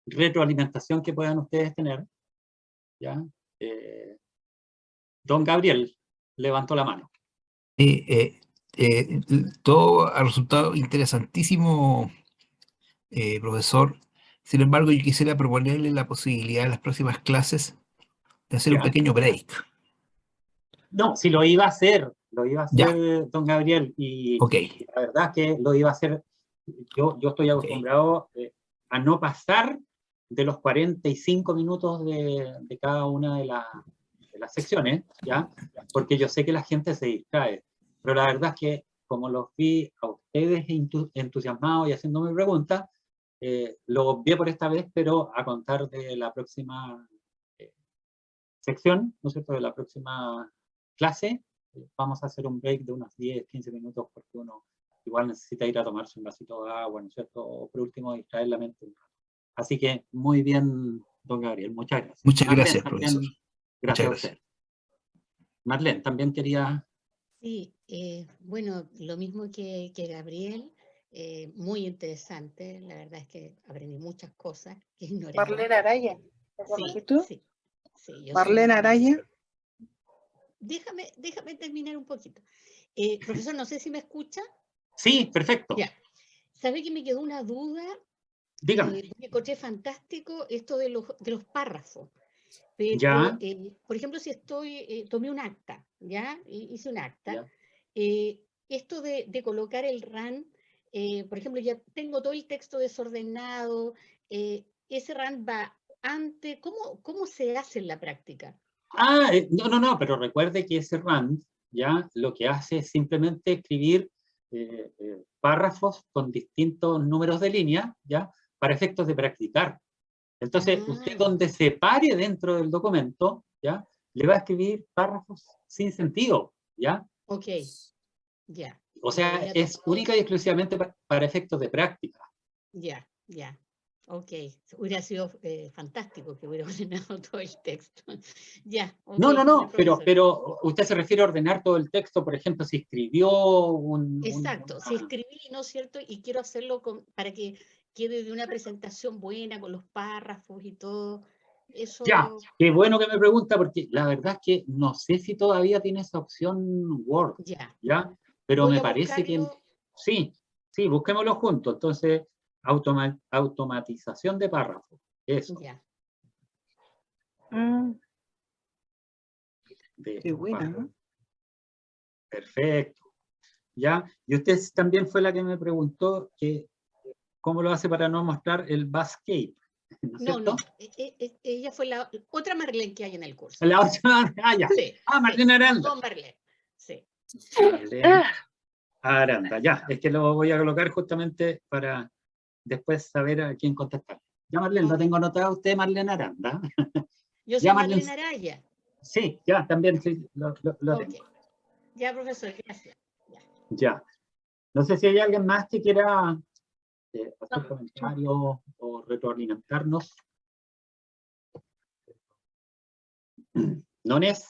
retroalimentación que puedan ustedes tener, ¿ya? Don Gabriel levantó la mano. Todo ha resultado interesantísimo, profesor. Sin embargo, yo quisiera proponerle la posibilidad en las próximas clases de hacer un Ya. pequeño break. No, si lo iba a hacer, Ya. don Gabriel, y Ok. la verdad es que lo iba a hacer, yo estoy acostumbrado a no pasar de los 45 minutos de cada una de las secciones, ¿ya? Porque yo sé que la gente se distrae, pero la verdad es que como los vi a ustedes entusiasmados y haciéndome preguntas, lo obvié por esta vez, pero a contar de la próxima sección, ¿no es cierto?, de la próxima clase, vamos a hacer un break de unos 10, 15 minutos porque uno igual necesita ir a tomarse un vasito de agua, ¿no es cierto?, o por último distraer la mente un rato. Así que muy bien, don Gabriel, muchas gracias. Muchas Marlene, gracias, también, profesor. gracias Muchas a usted. Marlene, también quería Sí, bueno, lo mismo que Gabriel, muy interesante. La verdad es que aprendí muchas cosas que ignoraba. Marlene Araya. ¿Te Sí, conoces tú? sí, sí, yo soy Marlene Araya. Déjame terminar un poquito. Profesor, no sé si me escucha. Sí, perfecto. Ya. ¿Sabe que me quedó una duda? Dígame. Me encontré fantástico esto de los párrafos. Pero, Ya. por ejemplo, si tomé un acta, ¿ya? Hice un acta. Ya. Esto de colocar el RAN, por ejemplo, ya tengo todo el texto desordenado, ese RAN va antes, ¿cómo se hace en la práctica? No, pero recuerde que ese RAND, ya, lo que hace es simplemente escribir párrafos con distintos números de línea, ya, para efectos de practicar. Entonces, usted donde se pare dentro del documento, ya, le va a escribir párrafos sin sentido, ya. Ok, ya. O sea, Hubiera es tomado- única y exclusivamente para efectos de práctica. Ya. Ok, hubiera sido fantástico que hubiera ordenado todo el texto. Ya, ok. No, Ya, profesor. pero usted se refiere a ordenar todo el texto, por ejemplo, si escribió Exacto, si escribí, ¿no es cierto? Y quiero hacerlo para que quede de una presentación buena, con los párrafos y todo. Eso. Ya, qué bueno que me pregunta, porque la verdad es que no sé si todavía tiene esa opción Word, Ya. ¿ya? Pero Voy me a parece que buscarlo. sí, busquémoslo juntos. Entonces, automatización de párrafos, eso. Ya. De Qué buena, párrafos. ¿no? Perfecto. ¿Ya? Y usted también fue la que me preguntó que cómo lo hace para no mostrar el Bascape, ¿no es cierto? No. Ella fue la otra Marlene que hay en el curso. La otra, ya. Sí. Marlene Aranda. Dos Marlene. Sí. Marlene Aranda, ya. Es que lo voy a colocar justamente para después saber a quién contestar. Ya, Marlene, lo Ok. tengo anotado usted, Marlene Aranda. Yo Ya, soy Marlene. Marlene Araya. Sí, ya, también sí, lo Ok. tengo. Ya, profesor, gracias. Ya. Ya. No sé si hay alguien más que quiera hacer comentarios o retroalimentarnos. ¿Nones?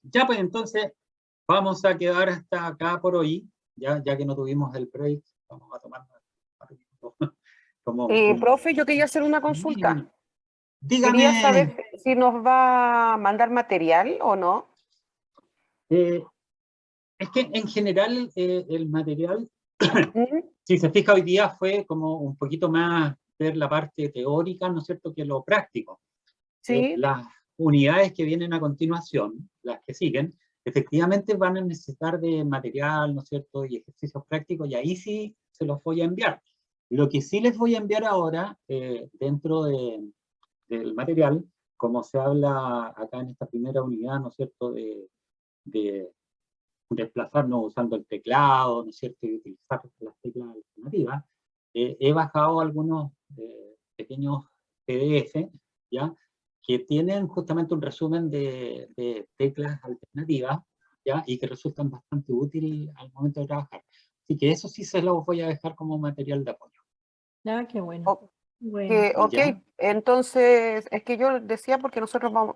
Ya, pues entonces vamos a quedar hasta acá por hoy, ya que no tuvimos el break. Vamos a tomar como Profe, yo quería hacer una consulta. Quería Dígame. saber si nos va a mandar material o no. Es que en general el material, ¿Mm? si se fija hoy día, fue como un poquito más ver la parte teórica, ¿no es cierto?, que lo práctico. Sí. Las unidades que vienen a continuación, las que siguen, efectivamente van a necesitar de material, ¿no es cierto?, y ejercicios prácticos, y ahí sí se los voy a enviar. Lo que sí les voy a enviar ahora, dentro del material, como se habla acá en esta primera unidad, ¿no es cierto?, de desplazarnos usando el teclado, ¿no es cierto?, y utilizar las teclas alternativas, he bajado algunos pequeños PDF, ¿ya?, que tienen justamente un resumen de teclas alternativas, ¿ya?, y que resultan bastante útiles al momento de trabajar. Así que eso sí se los voy a dejar como material de apoyo. Ah, qué bueno. O- Bueno. ok, ¿Ya? entonces es que yo decía porque nosotros vamos,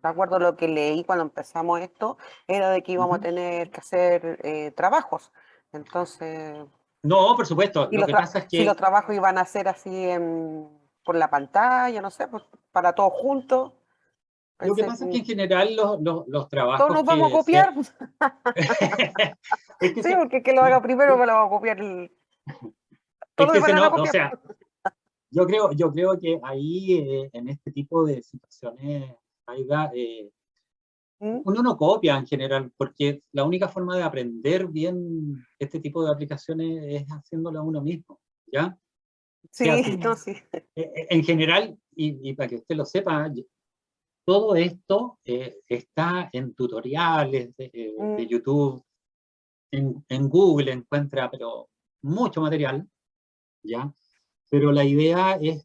de acuerdo a lo que leí cuando empezamos esto, era de que íbamos a Ujú. tener que hacer trabajos. Entonces, No, por supuesto. y Lo que pasa es si los que trabajos iban a ser así por la pantalla, no sé, pues, para todos juntos, lo que pensé, pasa es que en general los todos trabajos nos vamos a que copiar. es que Sí, porque el que lo haga primero me lo va a copiar. Todos me van a no, o copiar. sea, yo creo que ahí, en este tipo de situaciones, Aida, ¿Mm? uno no copia en general, porque la única forma de aprender bien este tipo de aplicaciones es haciéndolo a uno mismo, ¿ya? O sea, Sí, no, sí. en general, y para que usted lo sepa, todo esto está en tutoriales de Mm, YouTube, en Google encuentra, pero mucho material, ¿ya? Pero la idea de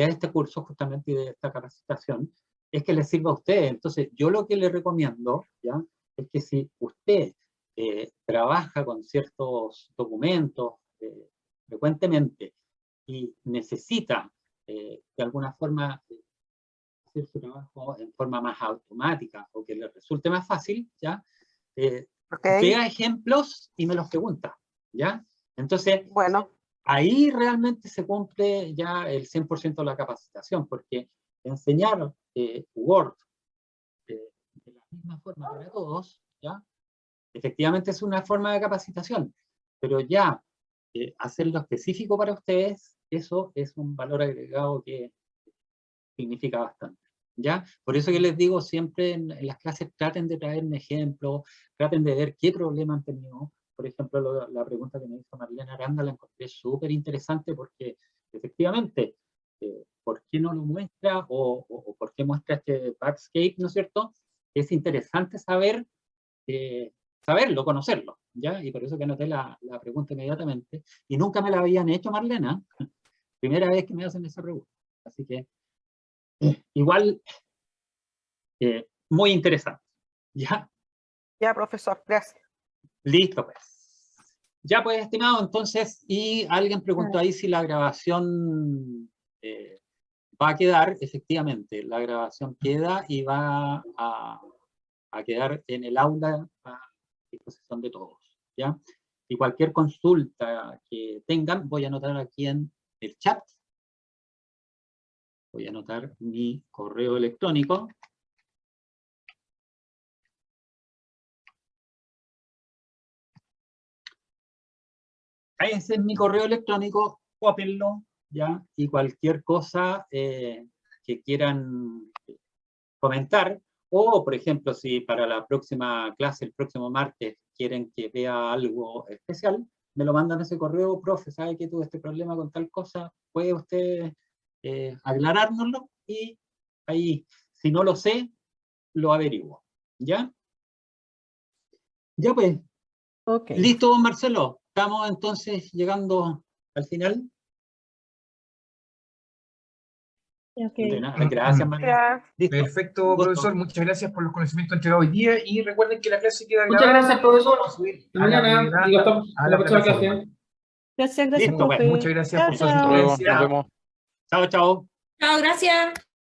este curso justamente y de esta capacitación es que les sirva a usted. Entonces, yo lo que le recomiendo, ¿ya?, es que si usted trabaja con ciertos documentos frecuentemente y necesita de alguna forma hacer su trabajo en forma más automática o que le resulte más fácil, ¿ya? Ok, Pega ejemplos y me los pregunta, ¿ya? Entonces, bueno, ahí realmente se cumple ya el 100% de la capacitación, porque enseñar Word de la misma forma para todos, ¿ya? Efectivamente es una forma de capacitación, pero ya hacerlo específico para ustedes, eso es un valor agregado que significa bastante, ¿ya? Por eso que les digo siempre en las clases traten de traerme ejemplos, traten de ver qué problema han tenido. Por ejemplo, la pregunta que me hizo Marlene Aranda la encontré súper interesante porque efectivamente, ¿por qué no lo muestra o por qué muestra este backscape, ¿no es cierto? Es interesante saber, saberlo, conocerlo, ¿ya? Y por eso que anoté la pregunta inmediatamente. Y nunca me la habían hecho, Marlena. Primera vez que me hacen esa pregunta. Así que igual, muy interesante. ¿Ya? ya, profesor, gracias. Listo, pues. Ya, pues, estimado, entonces, y alguien preguntó ahí si la grabación va a quedar, efectivamente, la grabación queda y va a quedar en el aula a disposición de todos, ¿ya? Y cualquier consulta que tengan, voy a anotar aquí en el chat. Voy a anotar mi correo electrónico. Ese es mi correo electrónico, cópienlo, ¿ya? Y cualquier cosa que quieran comentar, o por ejemplo, si para la próxima clase, el próximo martes, quieren que vea algo especial, me lo mandan a ese correo, profe, ¿sabe que tuve este problema con tal cosa? ¿Puede usted aclarárnoslo? Y ahí, si no lo sé, lo averiguo, ¿ya? Ya pues, Ok. listo, don Marcelo. Estamos entonces llegando al final. Ok. De nada, gracias, María. Gracias. Listo. Perfecto, Un gusto. profesor. Muchas gracias por los conocimientos entregados hoy día y recuerden que la clase queda Muchas grabada. gracias, profesor. Vamos a subir Hasta a la mañana. brevedad Y hasta a la la próxima plataforma. clase. Gracias, Listo, pues. profe. Muchas gracias por su Chao, Hasta chao. luego, asistencia. nos vemos. Chao, chao. Chao, gracias.